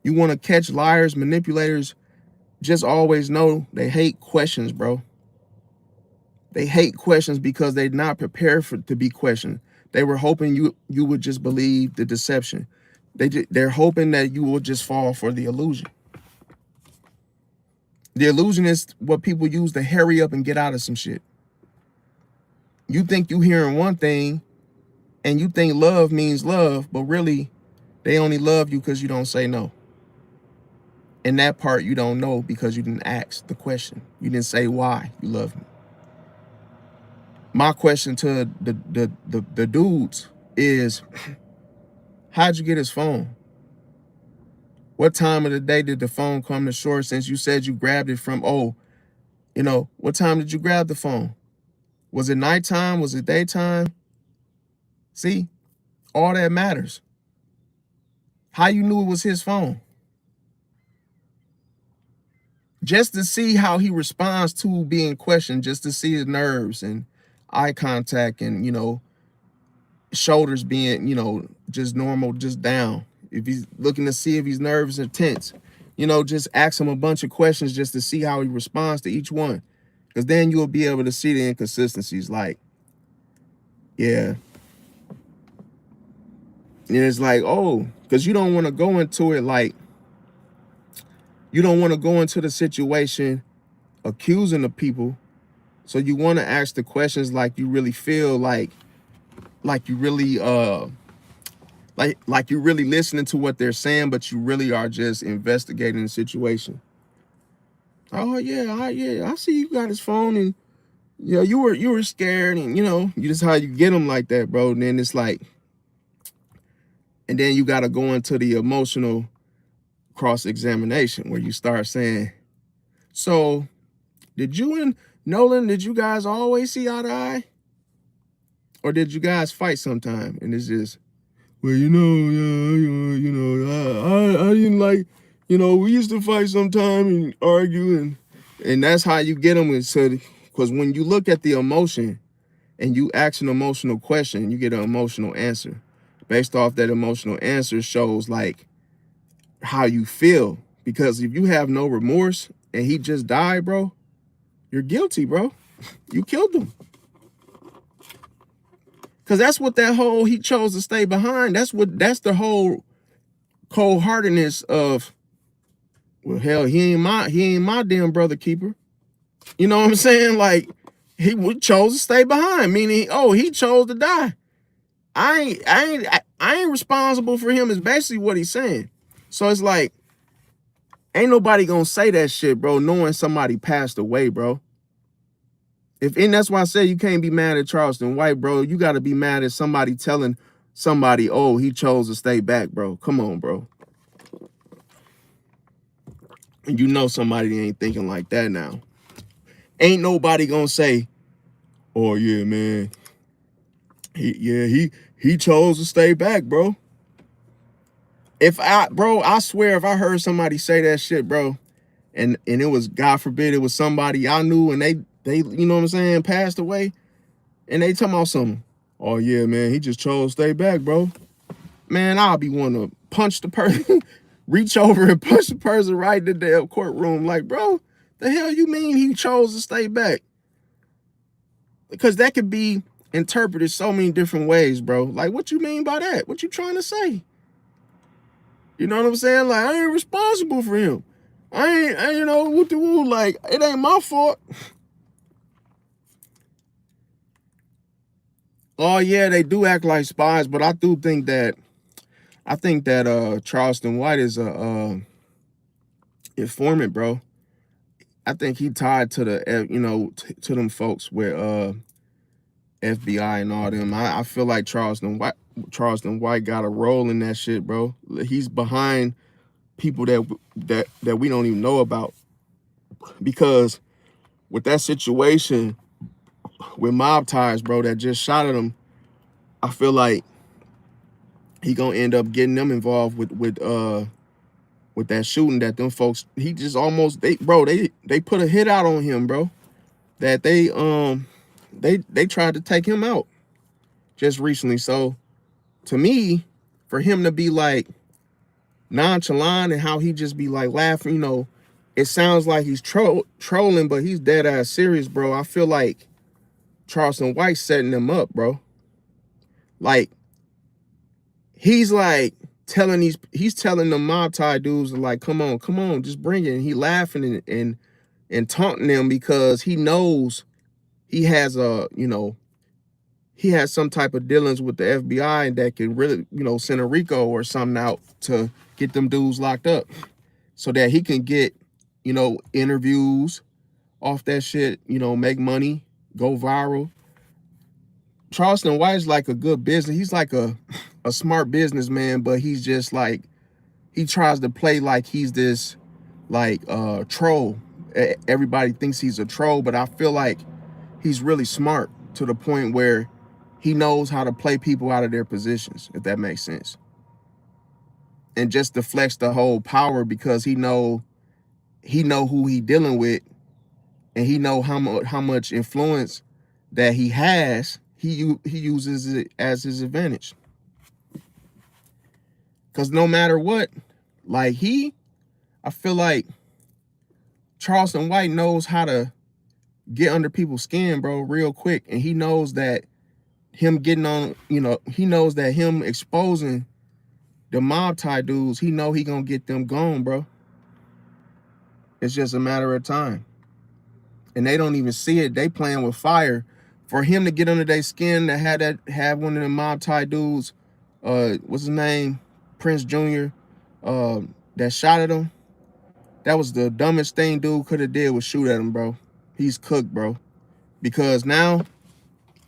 you want to catch liars, manipulators, just always know they hate questions, bro. They hate questions because they're not prepared to be questioned. They were hoping you would just believe the deception. They're hoping that you will just fall for the illusion. The illusion is what people use to hurry up and get out of some shit. You think you hearing one thing and you think love means love, but really they only love you because you don't say no. And that part you don't know because you didn't ask the question. You didn't say why you love me. My question to the dudes is, how'd you get his phone? What time of the day did the phone come to shore, since you said you grabbed it from, what time did you grab the phone? Was it nighttime? Was it daytime? See, all that matters. How you knew it was his phone? Just to see how he responds to being questioned, just to see his nerves and eye contact and, shoulders being, just normal, just down. If he's looking to see if he's nervous or tense, just ask him a bunch of questions just to see how he responds to each one. Because then you'll be able to see the inconsistencies. Like, yeah. And it's like, oh, because you don't want to go into it like, you don't want to go into the situation accusing the people. So you want to ask the questions like you really feel like you really like you're really listening to what they're saying, but you really are just investigating the situation. Oh yeah, I see you got his phone, and you were scared, and you just how you get them like that, bro. And then it's like, and then you got to go into the emotional cross-examination where you start saying, so did you and Nolan, did you guys always see eye to eye? Or did you guys fight sometime? And it's just, well, I didn't like, we used to fight sometime and argue, and that's how you get them. Because when you look at the emotion and you ask an emotional question, you get an emotional answer. Based off that emotional answer shows like how you feel. Because if you have no remorse and he just died, bro, you're guilty, bro. You killed him. Because that's what that whole, he chose to stay behind. That's the whole cold-heartedness of, well, hell, he ain't my damn brother keeper. You know what I'm saying? Like, he chose to stay behind, meaning, he chose to die. I ain't responsible for him, is basically what he's saying. So it's like, ain't nobody gonna say that shit, bro, knowing somebody passed away, bro. And that's why I say you can't be mad at Charleston White, bro. You got to be mad at somebody telling somebody, oh, he chose to stay back, bro. Come on, bro. And somebody ain't thinking like that now. Ain't nobody gonna say, oh, yeah, man. He chose to stay back, bro. I swear if I heard somebody say that shit, bro, and it was, God forbid, it was somebody I knew and they you know what I'm saying, passed away, and they talking about something, oh yeah, man, he just chose to stay back, bro. Man, I'll be wanting to punch the person, reach over and punch the person right in the damn courtroom. Like, bro, the hell you mean he chose to stay back? Because that could be interpreted so many different ways, bro. Like, what you mean by that? What you trying to say? You know what I'm saying? Like, I ain't responsible for him. I ain't what the woo, like, it ain't my fault. Oh yeah, they do act like spies, but I do think that Charleston White is a informant, bro. I think he tied to the to them folks with FBI and all them. I feel like Charleston White got a role in that shit, bro. He's behind people that we don't even know about. because with that situation with mob ties, bro, that just shot at him, I feel like he gonna end up getting them involved with that shooting that them folks. He just almost they put a hit out on him, bro. That they tried to take him out just recently. So to me, for him to be like nonchalant and how he just be like laughing, it sounds like he's trolling, but he's dead ass serious, bro. I feel like Charleston White setting him up, bro. Like he's like he's telling the mob tie dudes like, come on, just bring it. And he laughing and taunting them because he knows he has he has some type of dealings with the FBI and that can really, send a RICO or something out to get them dudes locked up so that he can get, interviews off that shit, make money, go viral. Charleston White is like a good business. He's like a smart businessman, but he's just like, he tries to play like he's this like troll. Everybody thinks he's a troll, but I feel like he's really smart to the point where he knows how to play people out of their positions, if that makes sense. And just deflects the whole power because he know who he dealing with, and he know how much influence that he has. He uses it as his advantage. Because no matter what, like I feel like Charleston White knows how to get under people's skin, bro, real quick. And he knows that him getting on, he knows that him exposing the mob tie dudes, he know he gonna get them gone, bro. It's just a matter of time. And they don't even see it. They playing with fire. For him to get under their skin, to have one of the mob tie dudes, what's his name? Prince Jr., that shot at him. That was the dumbest thing dude could have did was shoot at him, bro. He's cooked, bro. Because now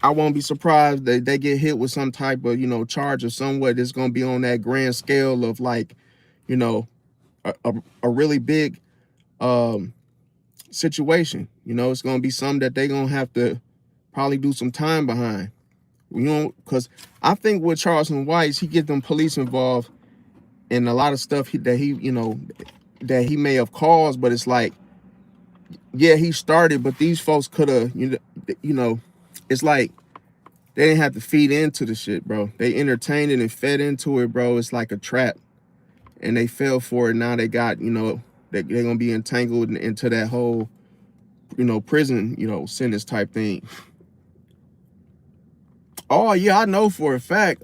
I won't be surprised that they get hit with some type of, charge or somewhat that's going to be on that grand scale of like, a really big situation. It's going to be something that they're going to have to probably do some time behind. Because I think with Charleston White, he get them police involved in a lot of stuff that he may have caused, but it's like, yeah, he started, but these folks could have, it's like they didn't have to feed into the shit, bro. They entertained it and fed into it, bro. It's like a trap, and they fell for it. Now they got, they're gonna be entangled into that whole, prison, sentence type thing. Oh yeah, I know for a fact,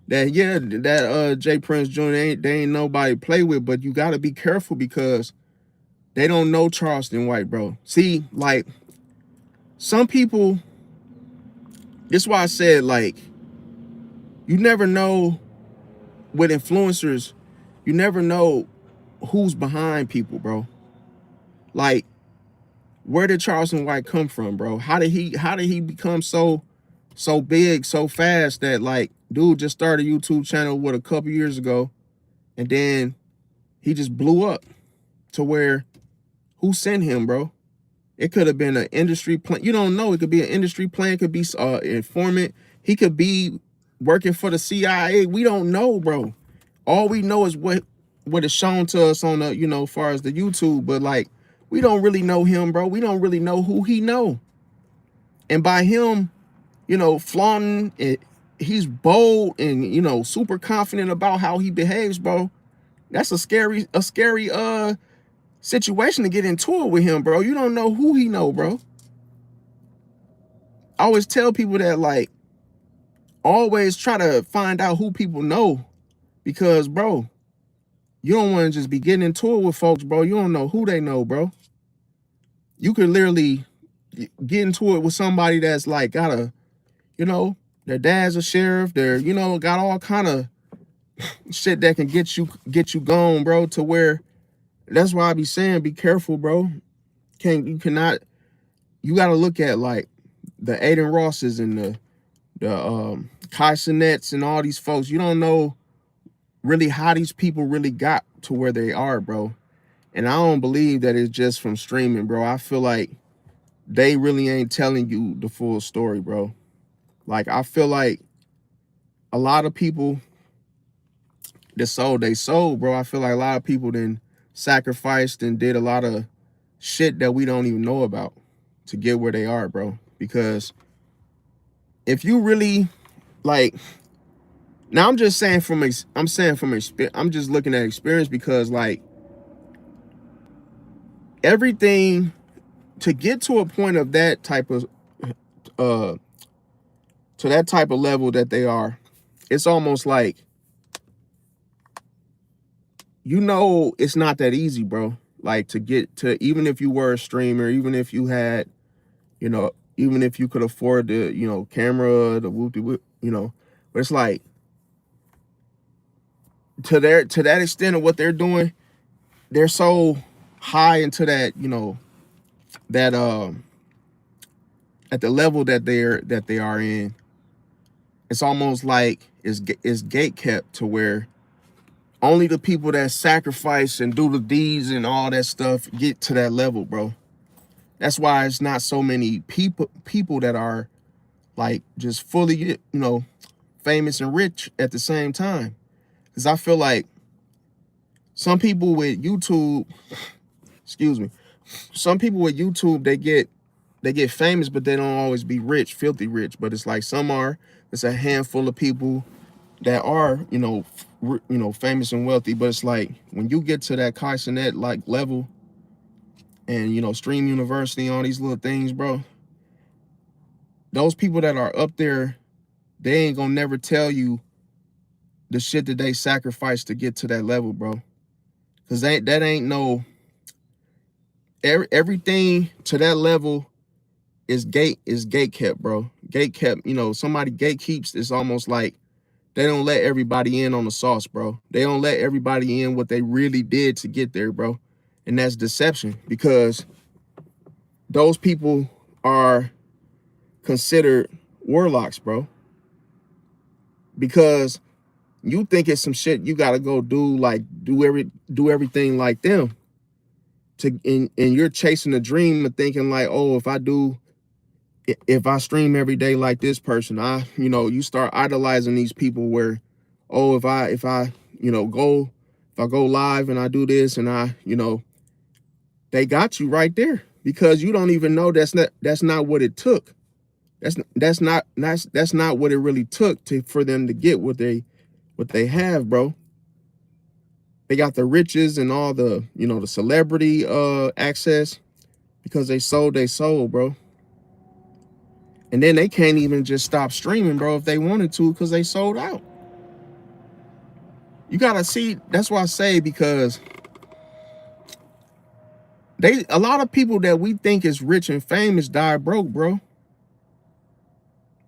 that J. Prince Jr. they ain't nobody to play with, but you gotta be careful because they don't know Charleston White, bro. See, like, some people, this is why I said, like, you never know with influencers, you never know who's behind people, bro. Like, where did Charleston White come from, bro? How did he become so big so fast that, like, dude just started a YouTube channel a couple years ago, and then he just blew up to where, who sent him, bro? It could have been an industry plan. You don't know. It could be an industry plan. It could be informant. He could be working for the CIA. We don't know, bro. All we know is what is shown to us on the, as far as the YouTube. But like, we don't really know him, bro. We don't really know who he know. And by him, flaunting it, he's bold and, super confident about how he behaves, bro. That's a scary situation to get into it with him, bro. You don't know who he know, bro. I always tell people that, like, always try to find out who people know, because, bro, you don't want to just be getting into it with folks, bro. You don't know who they know, bro. You could literally get into it with somebody that's like got a, their dad's a sheriff. They're, got all kind of shit that can get you gone, bro, to where, that's why I be saying, be careful, bro. You gotta look at like the Aiden Rosses and the Kai Sinets and all these folks. You don't know really how these people really got to where they are, bro. And I don't believe that it's just from streaming, bro. I feel like they really ain't telling you the full story, bro. Like, I feel like a lot of people that sold they sold, bro. I feel like a lot of people then sacrificed and did a lot of shit that we don't even know about to get where they are, bro. Because if you really like, now I'm just saying from I'm just looking at experience, because like everything to get to a point of that type of uh to that type of level that they are, it's almost like, you know, it's not that easy, bro. Like, to get to, even if you were a streamer, even if you had, you know, even if you could afford the, you know, camera, the whoop de whoop, you know, but it's like, to that extent of what they're doing, they're so high into that, you know, that at the level that they are in, it's almost like it's gate kept to where only the people that sacrifice and do the deeds and all that stuff get to that level, bro. That's why it's not so many people that are like just fully, you know, famous and rich at the same time. Because I feel like some people with YouTube, excuse me, some people with YouTube, they get famous, but they don't always be rich, filthy rich. But it's like some are. It's a handful of people that are, you know, famous and wealthy. But it's like when you get to that Kai Cenat like level, and you know, Stream University, all these little things, bro. Those people that are up there, they ain't gonna never tell you the shit that they sacrificed to get to that level, bro. Cause that ain't no, everything to that level is gate kept, bro. Gate kept, you know, somebody gate keeps. It's almost like they don't let everybody in on the sauce, bro. They don't let everybody in what they really did to get there, bro. And that's deception, because those people are considered warlocks, bro. Because you think it's some shit you gotta go do, like do everything like them. And you're chasing a dream of thinking like, oh, if I stream every day like this person, you know, you start idolizing these people where, oh, if I, you know, if I go live and I do this and I, you know, they got you right there, because you don't even know that's not what it took. That's not what it really took for them to get what they have, bro. They got the riches and all the, you know, the celebrity access because they sold their soul, bro. And then they can't even just stop streaming, bro, if they wanted to, because they sold out. You gotta see, that's why I say, because a lot of people that we think is rich and famous died broke, bro.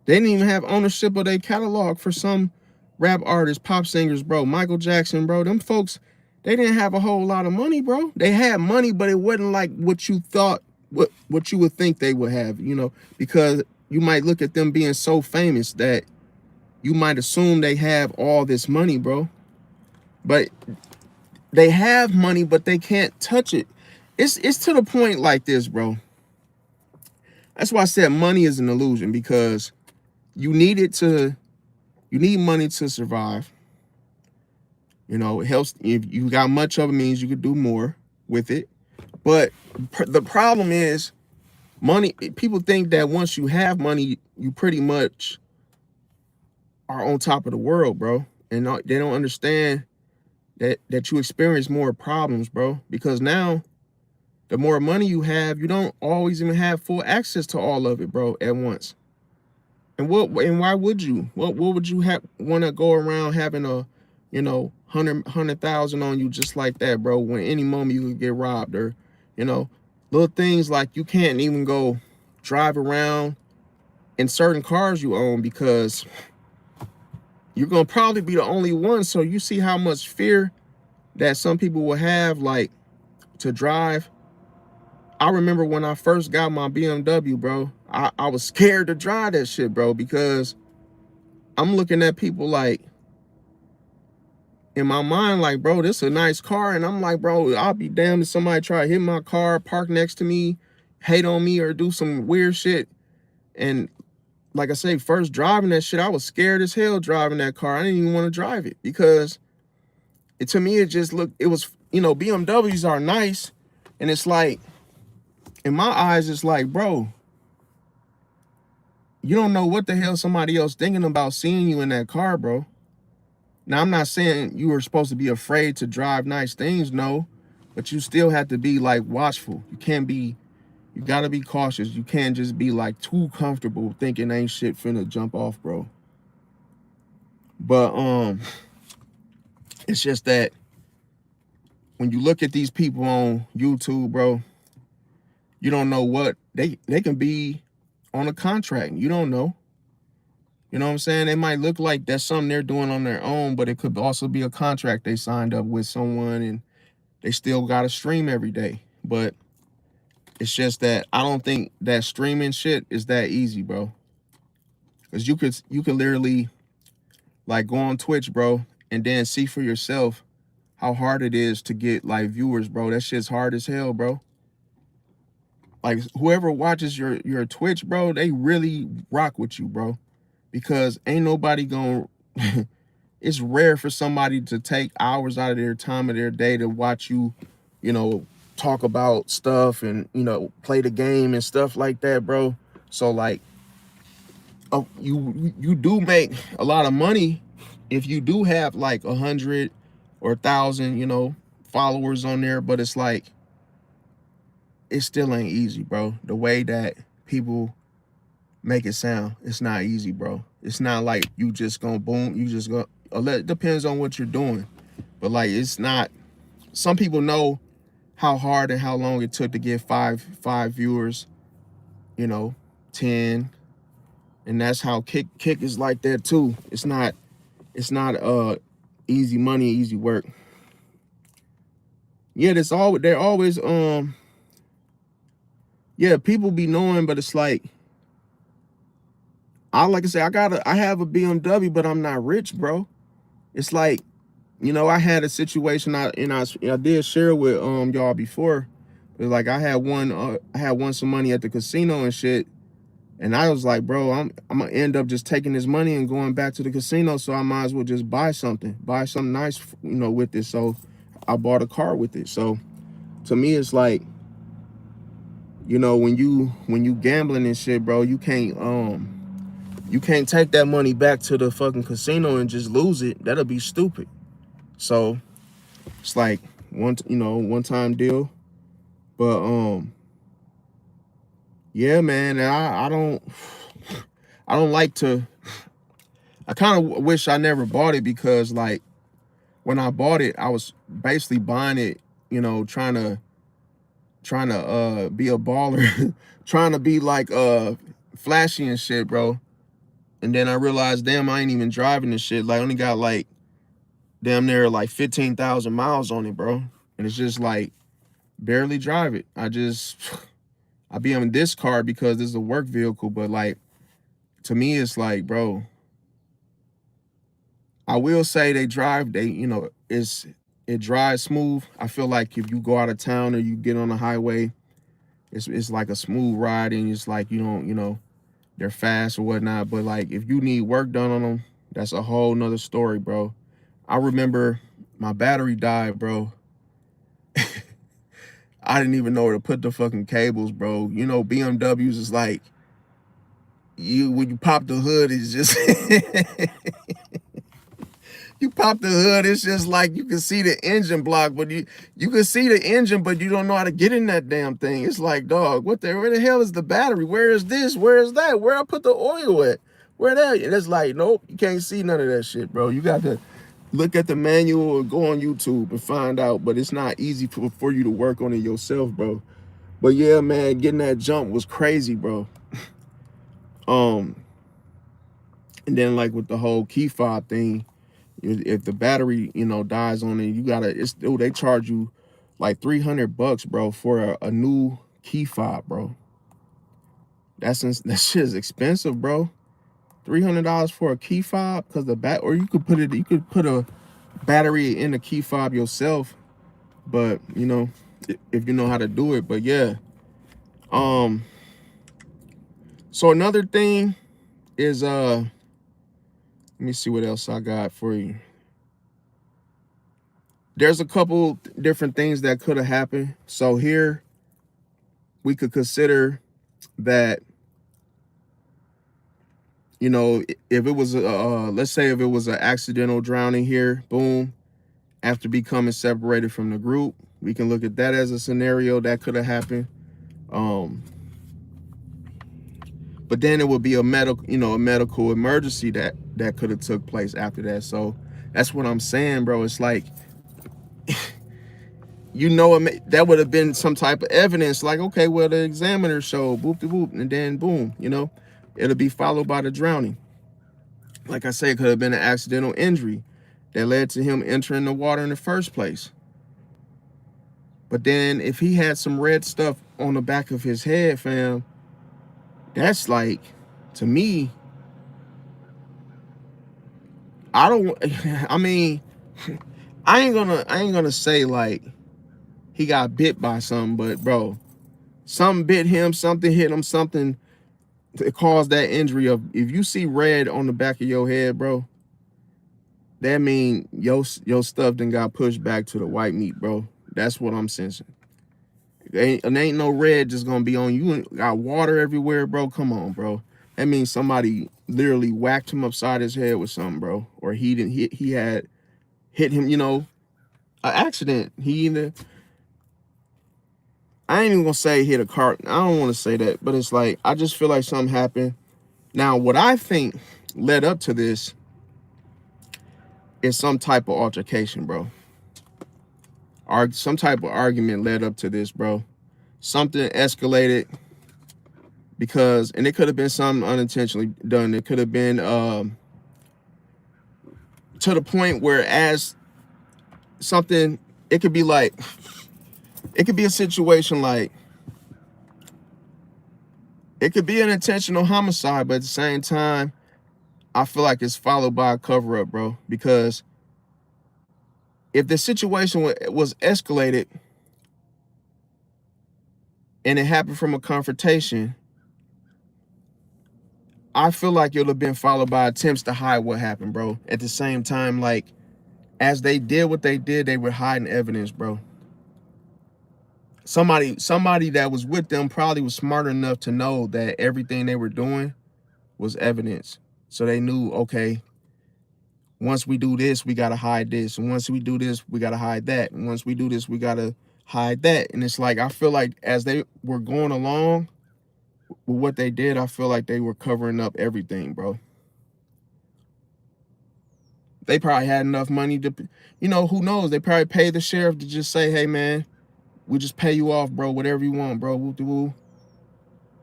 They didn't even have ownership of their catalog. For some rap artists, pop singers, bro, Michael Jackson, bro, them folks, they didn't have a whole lot of money, bro. They had money, but it wasn't like what you thought, what you would think they would have, you know, because you might look at them being so famous that you might assume they have all this money, bro. But they have money, but they can't touch it. It's to the point like this, bro. That's why I said money is an illusion, because you need money to survive. You know, it helps. If you got much of it, means you could do more with it. But the problem is money. People think that once you have money, you pretty much are on top of the world, bro. And they don't understand that you experience more problems, bro. Because now, the more money you have, you don't always even have full access to all of it, bro, at once. And why would you? What would you want to go around having a, you know, 100,000 on you just like that, bro, when any moment you could get robbed? Or, you know, little things like you can't even go drive around in certain cars you own, because you're gonna probably be the only one. So you see how much fear that some people will have, like, to drive. I remember when I first got my BMW, bro, I was scared to drive that shit, bro, because I'm looking at people like, in my mind, like, bro, this is a nice car. And I'm like, bro, I'll be damned if somebody try to hit my car, park next to me, hate on me, or do some weird shit. And like I say, first driving that shit, I was scared as hell driving that car. I didn't even want to drive it because to me, it just looked, it was, BMWs are nice. And it's like, in my eyes, it's like, bro, you don't know what the hell somebody else thinking about seeing you in that car, bro. Now, I'm not saying you were supposed to be afraid to drive nice things, no, but you still have to be like watchful. You gotta be cautious. You can't just be like too comfortable thinking ain't shit finna jump off, bro. But it's just that when you look at these people on YouTube, bro, you don't know what they can be on a contract. You don't know. You know what I'm saying? It might look like that's something they're doing on their own, but it could also be a contract they signed up with someone and they still got to stream every day. But it's just that I don't think that streaming shit is that easy, bro. Because you could literally like go on Twitch, bro, and then see for yourself how hard it is to get like viewers, bro. That shit's hard as hell, bro. Like whoever watches your Twitch, bro, they really rock with you, bro. Because ain't nobody gonna it's rare for somebody to take hours out of their time of their day to watch you, talk about stuff and, play the game and stuff like that, bro. So like, you do make a lot of money if you do have like 100 or 1,000, followers on there, but it's like, it still ain't easy, bro. The way that people make it sound, it's not easy, bro. It's not like you just gonna boom, you just go. It depends on what you're doing, but like it's not. Some people know how hard and how long it took to get five viewers, 10, and that's how kick is like that too. It's not easy money, easy work. Yeah, they're always yeah, people be knowing, but it's like like I say, I have a BMW, but I'm not rich, bro. It's like, I had a situation I did share with y'all before. But like I had won some money at the casino and shit. And I was like, bro, I'm gonna end up just taking this money and going back to the casino, so I might as well just buy something nice, with it. So I bought a car with it. So to me, it's like, when you gambling and shit, bro, you can't take that money back to the fucking casino and just lose it. That'll be stupid. So it's like one time deal. But yeah, man, I don't like to. I kind of wish I never bought it because like when I bought it, I was basically buying it, trying to be a baller, trying to be like flashy and shit, bro. And then I realized, damn, I ain't even driving this shit. Like, I only got like damn near like 15,000 miles on it, bro. And it's just like barely drive it. I be on this car because this is a work vehicle, but like to me, it's like, bro, I will say it drives smooth. I feel like if you go out of town or you get on the highway, it's like a smooth ride, and it's like you don't, they're fast or whatnot. But like if you need work done on them, that's a whole nother story, bro. I remember my battery died, bro. I didn't even know where to put the fucking cables, bro. BMWs is like, when you pop the hood, it's just you pop the hood, it's just like you can see the engine block, but you can see the engine, but you don't know how to get in that damn thing. It's like, dog, where the hell is the battery? Where is this? Where is that? Where I put the oil at? Where that? And it's like, nope, you can't see none of that shit, bro. You got to look at the manual or go on YouTube and find out, but it's not easy for you to work on it yourself, bro. But yeah, man, getting that jump was crazy, bro. And then like with the whole key fob thing, if the battery, dies on it, they charge you like $300, bro, for a new key fob, bro. That shit is expensive, bro. $300 for a key fob, because or you could put battery in the key fob yourself, but you know, if you know how to do it. But yeah, so another thing is let me see what else I got for you. There's a couple different things that could have happened. So here we could consider that, you know, if it was let's say if it was an accidental drowning here, boom, after becoming separated from the group, we can look at that as a scenario that could have happened. But then it would be a medical emergency that could have took place after that. So that's what I'm saying, bro. It's like, you know, that would have been some type of evidence, like, okay, well, the examiner showed boop de boop, and then boom, you know, it'll be followed by the drowning. Like I say, it could have been an accidental injury that led to him entering the water in the first place. But then if he had some red stuff on the back of his head, fam, that's like, to me, I mean, I ain't gonna say like he got bit by something, but bro, something bit him, something hit him, something to cause that injury. Of, if you see red on the back of your head, bro, that mean your stuff then got pushed back to the white meat, bro. That's what I'm sensing. Ain't no red just gonna be on you. Got water everywhere, bro. Come on, bro. That means somebody literally whacked him upside his head with something, bro. Or he had hit him, you know, an accident. He either, I ain't even gonna say hit a cart. I don't want to say that, but it's like, I just feel like something happened. Now, what I think led up to this is some type of altercation, bro. Some type of argument led up to this, bro. Something escalated because, and it could have been something unintentionally done. It could have been to the point where as something, it could be like, it could be a situation like, it could be an intentional homicide, but at the same time, I feel like it's followed by a cover-up, bro. Because if the situation was escalated and it happened from a confrontation, I feel like it would have been followed by attempts to hide what happened, bro. At the same time, like, as they did what they did, they were hiding evidence, bro. Somebody that was with them probably was smart enough to know that everything they were doing was evidence. So they knew, okay, once we do this, we got to hide this. And once we do this, we got to hide that. And once we do this, we got to hide that. And it's like, I feel like as they were going along with what they did, I feel like they were covering up everything, bro. They probably had enough money to, you know, who knows? They probably paid the sheriff to just say, hey, man, we just pay you off, bro. Whatever you want, bro. Woo-de-woo.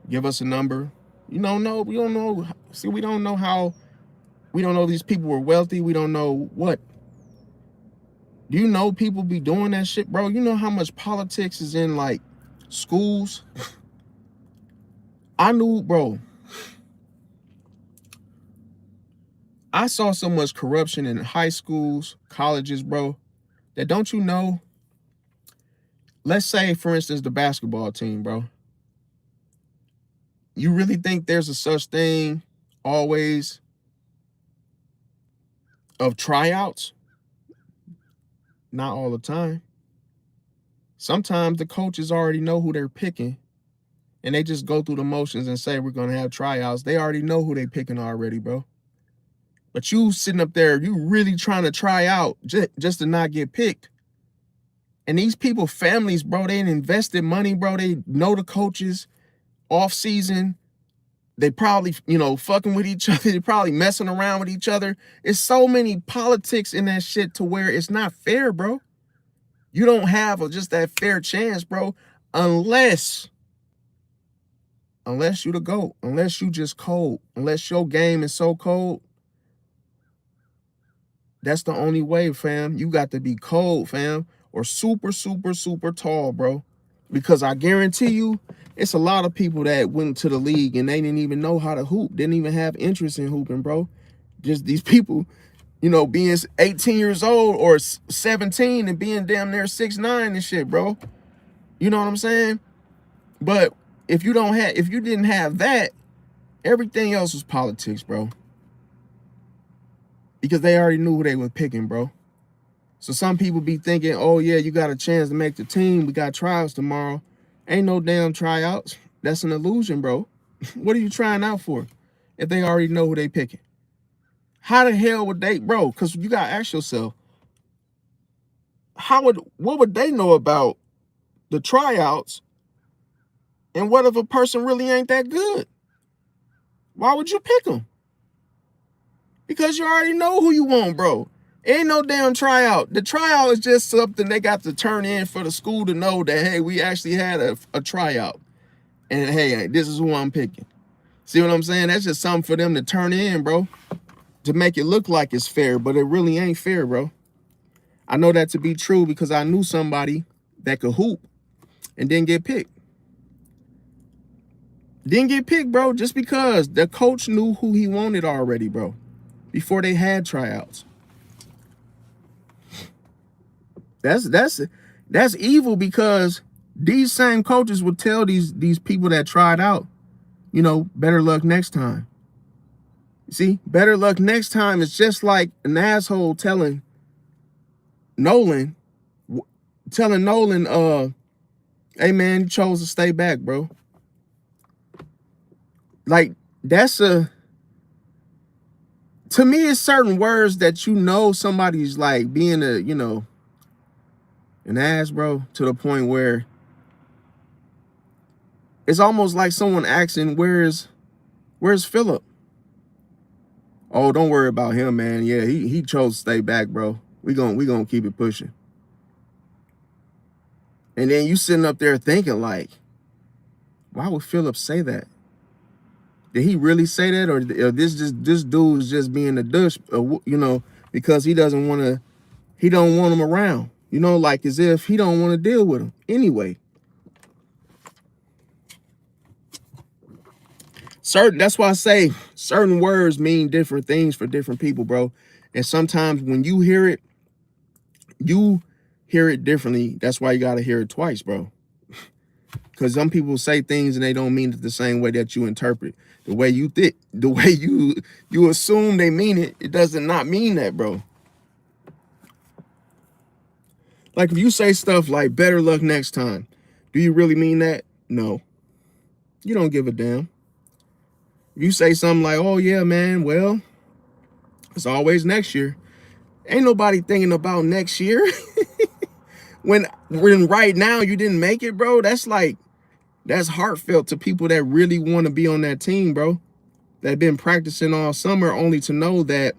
Give us a number. You don't know. We don't know. See, we don't know how. We don't know these people were wealthy. We don't know what. Do you know people be doing that shit, bro? You know how much politics is in, like, schools? I knew, bro. I saw so much corruption in high schools, colleges, bro, that don't you know? Let's say, for instance, the basketball team, bro. You really think there's a such thing always of tryouts? Not all the time. Sometimes the coaches already know who they're picking and they just go through the motions and say, we're going to have tryouts. They already know who they're picking already, bro. But you sitting up there, you really trying to try out just to not get picked. And these people, families, bro, they invested money, bro. They know the coaches off season. They probably, you know, fucking with each other. They probably messing around with each other. It's so many politics in that shit to where it's not fair, bro. You don't have just that fair chance, bro, unless you the GOAT, unless you just cold, unless your game is so cold. That's the only way, fam. You got to be cold, fam, or super, super, super tall, bro. Because I guarantee you, it's a lot of people that went to the league and they didn't even know how to hoop, didn't even have interest in hooping, bro. Just these people, you know, being 18 years old or 17 and being damn near 6'9" and shit, bro. You know what I'm saying? But if you didn't have that, everything else was politics, bro. Because they already knew who they were picking, bro. So some people be thinking, oh yeah, you got a chance to make the team. We got tryouts tomorrow. Ain't no damn tryouts. That's an illusion, bro. What are you trying out for if they already know who they picking? How the hell would they, bro? Because you gotta ask yourself, what would they know about the tryouts? And what if a person really ain't that good? Why would you pick them? Because you already know who you want, bro. Ain't no damn tryout. The tryout is just something they got to turn in for the school to know that, hey, we actually had a tryout. And hey, this is who I'm picking. See what I'm saying? That's just something for them to turn in, bro. To make it look like it's fair, but it really ain't fair, bro. I know that to be true because I knew somebody that could hoop and didn't get picked. Didn't get picked, bro, just because the coach knew who he wanted already, bro, before they had tryouts. That's evil because these same coaches would tell these people that tried out, you know, better luck next time. See, better luck next time is just like an asshole telling Nolan, hey man, you chose to stay back, bro. Like, to me, it's certain words that you know somebody's like being an ass, bro, to the point where it's almost like someone asking, where's Philip? Oh, don't worry about him, man. Yeah, he chose to stay back, bro. We gonna keep it pushing. And then you sitting up there thinking like, why would Philip say that? Did he really say that, or this dude is just being a douche, because he don't want him around, like as if he don't want to deal with him anyway. That's why I say certain words mean different things for different people, bro. And sometimes when you hear it differently. That's why you gotta hear it twice, bro. Because some people say things and they don't mean it the same way that you interpret. The way you think, the way you assume they mean it, it does not mean that, bro. Like if you say stuff like better luck next time, do you really mean that? No. You don't give a damn. If you say something like, oh yeah, man, well, it's always next year. Ain't nobody thinking about next year. when right now you didn't make it, bro, that's heartfelt to people that really want to be on that team, bro. That been practicing all summer only to know that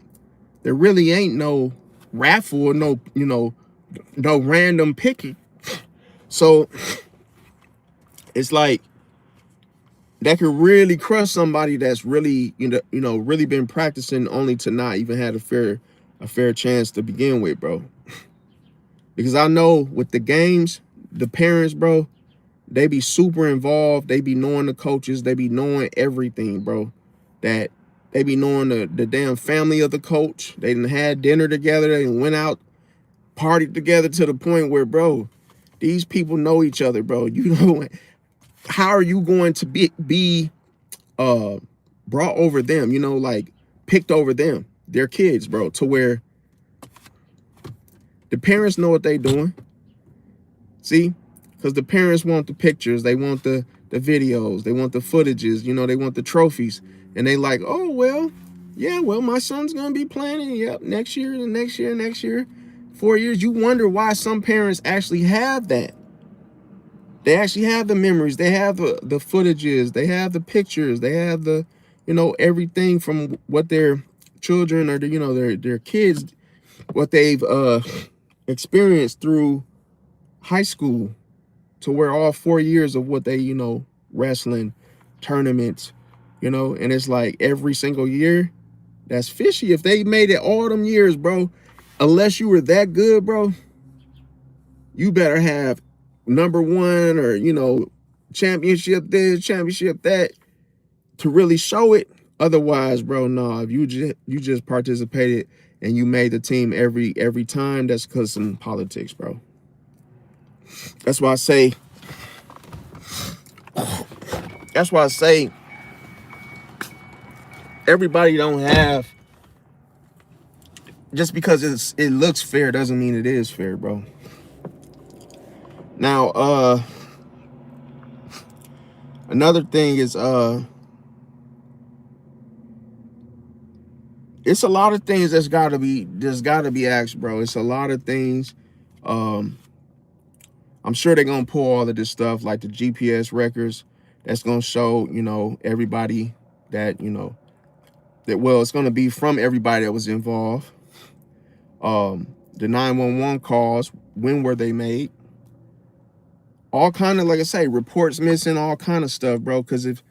there really ain't no raffle or no random picking. So it's like that could really crush somebody that's really, really been practicing only to not even have a fair chance to begin with, bro. Because I know with the games, the parents, bro, they be super involved. They be knowing the coaches. They be knowing everything, bro. That they be knowing the damn family of the coach. They done had dinner together. They went out, partied together to the point where, bro, these people know each other, bro. How are you going to be brought over them, like picked over them, their kids, bro, to where the parents know what they doing. See? Because the parents want the pictures, they want the videos, they want the footages, they want the trophies. And they like, oh, well, yeah, well, my son's going to be playing, yep, next year, 4 years. You wonder why some parents actually have that. They actually have the memories. They have the footages. They have the pictures. They have the, everything from what their children or their kids, what they've experienced through high school, to where all 4 years of what they, wrestling, tournaments, and it's like every single year, that's fishy. If they made it all them years, bro, unless you were that good, bro, you better have number one or, championship this, championship that to really show it. Otherwise, bro, no, if you just participated and you made the team every time, that's because some politics, bro. That's why I say. That's why I say everybody don't have. Just because it looks fair doesn't mean it is fair, bro. Now, another thing is it's a lot of things that's gotta be asked, bro. It's a lot of things. I'm sure they're gonna pull all of this stuff, like the GPS records that's gonna show, everybody that, well, it's gonna be from everybody that was involved. The 911 calls, when were they made? All kind of, like I say, reports missing, all kind of stuff, bro. Because if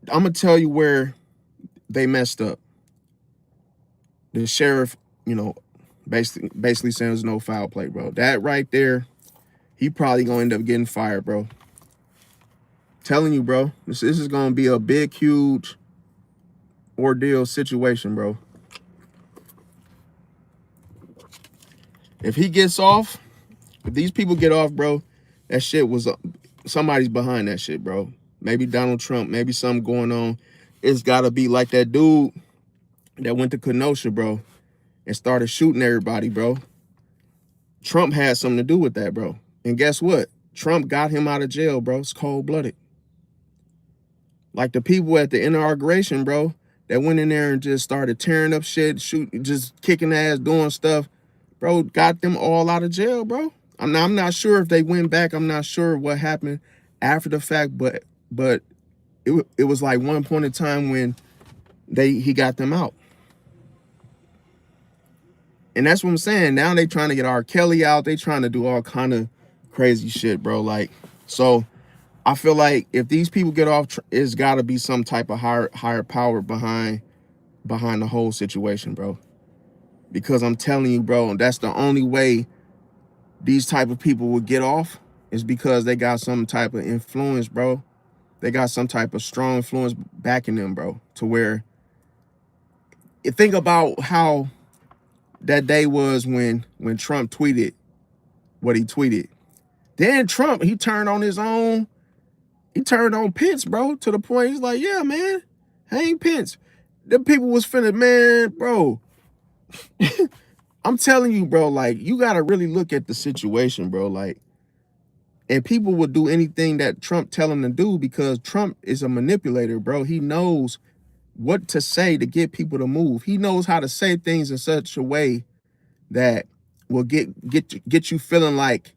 I'm gonna tell you where they messed up, the sheriff, basically saying there's no foul play, bro. That right there, he probably gonna end up getting fired, bro. Telling you, bro, this is gonna be a big, huge ordeal situation, bro. If he gets off, if these people get off, bro, that shit was somebody's behind that shit, bro. Maybe Donald Trump, maybe something going on. It's gotta be like that dude that went to Kenosha, bro, and started shooting everybody, bro. Trump had something to do with that, bro. And guess what? Trump got him out of jail, bro. It's cold-blooded. Like the people at the inauguration, bro, that went in there and just started tearing up shit, shooting, just kicking ass, doing stuff, bro, got them all out of jail, bro. I'm not sure if they went back. I'm not sure what happened after the fact, but it was like one point in time when he got them out. And that's what I'm saying. Now they trying to get R. Kelly out. They trying to do all kind of crazy shit, bro. Like, so I feel like if these people get off, it's got to be some type of higher power behind the whole situation, bro. Because I'm telling you, bro, that's the only way these type of people will get off, is because they got some type of influence, bro. They got some type of strong influence backing them, bro. To where, you think about how that day was when Trump tweeted what he tweeted. Then Trump, he turned on Pence, bro, to the point he's like, yeah, man, hang Pence. Them people was finna, man, bro. I'm telling you, bro, like, you gotta really look at the situation, bro. Like, and people will do anything that Trump tell them to do, because Trump is a manipulator, bro. He knows what to say to get people to move. He knows how to say things in such a way that will get you feeling like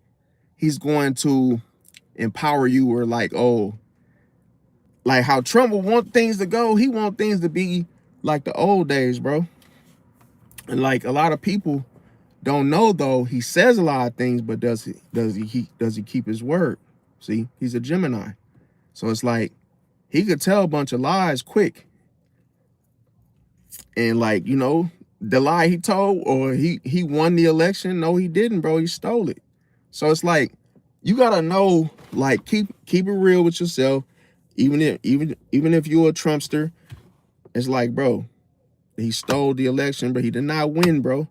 he's going to empower you, or like, oh, like how Trump will want things to go. He want things to be like the old days, bro. And like a lot of people don't know, though, he says a lot of things, but does he keep his word? See, he's a Gemini. So it's like he could tell a bunch of lies quick. And like, the lie he told, or he won the election. No, he didn't, bro. He stole it. So it's like, you gotta know, like, keep it real with yourself. Even if you're a Trumpster, it's like, bro, he stole the election, but he did not win, bro.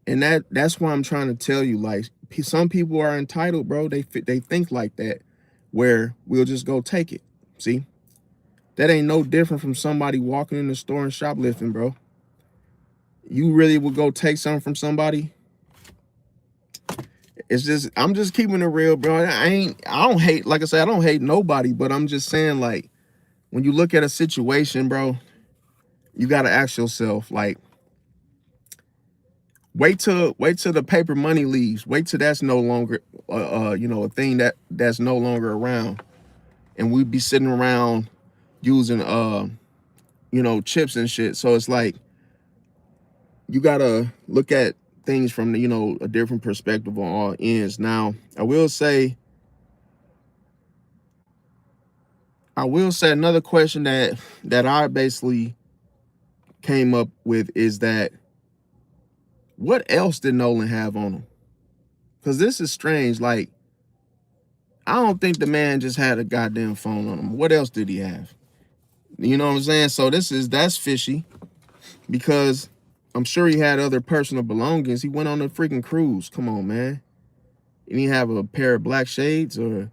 And that's why I'm trying to tell you, like, some people are entitled, bro. They think like that, where we'll just go take it. See, that ain't no different from somebody walking in the store and shoplifting, bro. You really would go take something from somebody? It's just, I'm just keeping it real, bro. I don't hate, like I said, I don't hate nobody, but I'm just saying, like, when you look at a situation, bro, you got to ask yourself, like, wait till the paper money leaves. Wait till that's no longer, a thing that's no longer around, and we be sitting around using, chips and shit. So it's like, you gotta look at things from a different perspective on all ends. Now, I will say another question that I basically came up with is that, what else did Nolan have on him? Because this is strange. Like, I don't think the man just had a goddamn phone on him. What else did he have? You know what I'm saying? So that's fishy, because I'm sure he had other personal belongings. He went on a freaking cruise. Come on, man. And he have a pair of black shades, or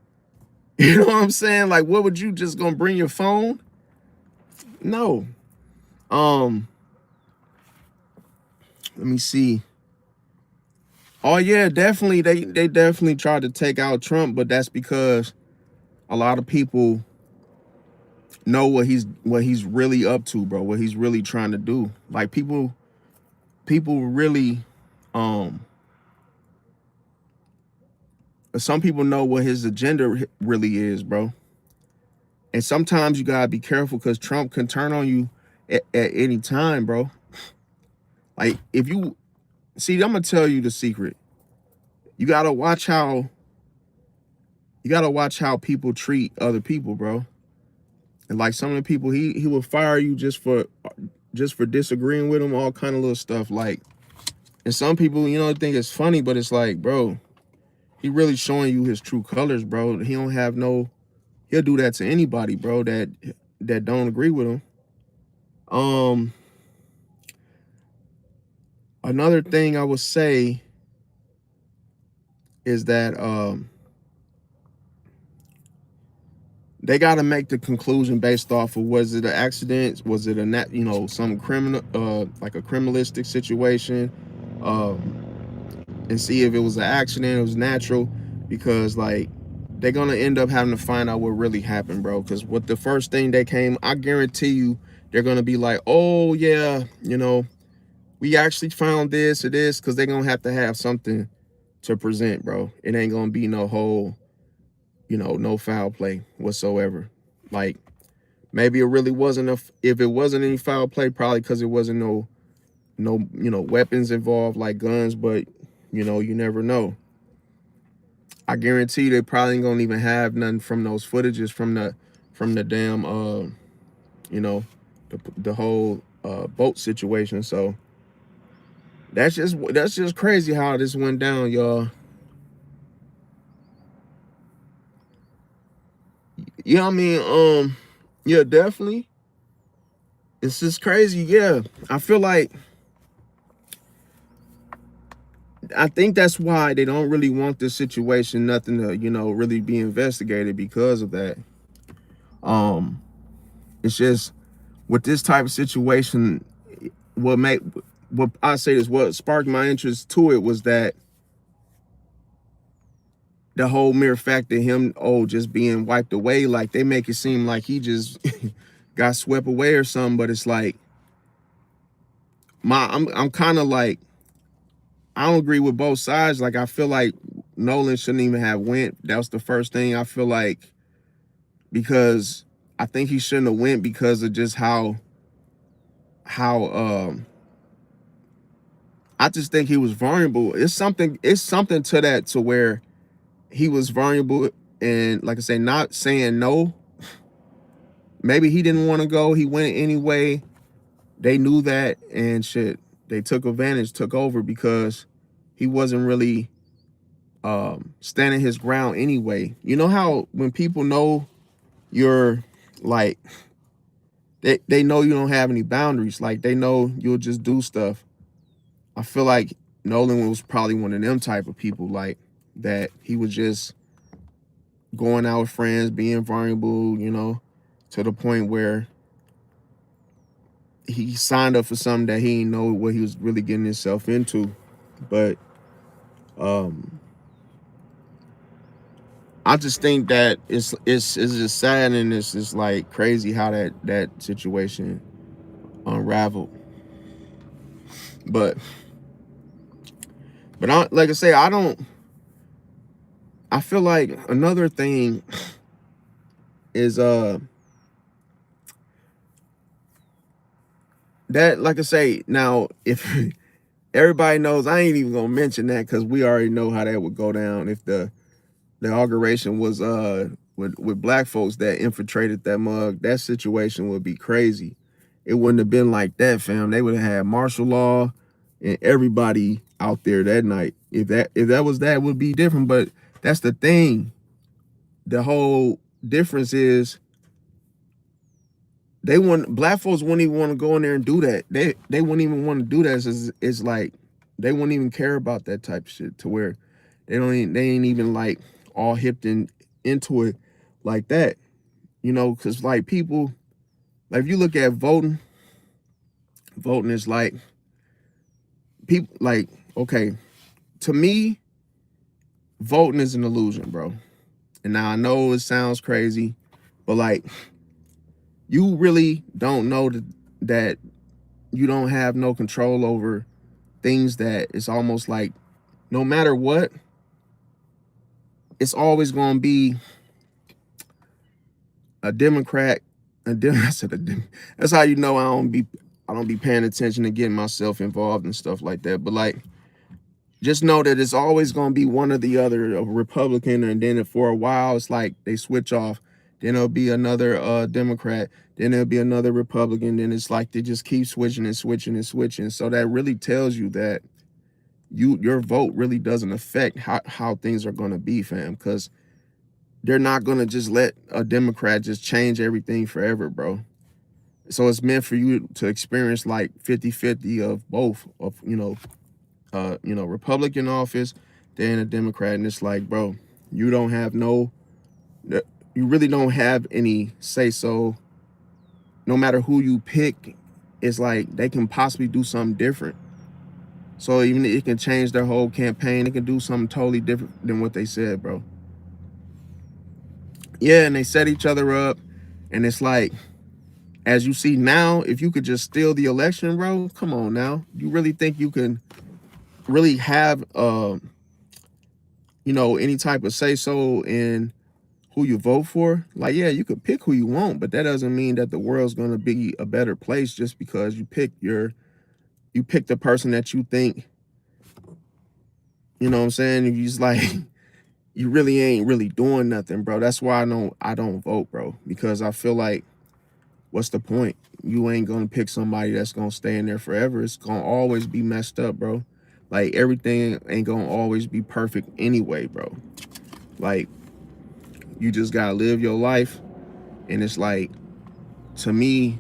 you know what I'm saying? Like, what would you just gonna bring your phone? No. Let me see. Oh yeah, definitely. They definitely tried to take out Trump, but that's because a lot of people know what he's really up to, bro. What he's really trying to do. Like people really, some people know what his agenda really is, bro. And sometimes you gotta be careful because Trump can turn on you at any time, bro. Like if you see, I'm gonna tell you the secret. You gotta watch how people treat other people, bro. And like some of the people, he will fire you just for disagreeing with him, all kind of little stuff. Like, and some people, you know, think it's funny, but it's like, bro, he really showing you his true colors, bro. He don't have no. He'll do that to anybody, bro, that don't agree with him. Another thing I would say is that they got to make the conclusion based off of, was it an accident, was it some criminal, like a criminalistic situation, and see if it was an accident, it was natural, because like they're gonna end up having to find out what really happened, bro. Because what the first thing they came, I guarantee you, they're gonna be like, oh yeah, we actually found this or this, because they're gonna have to have something to present, bro. It ain't gonna be no whole, no foul play whatsoever. Like maybe it really wasn't if it wasn't any foul play, probably because it wasn't no weapons involved like guns, but you never know. I guarantee they probably ain't gonna even have nothing from those footages from the damn the whole boat situation. So that's just crazy how this went down, y'all. Yeah, I mean, yeah, definitely. It's just crazy. Yeah, I feel like, I think that's why they don't really want this situation, nothing to, really be investigated because of that. It's just with this type of situation, what I say is what sparked my interest to it was that the whole mere fact of him, just being wiped away, like they make it seem like he just got swept away or something, but it's like I'm kind of like, I don't agree with both sides. Like I feel like Nolan shouldn't even have went. That was the first thing I feel like, because I think he shouldn't have went because of just how I just think he was vulnerable. It's something to that, to where he was vulnerable, and like I say, not saying no. Maybe he didn't want to go. He went anyway. They knew that, and shit, they took advantage, took over, because he wasn't really standing his ground anyway. You know how when people know you're like, they know you don't have any boundaries, like they know you'll just do stuff. I feel like Nolan was probably one of them type of people, like that he was just going out with friends, being vulnerable, to the point where he signed up for something that he didn't know what he was really getting himself into. But I just think that it's just sad, and it's just like crazy how that situation unraveled. But like I say, I feel like another thing is that, like I say, now if everybody knows, I ain't even gonna mention that because we already know how that would go down if the inauguration was with black folks that infiltrated that mug. That situation would be crazy. It wouldn't have been like that, fam. They would have had martial law and everybody out there that night. If that was that, it would be different. But that's the thing. The whole difference is black folks wouldn't even want to go in there and do that. They wouldn't even want to do that. It's like they wouldn't even care about that type of shit to where they ain't even like all hipped into it like that. Because like people, like if you look at voting is like people like, okay, to me, voting is an illusion, bro. And now I know it sounds crazy, but like you really don't know that you don't have no control over things that it's almost like no matter what, it's always going to be a Democrat. I said that's how you know I don't be paying attention to getting myself involved and stuff like that. But like, just know that it's always going to be one or the other, a Republican, and then for a while it's like they switch off. Then it'll be another Democrat. Then it'll be another Republican. Then it's like they just keep switching and switching and switching. So that really tells you that your vote really doesn't affect how things are going to be, fam, because they're not going to just let a Democrat just change everything forever, bro. So it's meant for you to experience like 50-50 of both, of Republican office, then a Democrat. And it's like, bro, you really don't have any say so. No matter who you pick, it's like they can possibly do something different. So even it can change their whole campaign. It can do something totally different than what they said, bro. Yeah, and they set each other up. And it's like, as you see now, if you could just steal the election, bro, come on now. You really think you can really have any type of say so in who you vote for? Like, yeah, you could pick who you want, but that doesn't mean that the world's gonna be a better place just because you pick the person that you think, you know what I'm saying? You just like you really ain't really doing nothing, bro. That's why I don't vote, bro, because I feel like what's the point? You ain't gonna pick somebody that's gonna stay in there forever. It's gonna always be messed up, bro. Like everything ain't gonna always be perfect anyway, bro. Like you just gotta live your life. And it's like, to me,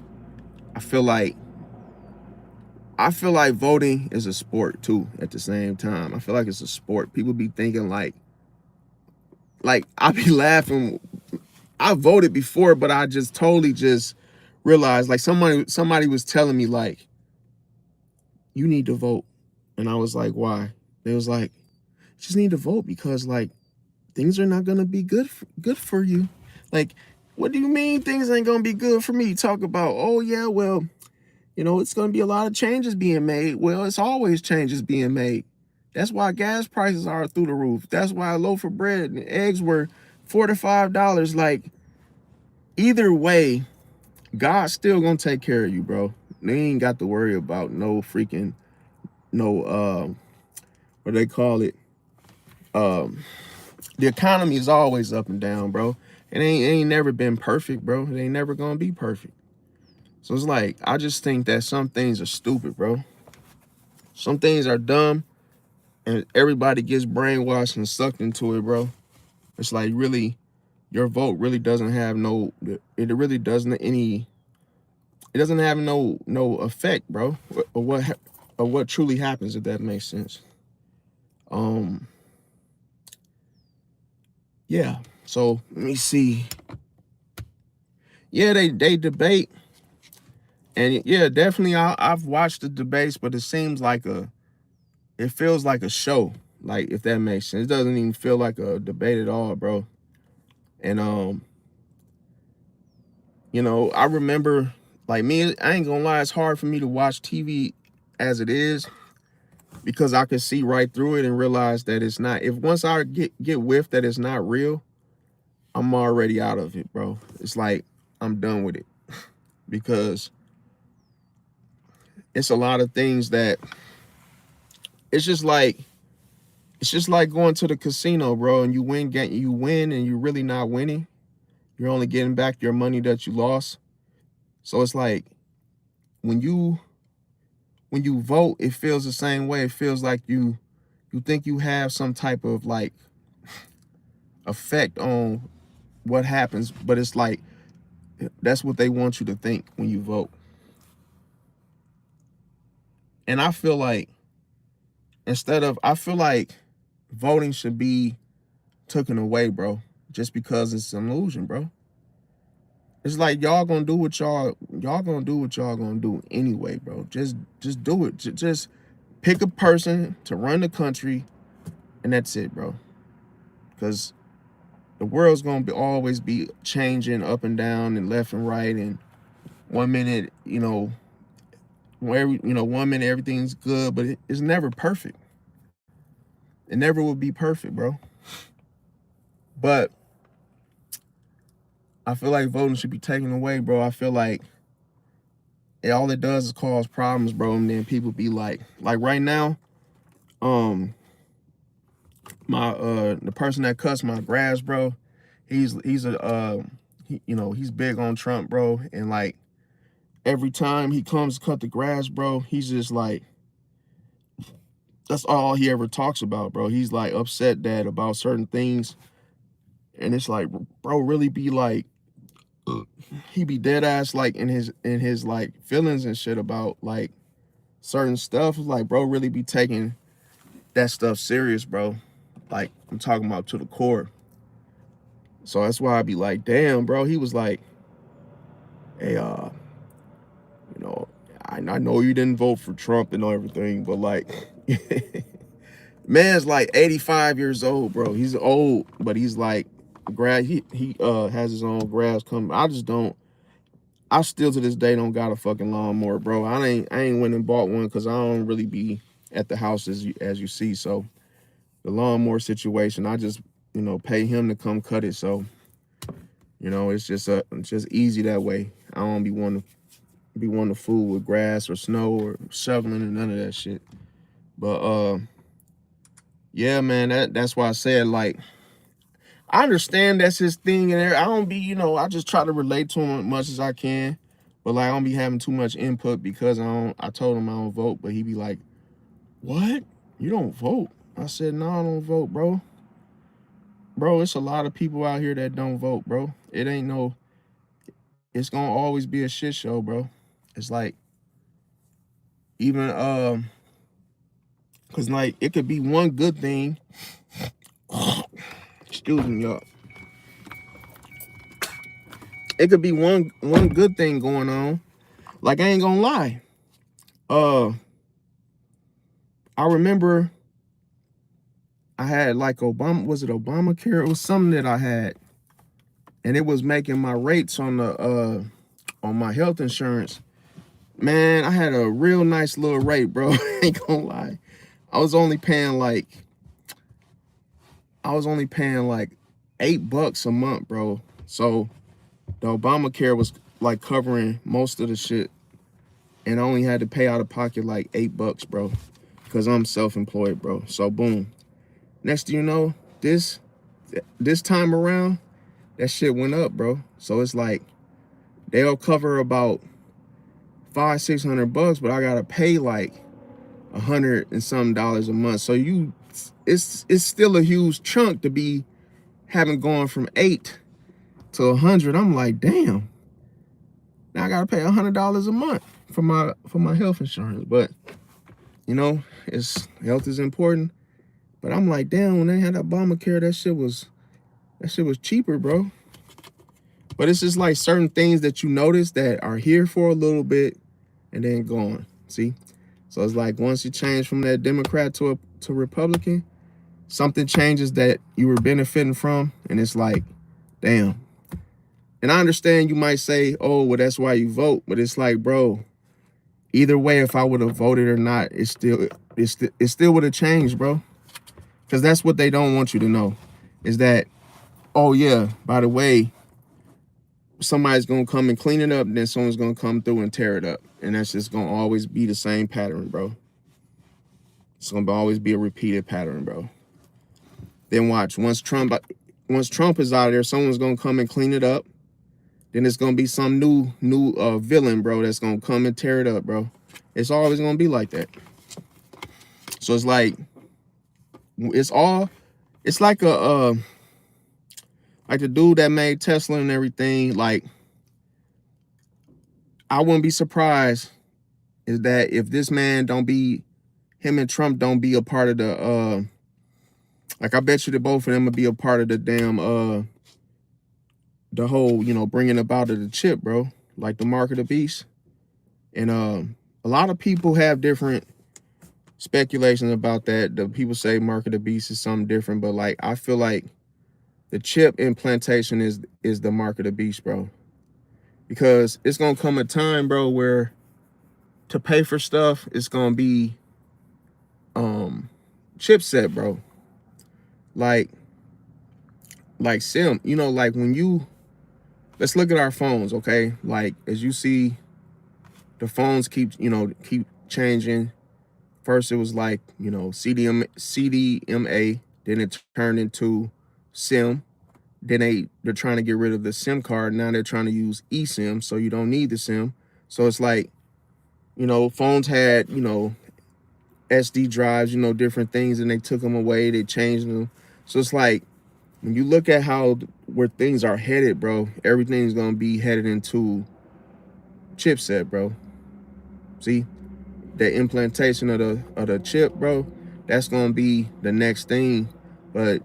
I feel like voting is a sport too at the same time. I feel like it's a sport. People be thinking like I be laughing. I voted before, but I just totally just realized like somebody was telling me like, you need to vote. And I was like, why? They was like, you just need to vote because like things are not gonna be good for you. Like, what do you mean things ain't gonna be good for me? Talk about, oh yeah, well, it's gonna be a lot of changes being made. Well, it's always changes being made. That's why gas prices are through the roof. That's why a loaf of bread and eggs were $4 to $5. Like, either way, God's still gonna take care of you, bro. They ain't got to worry about no freaking what they call it. The economy is always up and down, bro. It ain't never been perfect, bro. It ain't never gonna be perfect. So it's like, I just think that some things are stupid, bro. Some things are dumb, and everybody gets brainwashed and sucked into it, bro. It's like, really, your vote really doesn't have it really doesn't it doesn't have no effect, bro, or what truly happens, if that makes sense. Yeah. So let me see. Yeah, they debate, and yeah, definitely I've watched the debates, but it feels like a show, like, if that makes sense. It doesn't even feel like a debate at all, bro. And I remember, like, me, I ain't gonna lie, it's hard for me to watch TV as it is because I can see right through it and realize that it's not. If once I get whiffed that it's not real, I'm already out of it, bro. It's like I'm done with it because it's a lot of things that it's just like going to the casino, bro, and you win and you're really not winning. You're only getting back your money that you lost. So it's like when you vote, it feels the same way. It feels like you think you have some type of like effect on what happens, but it's like That's what they want you to think when you vote. And I feel like I feel like voting should be taken away, bro, just because it's an illusion, bro. It's like y'all gonna do what y'all gonna do what y'all gonna do anyway, bro. Just do it. Just pick a person to run the country, and that's it, bro. Because the world's gonna always be changing up and down and left and right, and 1 minute, where 1 minute everything's good, but it's never perfect. It never will be perfect, bro. But I feel like voting should be taken away, bro. I feel like all it does is cause problems, bro. And then people be like right now, the person that cuts my grass, bro, he's big on Trump, bro. And like every time he comes to cut the grass, bro, he's just like, that's all he ever talks about, bro. He's like upset that about certain things. And it's like, bro, really be like, he be dead ass like in his like feelings and shit about like certain stuff. Like, bro, really be taking that stuff serious, bro. Like, I'm talking about to the core. So that's why I be like, damn, bro. He was like, hey, I know you didn't vote for Trump and everything, but like, man's like 85 years old, bro. He's old, but he's like, he has his own grass coming. I still to this day don't got a fucking lawnmower, bro. I ain't went and bought one because I don't really be at the house as you see. So the lawnmower situation, I just pay him to come cut it. So it's just easy that way. I don't be wanting to fool with grass or snow or shoveling and none of that shit. But yeah, man, that's why I said, like, I understand that's his thing, and I don't be, I just try to relate to him as much as I can, but like I don't be having too much input because I told him I don't vote, but he be like, what? You don't vote? I said, no, I don't vote, bro. Bro, it's a lot of people out here that don't vote, bro. It's gonna always be a shit show, bro. It's like, even, cause like it could be one good thing. Excuse me, y'all. It could be one good thing going on. Like, I ain't gonna lie. I remember I had like was it Obamacare? It was something that I had, and it was making my rates on the on my health insurance. Man, I had a real nice little rate, bro. I ain't gonna lie. I was only paying like $8 a month, bro. So the Obamacare was like covering most of the shit, and I only had to pay out of pocket like $8, bro, because I'm self-employed, bro. So boom. Next thing you know, this time around, that shit went up, bro. So it's like they'll cover about $500-600, but I gotta pay like $100 and some dollars a month. So it's still a huge chunk to be having gone from 8 to 100. I'm like, damn. Now I gotta pay $100 a month for my health insurance. But health is important. But I'm like, damn, when they had Obamacare, that shit was cheaper, bro. But it's just like certain things that you notice that are here for a little bit and then gone. See? So it's like once you change from that Democrat to Republican, something changes that you were benefiting from, and it's like, damn. And I understand you might say, oh, well, that's why you vote. But it's like, bro, either way, if I would have voted or not, it still would have changed, bro. Because that's what they don't want you to know, is that, oh, yeah, by the way, somebody's going to come and clean it up, and then someone's going to come through and tear it up. And that's just going to always be the same pattern, bro. It's going to always be a repeated pattern, bro. Then watch, once Trump is out of there, someone's going to come and clean it up. Then it's going to be some new villain, bro, that's going to come and tear it up, bro. It's always going to be like that. So it's like, it's like like the dude that made Tesla and everything. Like, I wouldn't be surprised is that if this man don't be, him and Trump don't be a part of the like I bet you that both of them would be a part of the damn the whole, you know, bringing about of the chip, bro. Like the mark of the beast. And a lot of people have different speculations about that. The people say mark of the beast is something different, but like I feel like the chip implantation is the mark of the beast, bro. Because it's gonna come a time, bro, where to pay for stuff, it's gonna be chipset, bro. Like sim, you know, like when you, let's look at our phones, okay? Like as you see, the phones keep, you know, keep changing. First it was like, you know, CDMA, then it turned into SIM. Then they're trying to get rid of the SIM card. Now they're trying to use eSIM, so you don't need the SIM. So it's like, you know, phones had, you know, SD drives, you know, different things, and they took them away, they changed them. So it's like, when you look at how, where things are headed, bro, everything's gonna be headed into chipset, bro. See, the implantation of the chip, bro, that's gonna be the next thing. But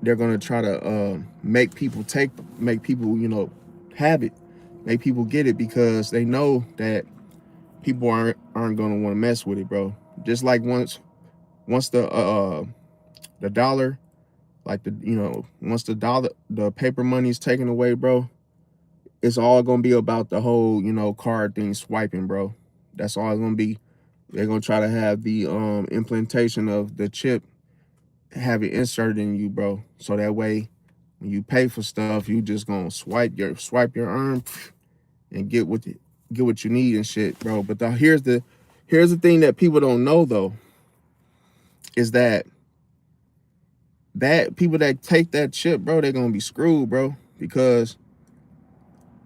they're gonna try to make people, you know, have it, make people get it, because they know that people aren't gonna want to mess with it, bro. Just like once the dollar, like the, you know, once the paper money is taken away, bro, it's all gonna be about the whole, you know, card thing, swiping, bro. That's all it's gonna be. They're gonna try to have the implantation of the chip, have it inserted in you, bro. So that way, when you pay for stuff, you just gonna swipe your arm and get what you need and shit, bro. But here's the thing that people don't know though, is that people that take that chip, bro, they're gonna be screwed, bro, because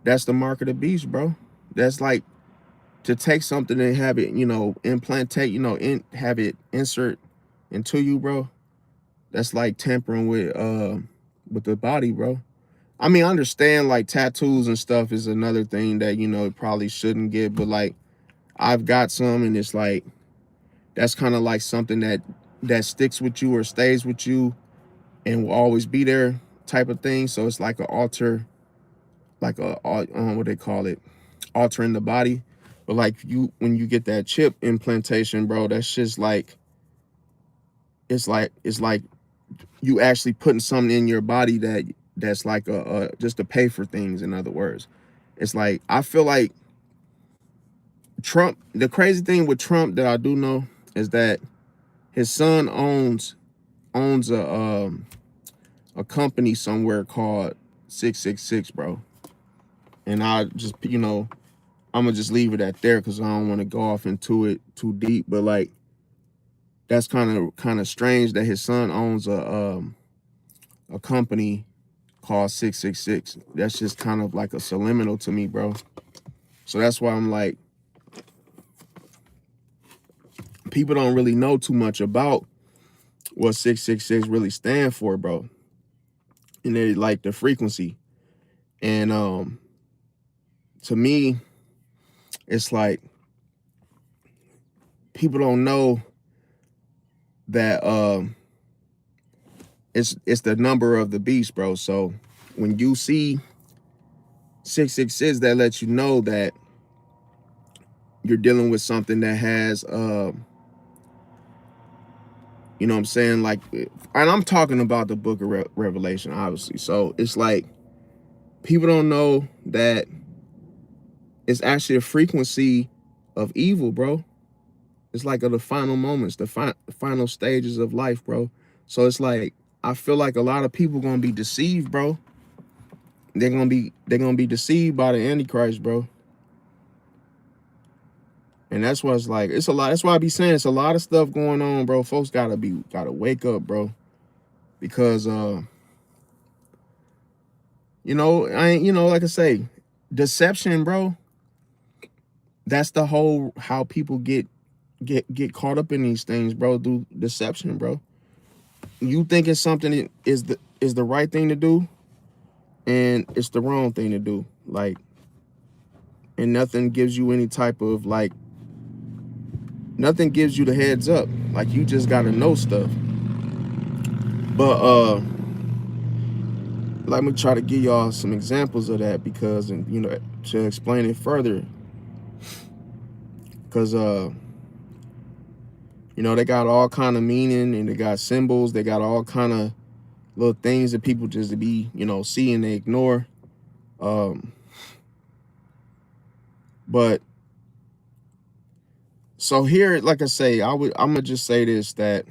that's the mark of the beast, bro. That's like to take something and have it, you know, implantate, you know, have it insert into you, bro. That's like tampering with the body, bro. I mean, I understand like tattoos and stuff is another thing that, you know, it probably shouldn't get, but like I've got some, and it's like that's kind of like something that sticks with you or stays with you and will always be there type of thing. So it's like an alter, like a what they call it, altering the body. But like when you get that chip implantation, bro, that's just like it's like you actually putting something in your body that's like just to pay for things. In other words, it's like I feel like Trump. The crazy thing with Trump that I do know is that his son owns a company somewhere called 666, bro. And I just, you know, I'm gonna just leave it at there because I don't want to go off into it too deep. But like, that's kind of strange that his son owns a company called 666. That's just kind of like a subliminal to me, bro. So that's why I'm like, people don't really know too much about what 666 really stand for, bro. And they like the frequency. And to me, it's like people don't know that it's the number of the beast, bro. So when you see 666, that lets you know that you're dealing with something that has you know what I'm saying, like, and I'm talking about the book of Revelation, obviously. So it's like people don't know that it's actually a frequency of evil, bro. It's like the final moments, the final stages of life, bro. So it's like I feel like a lot of people gonna be deceived, bro. They're gonna be deceived by the Antichrist, bro. And that's why it's like it's a lot. That's why I be saying it's a lot of stuff going on, bro. Folks gotta wake up, bro. Because you know, like I say, deception, bro. That's the whole how people get caught up in these things, bro, through deception, bro. You think it's something is the right thing to do, and it's the wrong thing to do. Like and nothing gives you any type of like, nothing gives you the heads up. Like you just gotta know stuff. But let me try to give y'all some examples of that, because, and you know, to explain it further, because you know, they got all kind of meaning, and they got symbols, they got all kind of little things that people just be, you know, see and they ignore. But so here, like I say, I'm gonna just say this, that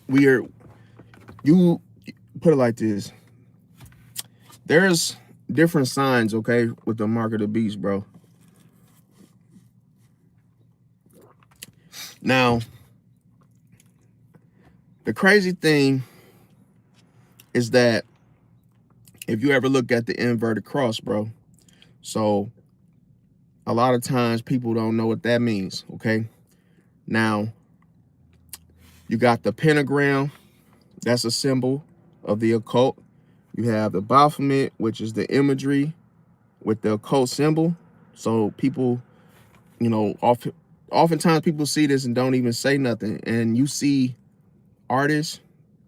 we are, you put it like this, there's different signs, okay, with the mark of the beast, bro. Now, the crazy thing is that if you ever look at the inverted cross, bro, so a lot of times people don't know what that means, okay? Now, you got the pentagram, that's a symbol of the occult. You have the Baphomet, which is the imagery with the occult symbol. So people, you know, oftentimes people see this and don't even say nothing. And you see artists,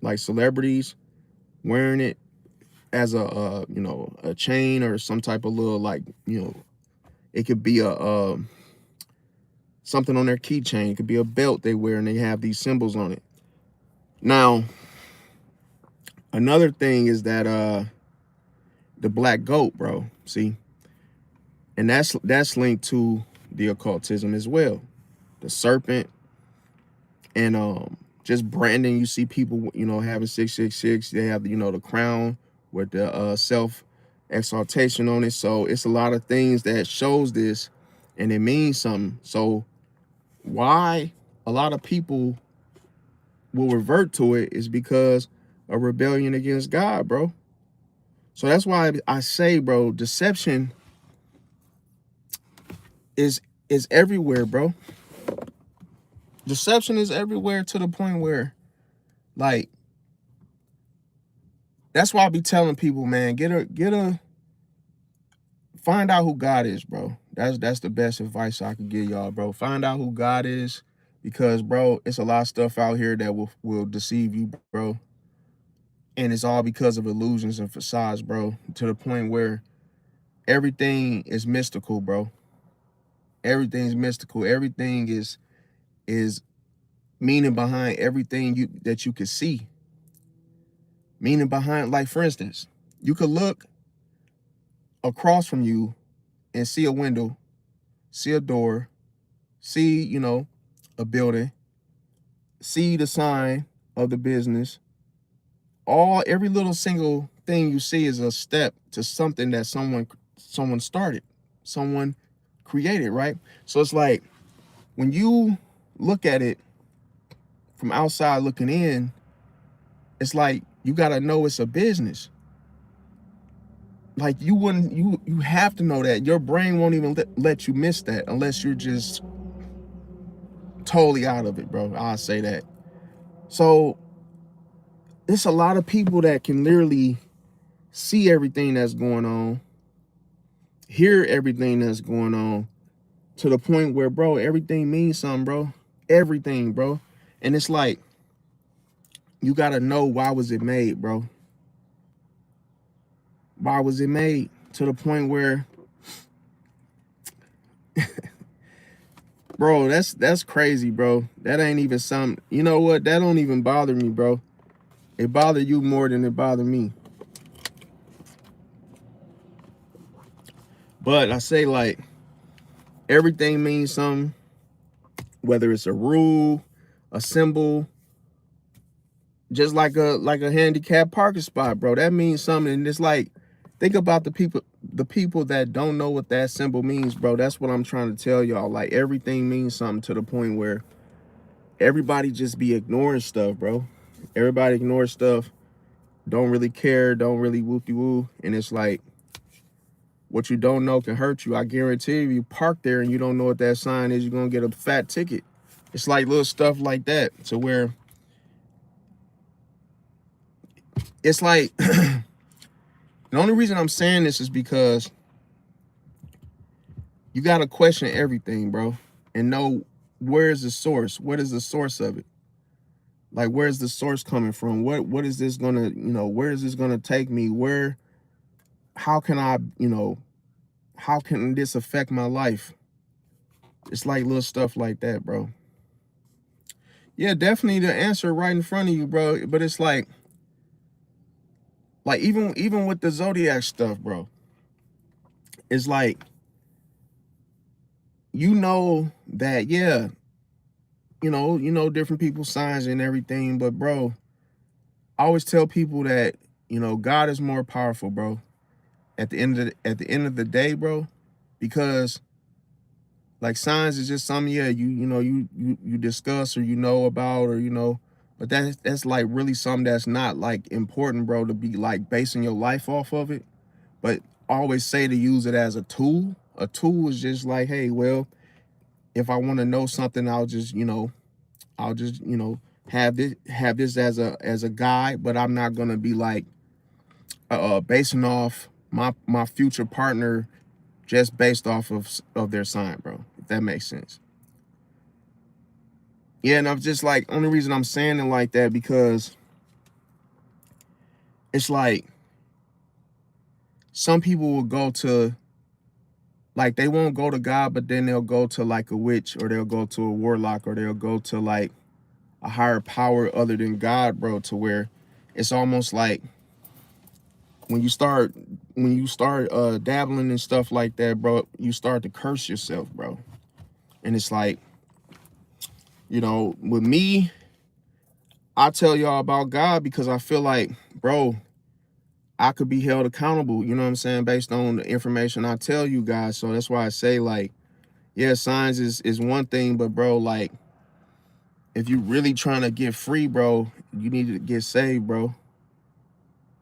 like celebrities, wearing it as a you know, a chain or some type of little, like, you know, it could be a something on their keychain. It could be a belt they wear and they have these symbols on it. Now, another thing is that the black goat, bro. See, and that's linked to the occultism as well. The serpent, and just branding. You see people, you know, having 666. They have, you know, the crown with the self exaltation on it. So it's a lot of things that shows this, and it means something. So why a lot of people will revert to it is because of rebellion against God, bro. So that's why I say, bro, deception is everywhere, bro. Deception is everywhere, to the point where, like, that's why I be telling people, man, find out who God is, bro. That's the best advice I could give y'all, bro. Find out who God is, because, bro, it's a lot of stuff out here that will deceive you, bro. And it's all because of illusions and facades, bro, to the point where everything is mystical, bro. Everything's mystical. Everything is meaning behind everything that you can see. Meaning behind, like, for instance, you could look across from you and see a window, see a door, see, you know, a building, see the sign of the business. Every little single thing you see is a step to something that someone started, someone created, right? So it's like, when you look at it from outside looking in, it's like you gotta know it's a business. Like, you have to know that. Your brain won't even let you miss that unless you're just totally out of it, bro. I'll say that. So it's a lot of people that can literally see everything that's going on, hear everything that's going on, to the point where, bro, everything means something, bro. Everything, bro. And it's like, you gotta know, why was it made, bro? Why was it made? To the point where, bro, that's crazy, bro. That ain't even something. You know what? That don't even bother me, bro. It bothered you more than it bothered me. But I say, like, everything means something, whether it's a rule, a symbol, just like a handicapped parking spot, bro. That means something. And it's like, think about the people that don't know what that symbol means, bro. That's what I'm trying to tell y'all. Like, everything means something, to the point where everybody just be ignoring stuff, bro. Everybody ignores stuff, don't really care, don't really whoop-de-woo. And it's like, what you don't know can hurt you. I guarantee you park there and you don't know what that sign is, you're gonna get a fat ticket. It's like little stuff like that, to where it's like, the only reason I'm saying this is because You got to question everything, bro, and know where is the source. What is the source of it? Like, where's the source coming from? What is this gonna, where is this gonna take me? Where, how can I, how can this affect my life? It's like little stuff like that, bro. Yeah, definitely the answer right in front of you, bro. But it's like even with the zodiac stuff, bro. It's like, that, yeah, different people's signs and everything, but bro, I always tell people that, God is more powerful, bro. At the end of the day, bro, because like signs is just something, yeah, you discuss or about, or but that's like really something that's not like important, bro, to be like basing your life off of it. But I always say to use it as a tool. A tool is just like, hey, well, if I want to know something, I'll just have this as a guide, but I'm not gonna be like basing off my future partner just based off of their sign, bro. If that makes sense. Yeah, and I'm just like, only reason I'm saying it like that because it's like some people will go to, like, they won't go to God, but then they'll go to like a witch, or they'll go to a warlock, or they'll go to like a higher power other than God, bro, to where it's almost like when you start dabbling and stuff like that, bro, you start to curse yourself, bro. And it's like, with me, I tell y'all about God because I feel like, bro, I could be held accountable, you know what I'm saying, based on the information I tell you guys. So that's why I say, like, yeah, signs is one thing, but bro, like, if you really trying to get free, bro, you need to get saved, bro.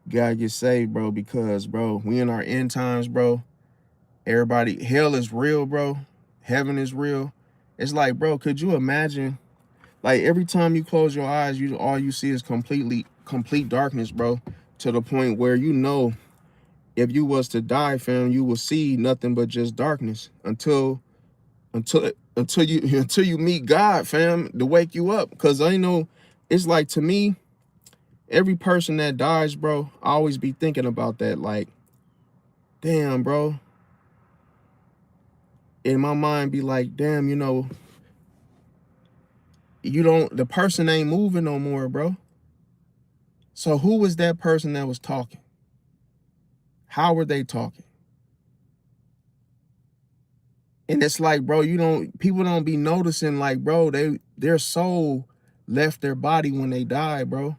You gotta get saved, bro, because, bro, we in our end times, bro. Everybody, hell is real, bro. Heaven is real. It's like, bro, could you imagine, like, every time you close your eyes, all you see is complete darkness, bro, to the point where, if you was to die, fam, you will see nothing but just darkness until you until you meet God, fam, to wake you up. Because I know, it's like, to me, every person that dies, bro, I always be thinking about that, like, damn, bro. In my mind, be like, damn, the person ain't moving no more, bro. So who was that person that was talking? How were they talking? And it's like, bro, people don't be noticing, like, bro, their soul left their body when they died, bro.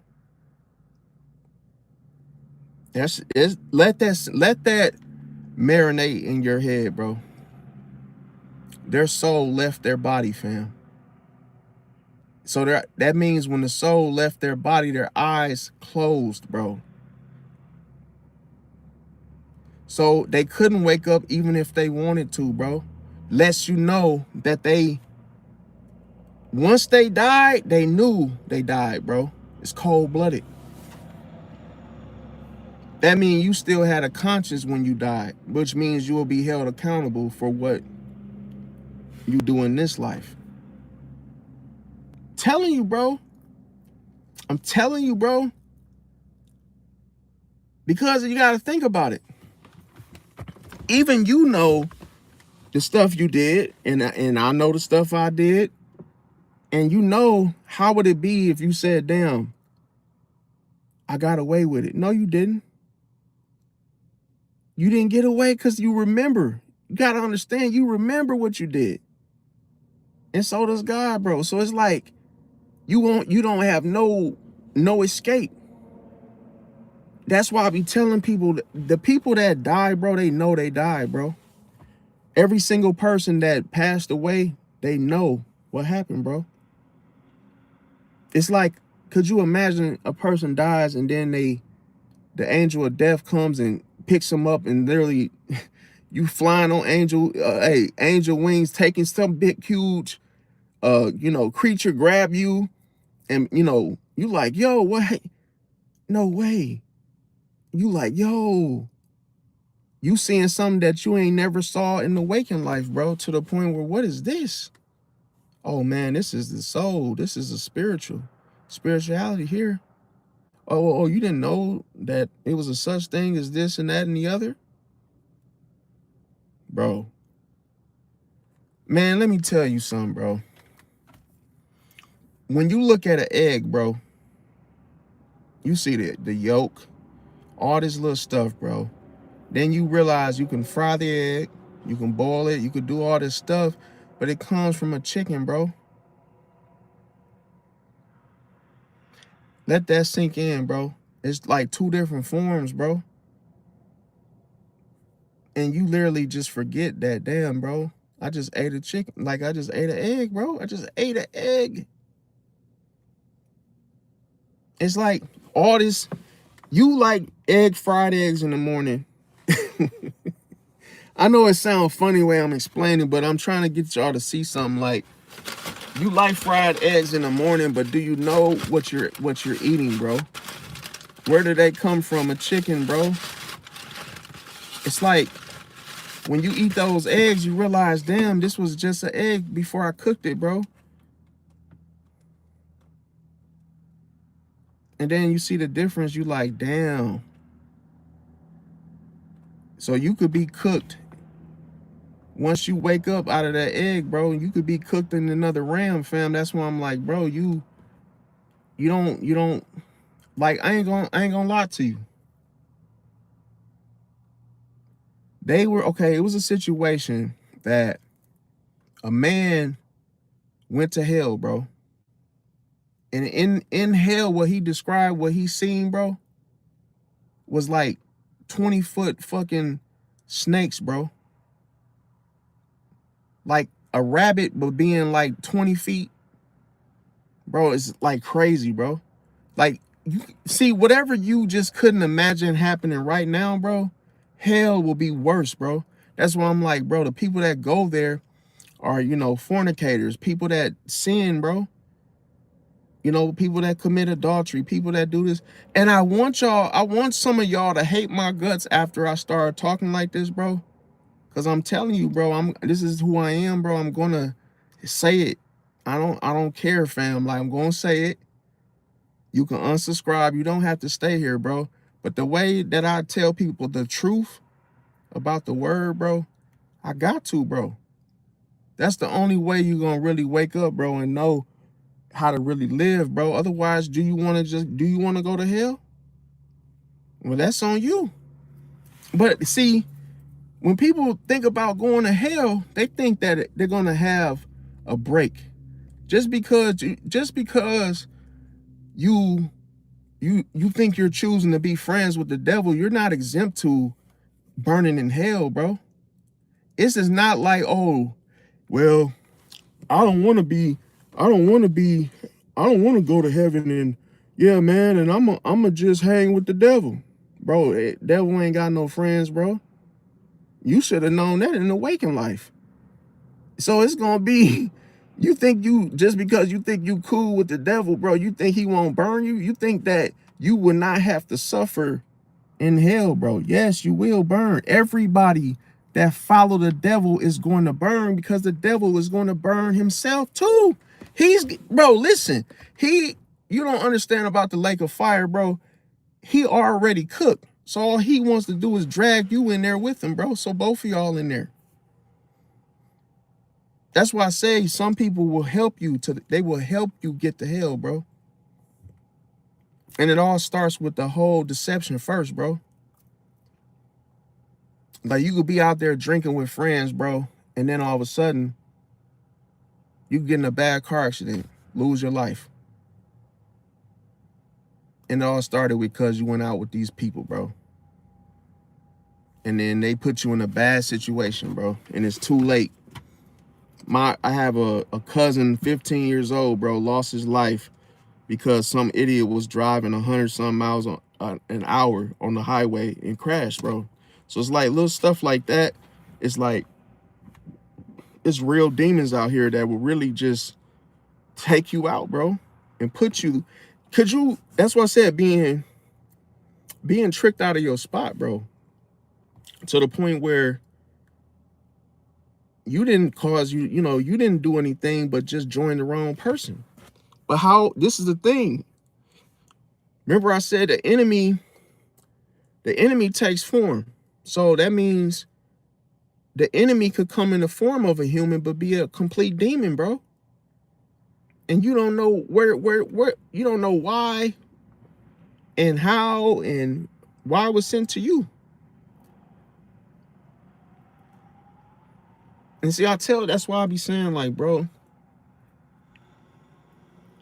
Let that marinate in your head, bro. Their soul left their body, fam. So that means when the soul left their body, their eyes closed, bro. So they couldn't wake up even if they wanted to, bro. Lets you know that once they died, they knew they died, bro. It's cold-blooded. That means you still had a conscience when you died, which means you will be held accountable for what you do in this life. Telling you, bro. I'm telling you, bro. Because you got to think about it. Even the stuff you did, and I know the stuff I did. And how would it be if you said, damn, I got away with it? No, you didn't. You didn't get away because you remember. You got to understand, you remember what you did. And so does God, bro. So it's like, you don't have no escape. That's why I be telling people, the people that die, bro, they know they died, bro. Every single person that passed away, they know what happened, bro. It's like, could you imagine a person dies and then the angel of death comes and picks them up, and literally you flying on angel wings, taking some big, huge, creature grab you, and you like, yo, what? No way. You like, yo, You seeing something that you ain't never saw in the waking life, bro, to the point where, what is this? Oh man, this is the soul. This is the spirituality here. Oh, you didn't know that it was a such thing as this and that and the other? Bro. Man, let me tell you something, bro. When you look at an egg, bro, you see the yolk, all this little stuff, bro. Then you realize you can fry the egg, you can boil it, you can do all this stuff, but it comes from a chicken, bro. Let that sink in, bro. It's like two different forms, bro. And you literally just forget that, damn, bro. I just ate a chicken. Like, I just ate an egg, bro. I just ate an egg. It's like all this, you like fried eggs in the morning. I know it sounds funny the way I'm explaining, but I'm trying to get y'all to see something. Like, you like fried eggs in the morning, but do you know what you're eating, bro? Where did they come from? A chicken, bro. It's like when you eat those eggs, you realize, damn, this was just an egg before I cooked it, bro. And then you see the difference, you like, damn. So you could be cooked once you wake up out of that egg, bro. You could be cooked in another ram, fam. That's why I'm like, bro, you don't like, I ain't gonna lie to you. They were okay. It was a situation that a man went to hell, bro. And in hell, what he described, what he seen, bro, was like 20-foot fucking snakes, bro. Like a rabbit, but being like 20 feet. Bro, it's like crazy, bro. Like, you see, whatever you just couldn't imagine happening right now, bro, hell will be worse, bro. That's why I'm like, bro, the people that go there are, you know, fornicators, people that sin, bro. You know, people that commit adultery, people that do this. And I want some of y'all to hate my guts after I start talking like this, bro. Cause I'm telling you, bro, this is who I am, bro. I'm gonna say it. I don't care, fam. Like, I'm gonna say it. You can unsubscribe. You don't have to stay here, bro. But the way that I tell people the truth about the word, bro, I got to, bro. That's the only way you're gonna really wake up, bro, and know how to really live, bro. Otherwise, do you want to go to hell? Well, that's on you. But see, when people think about going to hell, they think that they're gonna have a break. Just because you think you're choosing to be friends with the devil, you're not exempt to burning in hell, bro. This is not like, oh, well, I don't want to go to heaven, and yeah, man, and I'm just hang with the devil. Bro, the devil ain't got no friends, bro. You should have known that in the waking life. So it's gonna be, just because you think you cool with the devil, bro, you think he won't burn you? You think that you will not have to suffer in hell, bro? Yes, you will burn. Everybody that follow the devil is going to burn, because the devil is going to burn himself too. Bro, listen, you don't understand about the lake of fire, bro. He already cooked. So all he wants to do is drag you in there with him, bro. So both of y'all in there. That's why I say some people will help you they will help you get to hell, bro. And it all starts with the whole deception first, bro. Like, you could be out there drinking with friends, bro, and then all of a sudden, you get in a bad car accident, lose your life. And it all started because you went out with these people, bro. And then they put you in a bad situation, bro. And it's too late. I have a cousin, 15 years old, bro, lost his life because some idiot was driving 100-some miles an hour on the highway and crashed, bro. So it's like little stuff like that. It's like, it's real demons out here that will really just take you out, bro, and put you. That's what I said, being tricked out of your spot, bro. to the point where you didn't cause you didn't do anything but just join the wrong person. But how this is the thing. Remember I said the enemy takes form. So that means the enemy could come in the form of a human but be a complete demon, bro. And you don't know where you don't know why and how and why it was sent to you. And see, that's why I be saying, like, bro,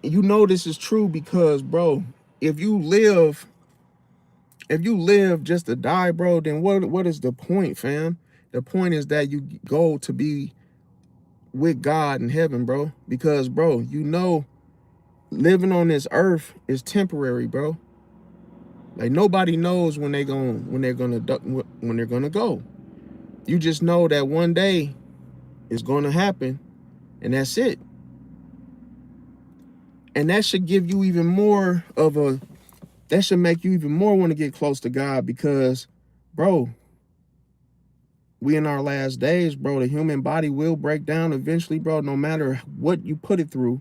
you know this is true because, bro, if you live just to die, bro, then what is the point, fam? The point is that you go to be with God in heaven, bro. Because, bro, living on this earth is temporary, bro. Like nobody knows when they're gonna go. You just know that one day it's gonna happen, and that's it. And that should give you even more of a that should make you even more want to get close to God because, bro, we in our last days, bro. The human body will break down eventually, bro, no matter what you put it through.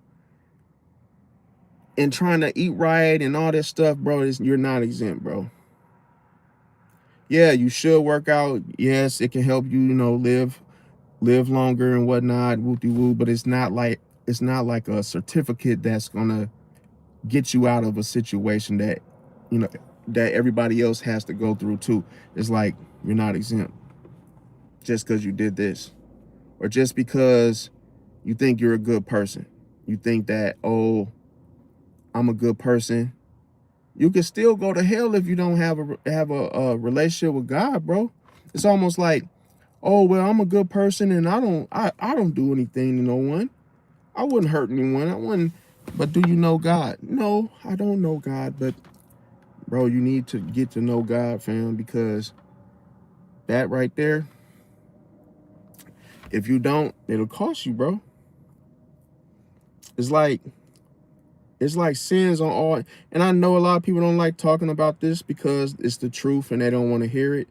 And trying to eat right and all this stuff, bro, you're not exempt, bro. Yeah, you should work out. Yes, it can help you, live longer and whatnot, woo, but it's not like a certificate that's gonna get you out of a situation that, you know, that everybody else has to go through too. It's like you're not exempt just because you did this, or just because you think you're a good person. You think that, oh, I'm a good person. You can still go to hell if you don't have a relationship with God, bro. It's almost like, oh well, I'm a good person and I don't do anything to no one. I wouldn't hurt anyone. I wouldn't. But do you know God? No, I don't know God. But bro, you need to get to know God, fam, because that right there, if you don't, it'll cost you, bro. It's like sins on all. And I know a lot of people don't like talking about this because it's the truth and they don't want to hear it.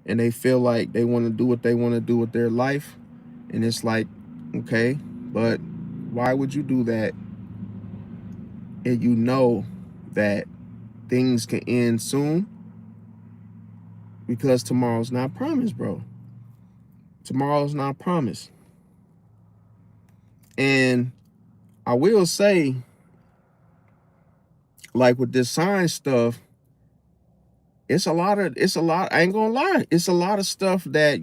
And they feel like they want to do what they want to do with their life. And it's like, okay, but why would you do that? And you know that things can end soon, because tomorrow's not promised, bro. Tomorrow's not promised. And I will say, like with this science stuff, I ain't gonna lie, it's a lot of stuff that,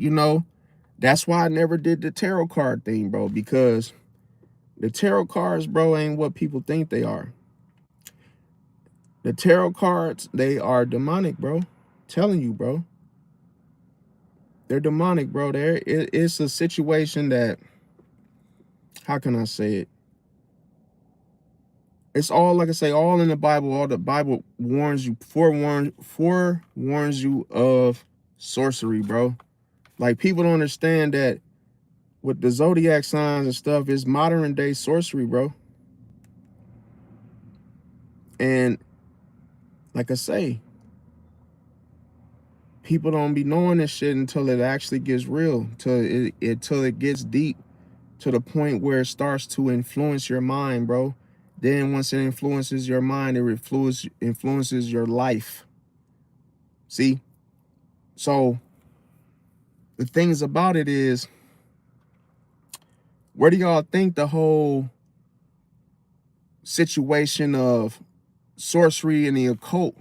that's why I never did the tarot card thing, bro, because the tarot cards, bro, ain't what people think they are. The tarot cards, they are demonic, bro. Telling you, bro. They're demonic, bro. It's a situation that, how can I say it? It's all, like I say, all in the Bible. All the Bible forewarns you of sorcery, bro. Like, people don't understand that with the zodiac signs and stuff, it's modern day sorcery, bro. And like I say, people don't be knowing this shit until it actually gets real, till it gets deep, to the point where it starts to influence your mind, bro. Then once it influences your mind, it influences your life. See? So the things about it is, where do y'all think the whole situation of sorcery and the occult,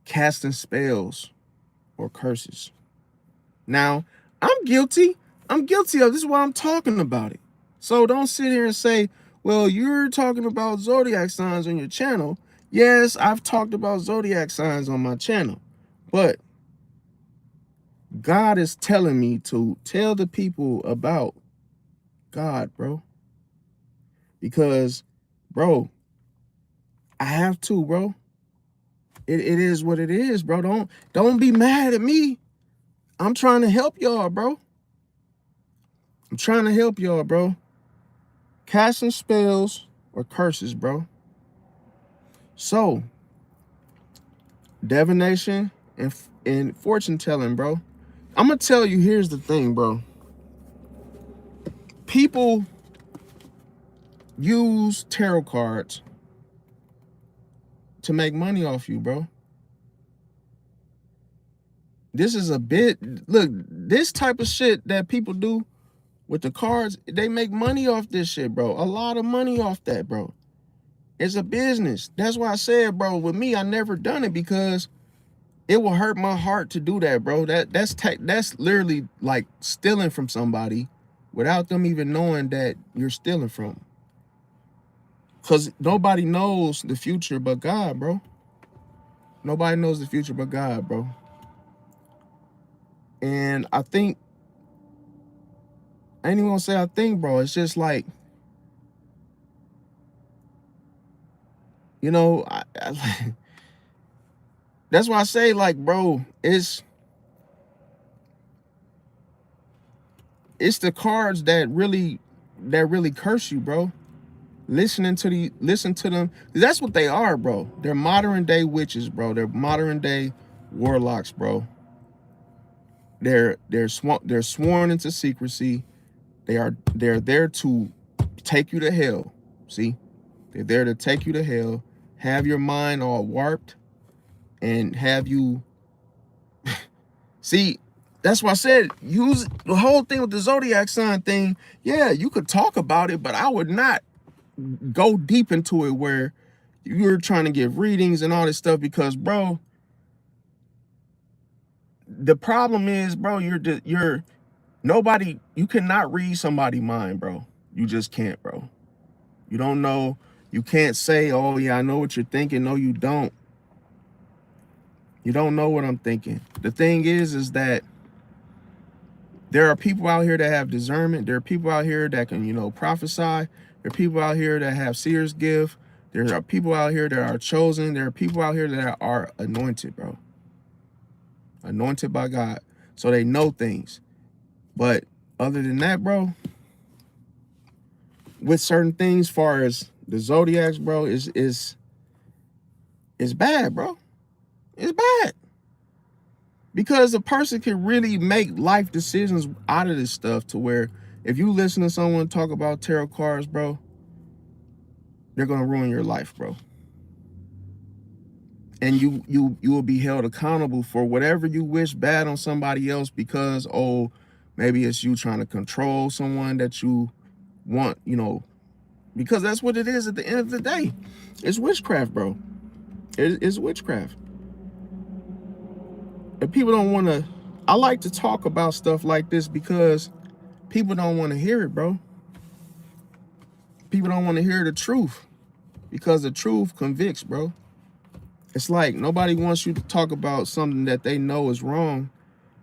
casting spells or curses? Now, I'm guilty. I'm guilty of this. Is why I'm talking about it. So don't sit here and say, well, you're talking about zodiac signs on your channel. Yes, I've talked about zodiac signs on my channel. But God is telling me to tell the people about God, bro. Because, bro, I have to, bro. It is what it is, bro. Don't be mad at me. I'm trying to help y'all, bro. I'm trying to help y'all, bro. Casting spells or curses, bro. So, divination and fortune telling, bro. I'm gonna tell you, here's the thing, bro. People use tarot cards to make money off you, bro. This is a bit, look, this type of shit that people do with the cards, they make money off this shit, bro. A lot of money off that, bro. It's a business. That's why I said, bro, with me, I never done it because it will hurt my heart to do that, bro. That's literally like stealing from somebody without them even knowing that you're stealing from them. Because nobody knows the future but God, bro. Nobody knows the future but God, bro. And I think, I ain't even gonna say I think, bro. It's just like, you know, that's why I say, like, bro, it's the cards that really curse you, bro. Listen to them. That's what they are, bro. They're modern day witches, bro. They're modern day warlocks, bro. They're sworn into secrecy. They're there to take you to hell. See, they're there to take you to hell, have your mind all warped, and have you. See, that's why I said use the whole thing with the zodiac sign thing. Yeah, you could talk about it, but I would not go deep into it where you're trying to give readings and all this stuff because, bro, the problem is, bro, you're nobody, you cannot read somebody's mind, bro. You just can't, bro. You don't know. You can't say, oh yeah, I know what you're thinking. No, you don't. You don't know what I'm thinking. The thing is that there are people out here that have discernment. There are people out here that can, you know, prophesy. There are people out here that have seer's gift. There are people out here that are chosen. There are people out here that are anointed, bro. Anointed by God. So they know things. But other than that, bro, with certain things, far as the zodiacs, bro, is bad, bro. It's bad. Because a person can really make life decisions out of this stuff to where if you listen to someone talk about tarot cards, bro, they're gonna ruin your life, bro. And you will be held accountable for whatever you wish bad on somebody else because, oh, maybe it's you trying to control someone that you want, you know, because that's what it is at the end of the day. It's witchcraft, bro. It's witchcraft. And people don't want to, I like to talk about stuff like this because people don't want to hear it, bro. People don't want to hear the truth because the truth convicts, bro. It's like nobody wants you to talk about something that they know is wrong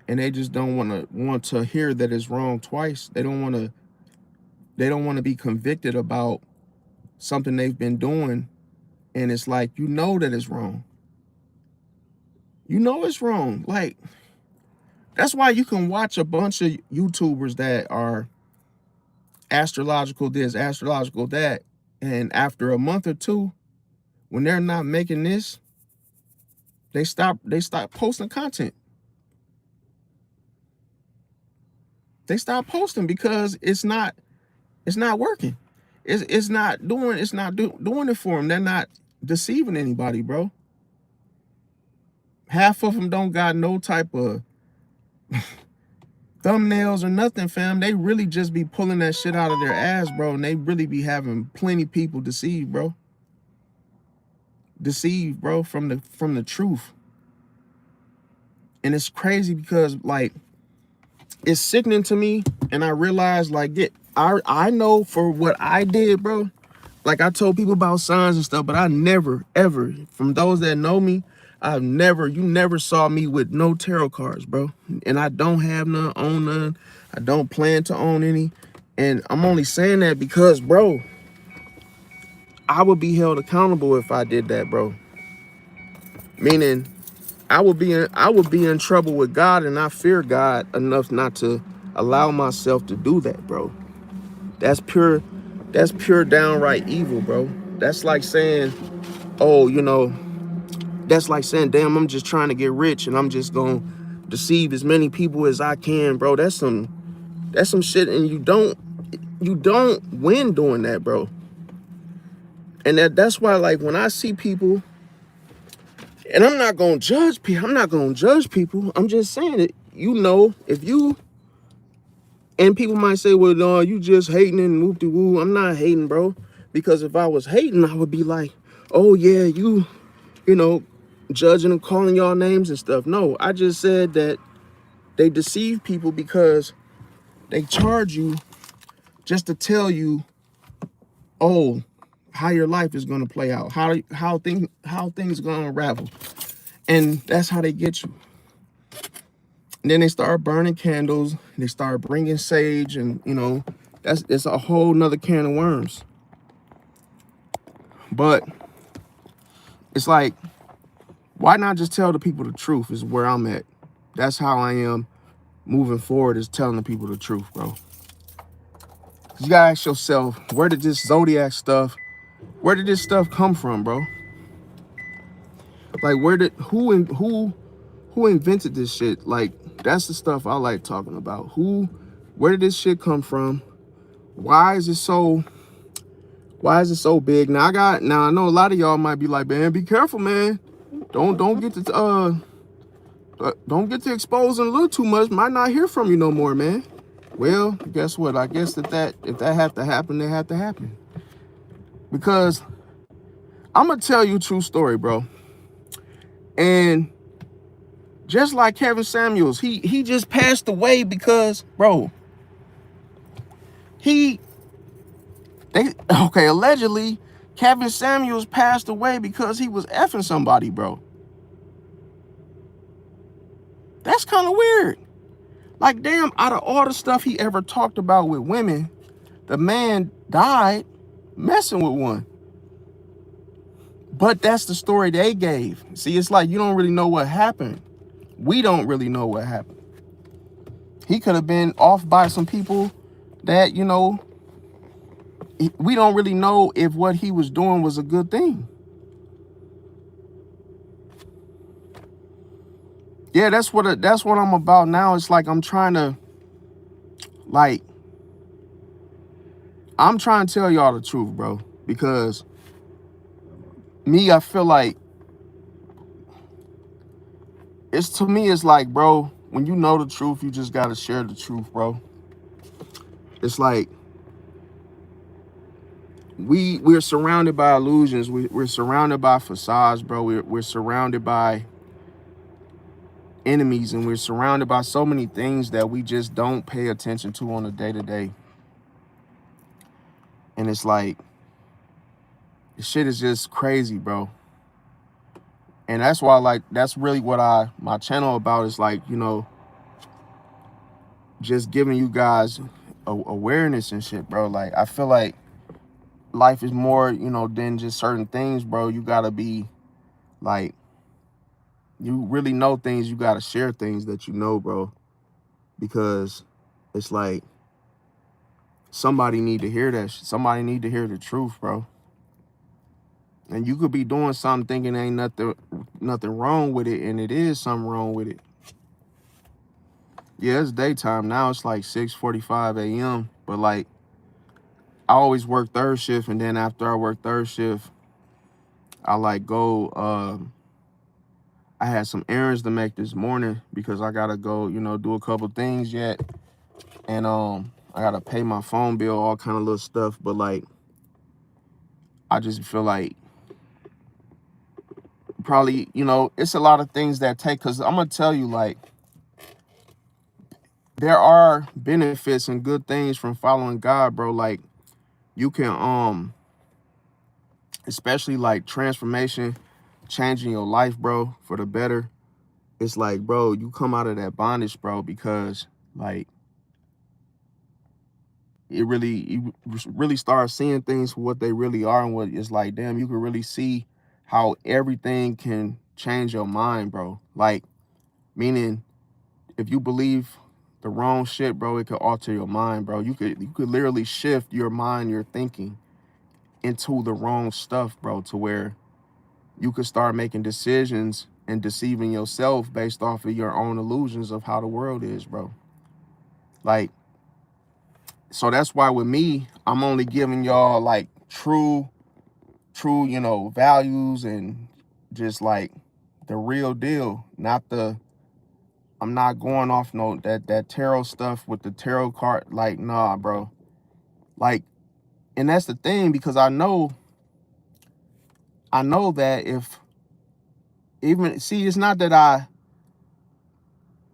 and they just don't want to hear that it's wrong twice. They don't want to be convicted about something they've been doing, and it's like, you know that it's wrong. You know it's wrong. Like, that's why you can watch a bunch of YouTubers that are astrological this, astrological that, and after a month or two, when they're not making this, they stop posting content. They stop posting because it's not working. It's not doing it for them. They're not deceiving anybody, bro. Half of them don't got no type of thumbnails or nothing, fam. They really just be pulling that shit out of their ass, bro, and they really be having plenty people deceived, bro. Deceived, bro, from the truth. And it's crazy because, like, it's sickening to me, and I realize, like, I know for what I did, bro. Like, I told people about signs and stuff, but I never, ever, from those that know me, you never saw me with no tarot cards, bro. And I don't have none, own none. I don't plan to own any. And I'm only saying that because, bro, I would be held accountable if I did that, bro. Meaning, I would be in trouble with God, and I fear God enough not to allow myself to do that, bro. That's pure downright evil, bro. That's like saying, oh, you know, that's like saying, damn, I'm just trying to get rich and I'm just gonna deceive as many people as I can, bro. That's some shit, and you don't win doing that, bro. And that's why, like, when I see people, and I'm not gonna judge people. I'm just saying it. You know, if you, and people might say, well, no, you just hating and whoop-de-woo. I'm not hating, bro. Because if I was hating, I would be like, oh yeah, you know, judging and calling y'all names and stuff. No, I just said that they deceive people because they charge you just to tell you, oh, how your life is gonna play out, how things gonna unravel, and that's how they get you. And then they start burning candles, they start bringing sage, and you know, it's a whole nother can of worms. But it's like, why not just tell the people the truth? Is where I'm at. That's how I am moving forward, is telling the people the truth, bro. You gotta ask yourself, where did this zodiac stuff, where did this stuff come from, bro? Like, who invented this shit? Like, that's the stuff I like talking about. Where did this shit come from? Why is it so big? Now I know a lot of y'all might be like, man, be careful, man. Don't get to exposing a little too much. Might not hear from you no more, man. Well, guess what? I guess that if that have to happen, it have to happen. Because I'm gonna tell you a true story, bro. And just like Kevin Samuels, he just passed away because, bro, allegedly Kevin Samuels passed away because he was effing somebody, bro. That's kind of weird. Like, damn, out of all the stuff he ever talked about with women, the man died messing with one. But that's the story they gave. See, it's like you don't really know what happened. We don't really know what happened. He could have been off by some people that, you know, we don't really know if what he was doing was a good thing. Yeah, that's what I'm about now. It's like I'm trying to tell y'all the truth, bro. Because me, I feel like it's like, bro, when you know the truth, you just gotta share the truth, bro. It's like we're surrounded by illusions. We're surrounded by facades, bro. We're surrounded by enemies, and we're surrounded by so many things that we just don't pay attention to on a day-to-day. And it's like, this shit is just crazy, bro. And that's why, like, that's really what my channel about is, like, you know, just giving you guys awareness and shit, bro. Like, I feel like life is more, you know, than just certain things, bro. You gotta be like, you really know things, you gotta share things that you know, bro. Because it's like, somebody need to hear that shit. Somebody need to hear the truth, bro. And you could be doing something thinking ain't nothing wrong with it, and it is something wrong with it. Yeah, it's daytime now. It's like 6:45 a.m. But like, I always work third shift, and then after I work third shift, I like go. I had some errands to make this morning because I gotta go, you know, do a couple things yet, and I gotta pay my phone bill, all kind of little stuff. But like, I just feel like probably, you know, it's a lot of things that take, because I'm gonna tell you, like, there are benefits and good things from following God, bro. Like, you can especially like transformation, changing your life, bro, for the better. It's like, bro, you come out of that bondage, bro, because like you really start seeing things for what they really are, and what it's like, damn, you can really see how everything can change your mind, bro. Like, meaning, if you believe the wrong shit, bro, it could alter your mind, bro. You could literally shift your mind, your thinking into the wrong stuff, bro, to where you could start making decisions and deceiving yourself based off of your own illusions of how the world is, bro. Like, so that's why with me, I'm only giving y'all like true, you know, values and just like the real deal, not the, I'm not going off no that tarot stuff with the tarot card. Like, nah, bro. Like, and that's the thing, because I know that if even, see, it's not that I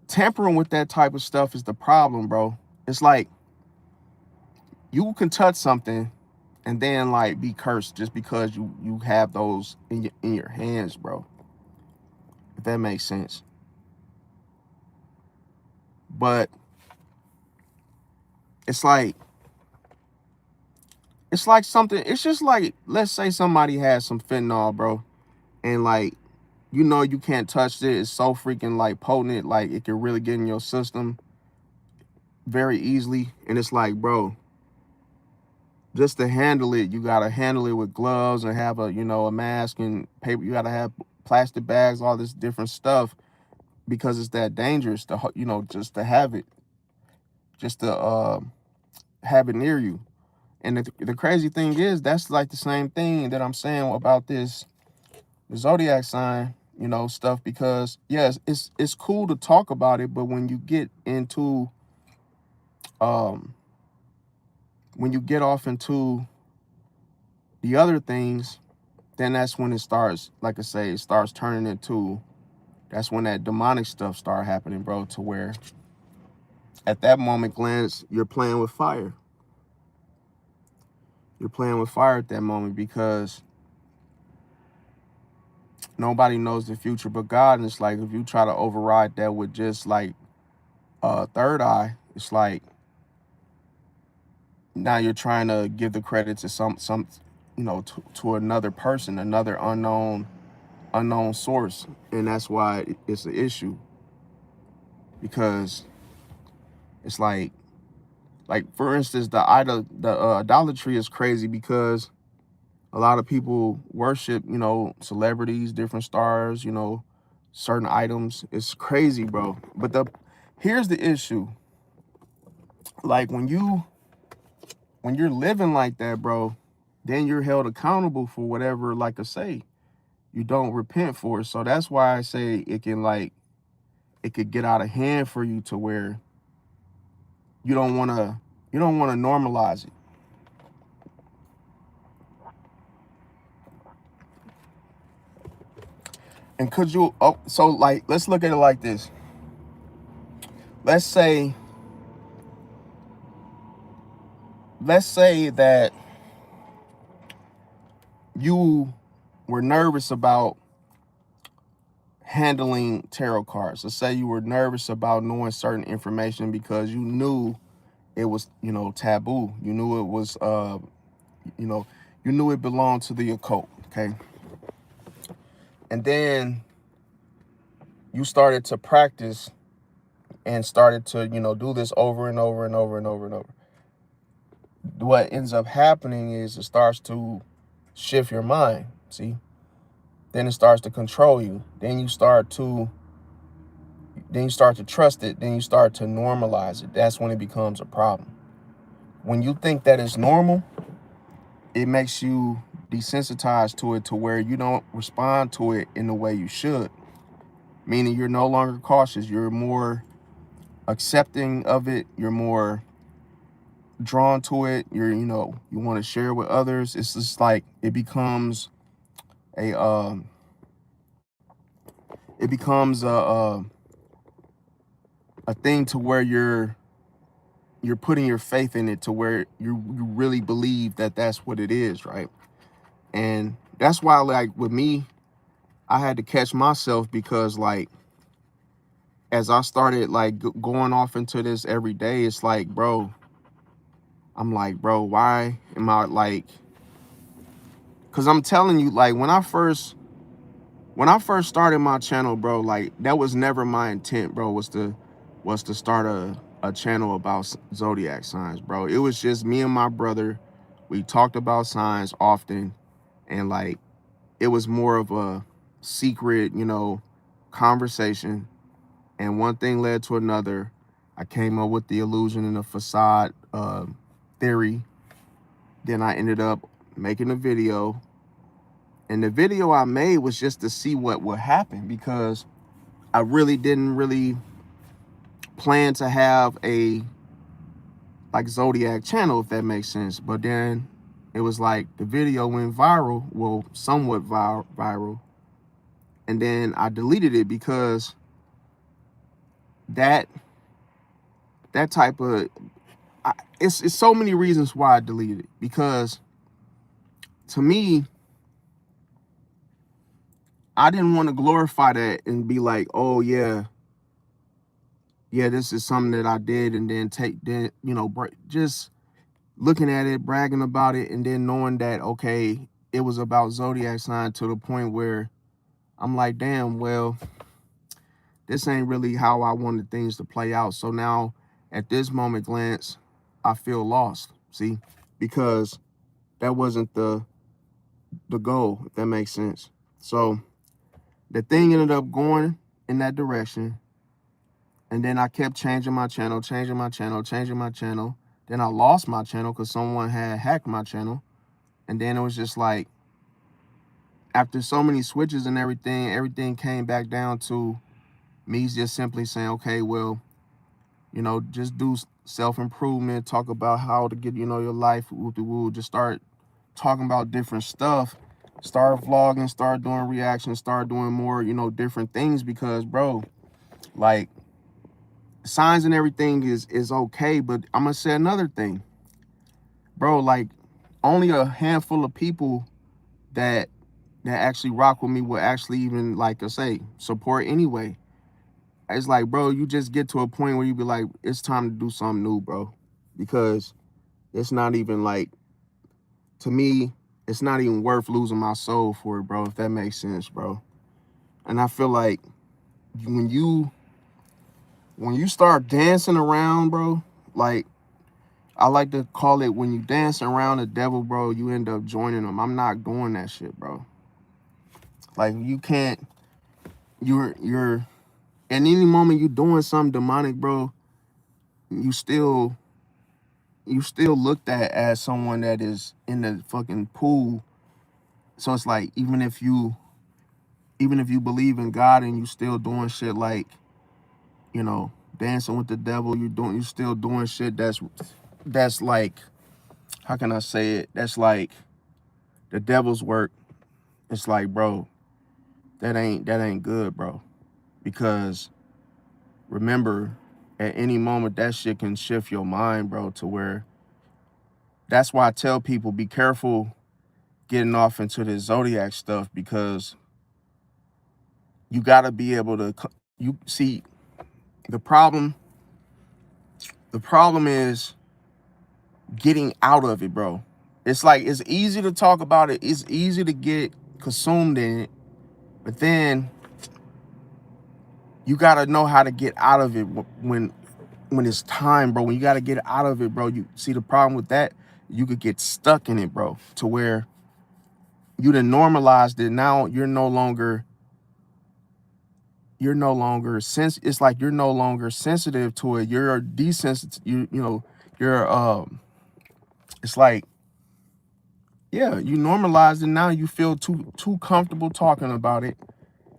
tampering with that type of stuff is the problem, bro. It's like you can touch something and then like be cursed just because you have those in your hands, bro. If that makes sense. But it's like something, it's just like, let's say somebody has some fentanyl, bro, and like, you know, you can't touch it. It's so freaking like potent, like it can really get in your system very easily. And it's like, bro, just to handle it, you gotta handle it with gloves and have a, you know, a mask and paper. You gotta have plastic bags, all this different stuff, because it's that dangerous to, you know, just to have it, have it near you. And the crazy thing is, that's like the same thing that I'm saying about the zodiac sign, you know, stuff, because yes, it's cool to talk about it, but when you get into when you get off into the other things, then that's when it starts, like I say, it starts turning into, that's when that demonic stuff start happening, bro, to where at that moment, Glance, you're playing with fire. You're playing with fire at that moment, because nobody knows the future but God. And it's like, if you try to override that with just like third eye, it's like now you're trying to give the credit to some you know, to another person, another unknown source. And that's why it's an issue, because it's like for instance, the idolatry is crazy, because a lot of people worship, you know, celebrities, different stars, you know, certain items. It's crazy, bro. But here's the issue. Like, when you're living like that, bro, then you're held accountable for whatever, like I say, you don't repent for. So that's why I say it could get out of hand for you, to where you don't want to normalize it. And could you, oh, so like, let's look at it like this. Let's say that you were nervous about handling tarot cards. Let's say you were nervous about knowing certain information because you knew it was, you know, taboo. You knew it was, you know, you knew it belonged to the occult, okay? And then you started to practice and started to, you know, do this over and over and over and over and over. What ends up happening is it starts to shift your mind, see? Then it starts to control you. Then you start to trust it. Then you start to normalize it. That's when it becomes a problem. When you think that it's normal, it makes you desensitized to it, to where you don't respond to it in the way you should. Meaning you're no longer cautious. You're more accepting of it. You're more drawn to it. You're, you know, you want to share with others. It's just like it becomes a a thing to where you're putting your faith in it, to where you really believe that that's what it is, right? And that's why, like, with me, I had to catch myself, because like, as I started like going off into this every day, it's like, bro, I'm like, bro, why am I like, because I'm telling you, like, when I first started my channel, bro, like, that was never my intent, bro, was to start a channel about zodiac signs, bro. It was just me and my brother. We talked about signs often, and like, it was more of a secret, you know, conversation, and one thing led to another. I came up with the illusion and the facade theory. Then I ended up making a video. And the video I made was just to see what would happen, because I really didn't plan to have a like Zodiac channel, if that makes sense. But then it was like the video went viral, well, somewhat viral. And then I deleted it because that type of, it's so many reasons why I deleted it. Because to me, I didn't want to glorify that and be like, oh yeah, this is something that I did, and then just looking at it, bragging about it, and then knowing that, okay, it was about zodiac sign, to the point where I'm like, damn, well, this ain't really how I wanted things to play out. So now at this moment glance, I feel lost, see, because that wasn't the goal, if that makes sense. So the thing ended up going in that direction. And then I kept changing my channel. Then I lost my channel because someone had hacked my channel. And then it was just like, after so many switches and everything came back down to me just simply saying, okay, well, just do self-improvement, talk about how to get, your life, just start talking about different stuff, start vlogging, start doing reactions, start doing more, different things. Because, bro, like, signs and everything is okay, but I'm gonna say another thing, bro. Like, only a handful of people that actually rock with me will actually even, like I say, support anyway. It's like, bro, you just get to a point where you be like, it's time to do something new, bro. Because it's not even like, to me, it's not even worth losing my soul for it, bro, if that makes sense, bro. And I feel like when you start dancing around, bro, like, I like to call it, when you dance around the devil, bro, you end up joining them. I'm not doing that shit, bro. Like, you can't, you're at any moment you doing something demonic, bro, you still looked at as someone that is in the fucking pool. So it's like, even if you believe in God and you still doing shit like, dancing with the devil, you still doing shit that's like, how can I say it? That's like the devil's work. It's like, bro, that ain't good, bro. Because remember, at any moment that shit can shift your mind, bro, to where, that's why I tell people, be careful getting off into this zodiac stuff, because you got to be able to, you see, the problem is getting out of it, bro. It's like, it's easy to talk about it, it's easy to get consumed in it, but then you got to know how to get out of it when it's time, bro. When you got to get out of it, bro. You see, the problem with that, you could get stuck in it, bro, to where you done normalized it. Now you're no longer it's like you're no longer sensitive to it. You're desensitive. You're it's like, yeah, you normalized it. Now you feel too comfortable talking about it,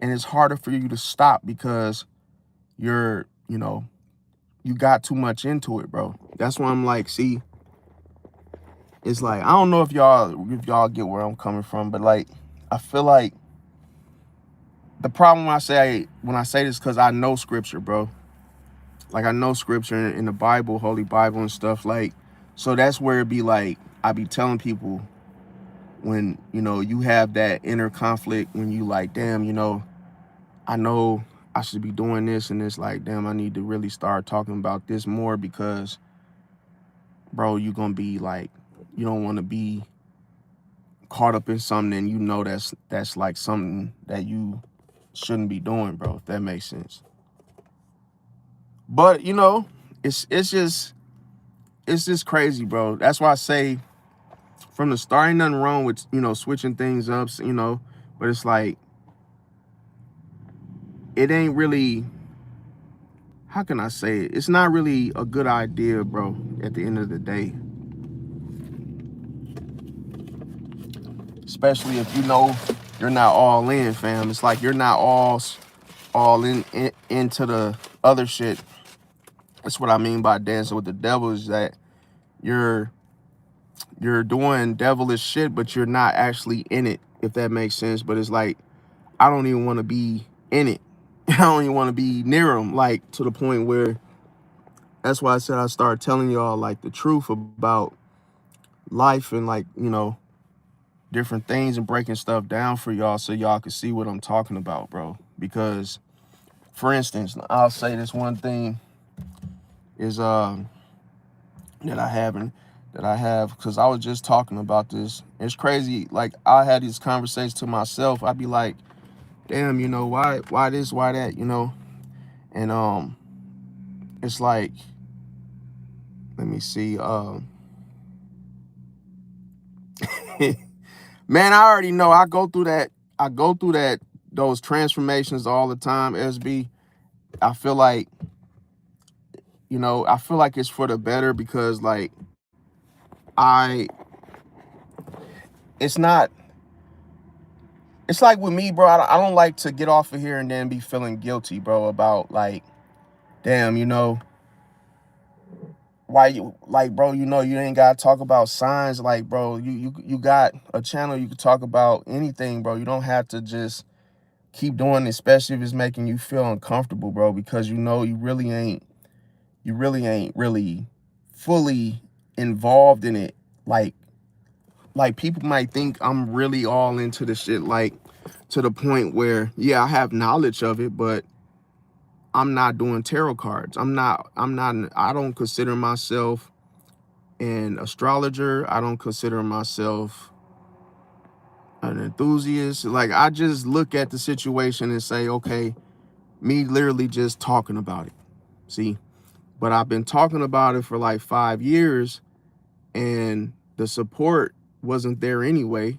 and it's harder for you to stop because you're, you got too much into it, bro. That's why I'm like, see, it's like, I don't know if y'all get where I'm coming from, but like, I feel like the problem when I say this, because I know scripture, bro. Like, I know scripture in the Bible, Holy Bible and stuff. Like, so that's where it be like, I be telling people, when, you have that inner conflict, when you like, damn, I know I should be doing this, and it's like, damn, I need to really start talking about this more, because, bro, you gonna be like, you don't want to be caught up in something, and that's like something that you shouldn't be doing, bro, if that makes sense. But it's just crazy, bro. That's why I say, from the start, ain't nothing wrong with switching things up, but it's like, it ain't really, how can I say it? It's not really a good idea, bro, at the end of the day. Especially if you know you're not all in, fam. It's like you're not all in into the other shit. That's what I mean by dancing with the devil, is that you're doing devilish shit, but you're not actually in it, if that makes sense. But it's like, I don't even want to be in it. I don't even want to be near them, like, to the point where, that's why I said I started telling y'all, like, the truth about life and, like, you know, different things, and breaking stuff down for y'all so y'all can see what I'm talking about, bro. Because, for instance, I'll say this one thing is that I have, because I was just talking about this. It's crazy. Like, I had these conversations to myself. I'd be like, damn, you know, why this, why that, you know? And it's like, let me see. Man, I already know. I go through that those transformations all the time, SB. I feel like, you know, I feel like it's for the better, because like I it's not it's like with me, bro, I don't like to get off of here and then be feeling guilty, bro, about like, damn, you know, why you, like, bro, you know, you ain't gotta talk about signs. Like, bro, you got a channel, you can talk about anything, bro. You don't have to just keep doing it, especially if it's making you feel uncomfortable, bro, because you know you really ain't really fully involved in it. Like people might think I'm really all into the shit, like, to the point where, yeah, I have knowledge of it, but I'm not doing tarot cards. I don't consider myself an astrologer. I don't consider myself an enthusiast. Like, I just look at the situation and say, okay, me literally just talking about it. See, but I've been talking about it for like 5 years, and the support wasn't there anyway.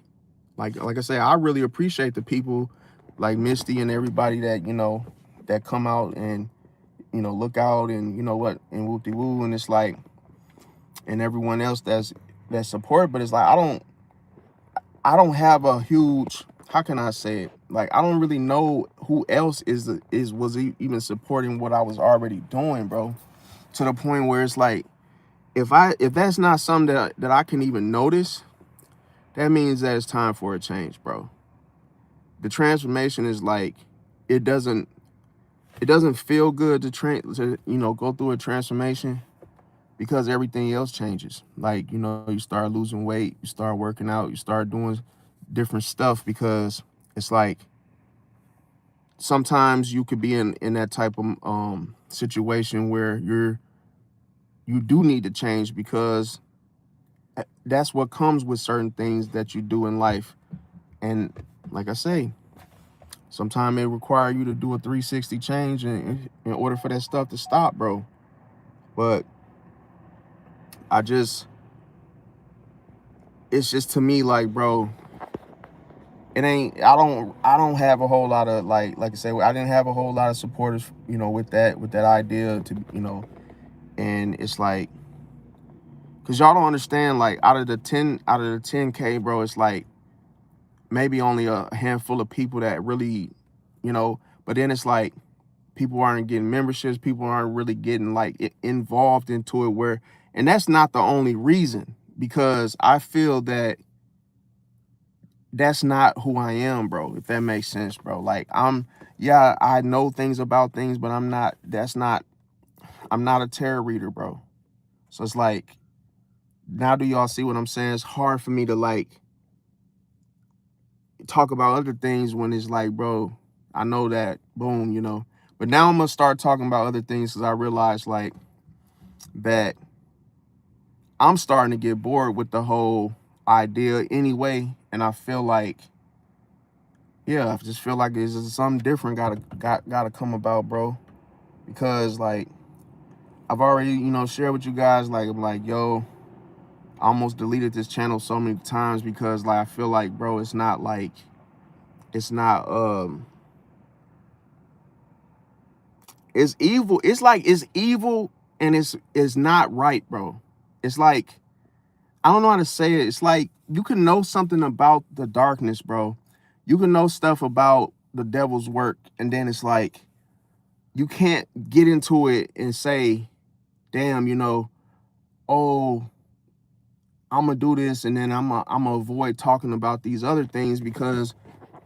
Like I say, I really appreciate the people like Misty and everybody that, you know, that come out and, you know, look out and, you know what, and whoop-de-woo, and it's like, and everyone else that support. But it's like, I don't have a huge, how can I say it? Like, I don't really know who else was even supporting what I was already doing, bro. To the point where it's like, if that's not something that I can even notice, that means that it's time for a change, bro. The transformation is like, it doesn't feel good to you know, go through a transformation, because everything else changes. Like, you know, you start losing weight, you start working out, you start doing different stuff, because it's like, sometimes you could be in that type of situation where you do need to change, because that's what comes with certain things that you do in life. And like I say, sometimes it require you to do a 360 change in order for that stuff to stop, bro. But it's just, to me, like, bro, it ain't, I don't have a whole lot of, like I said, I didn't have a whole lot of supporters, you know, with that idea, to, you know. And it's like, because y'all don't understand, like, out of the 10K, bro, it's like maybe only a handful of people that really, you know. But then it's like, people aren't getting memberships, people aren't really getting like involved into it, where, and that's not the only reason, because I feel that that's not who I am, bro, if that makes sense, bro. Like, yeah, I know things about things, but I'm not a tarot reader, bro. So it's like, now do y'all see what I'm saying? It's hard for me to like talk about other things when it's like, bro, I know that, boom, you know. But now I'm gonna start talking about other things, because I realize, like, that I'm starting to get bored with the whole idea anyway. And I feel like, yeah, I just feel like it's just something different gotta come about, bro. Because, like, I've already, you know, shared with you guys, like, I'm like, yo, I almost deleted this channel so many times, because, like, I feel like, bro, it's not It's evil. It's like it's evil and it's not right, bro. It's like, I don't know how to say it. It's like you can know something about the darkness, bro. You can know stuff about the devil's work, and then it's like you can't get into it and say, damn, oh, I'm gonna do this, and then I'm gonna avoid talking about these other things because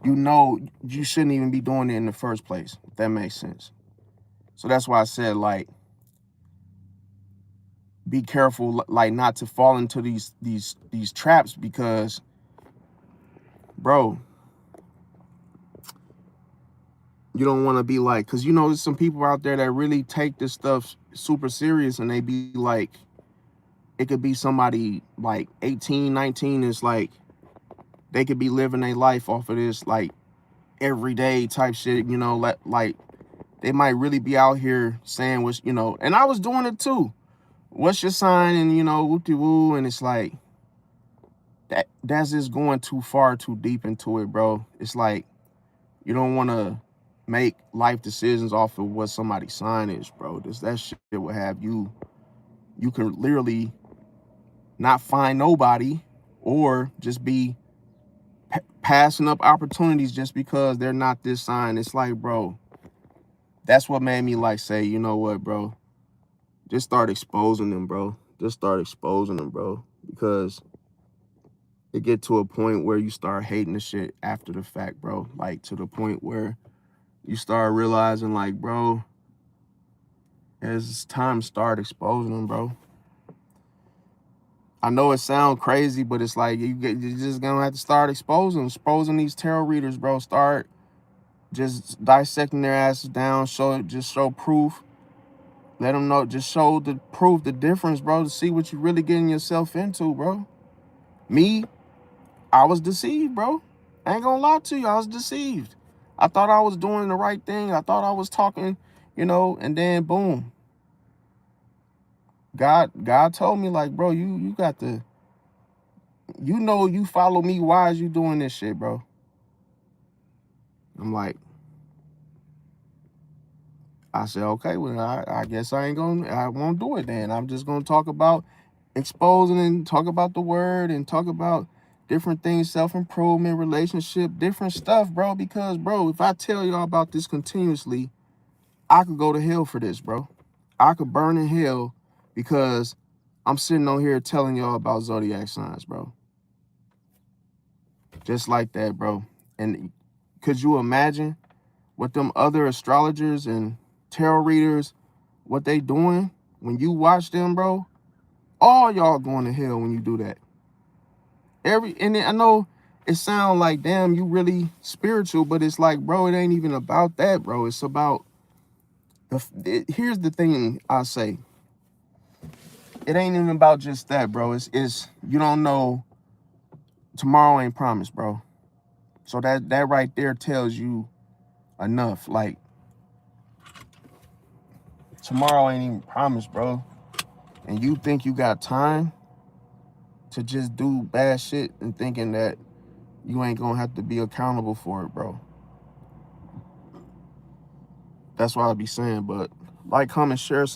you shouldn't even be doing it in the first place, if that makes sense. So that's why I said, like, be careful, like, not to fall into these traps, because, bro, you don't want to be like, because there's some people out there that really take this stuff super serious, and they be like, it could be somebody like 18, 19, it's like they could be living their life off of this, like, everyday type shit, like they might really be out here saying what's, and I was doing it too. What's your sign? And whoop-de-woo, and it's like that's just going too far, too deep into it, bro. It's like you don't want to make life decisions off of what somebody's sign is, bro. That shit will have you can literally not find nobody, or just be passing up opportunities just because they're not this sign. It's like, bro, that's what made me like say, you know what, bro? Just start exposing them, bro. Just start exposing them, bro. Because it get to a point where you start hating the shit after the fact, bro. Like, to the point where you start realizing, like, bro, it's time to start exposing them, bro. I know it sounds crazy, but it's like you're just gonna have to start exposing these tarot readers, bro. Start just dissecting their asses down. Show proof. Let them know. Just show the proof, the difference, bro, to see what you're really getting yourself into, bro. Me, I was deceived, bro. I ain't gonna lie to you. I was deceived. I thought I was doing the right thing. I thought I was talking, and then boom. God told me, like, bro, you got to, you follow me. Why is you doing this shit, bro? I'm like, I said, okay, well, I guess I won't do it then. I'm just gonna talk about exposing and talk about the word and talk about different things, self-improvement, relationship, different stuff, bro. Because, bro, if I tell y'all about this continuously, I could go to hell for this, bro. I could burn in hell because I'm sitting on here telling y'all about zodiac signs, bro. Just like that, bro. And could you imagine what them other astrologers and tarot readers, what they doing when you watch them, bro? All y'all going to hell when you do that. And I know it sounds like, damn, you really spiritual, but it's like, bro, it ain't even about that, bro. It's about here's the thing I say. It ain't even about just that, bro. It's you don't know, tomorrow ain't promised, bro. So that right there tells you enough. Like, tomorrow ain't even promised, bro. And you think you got time to just do bad shit and thinking that you ain't gonna have to be accountable for it, bro. That's what I be saying. But like, comment, share, subscribe.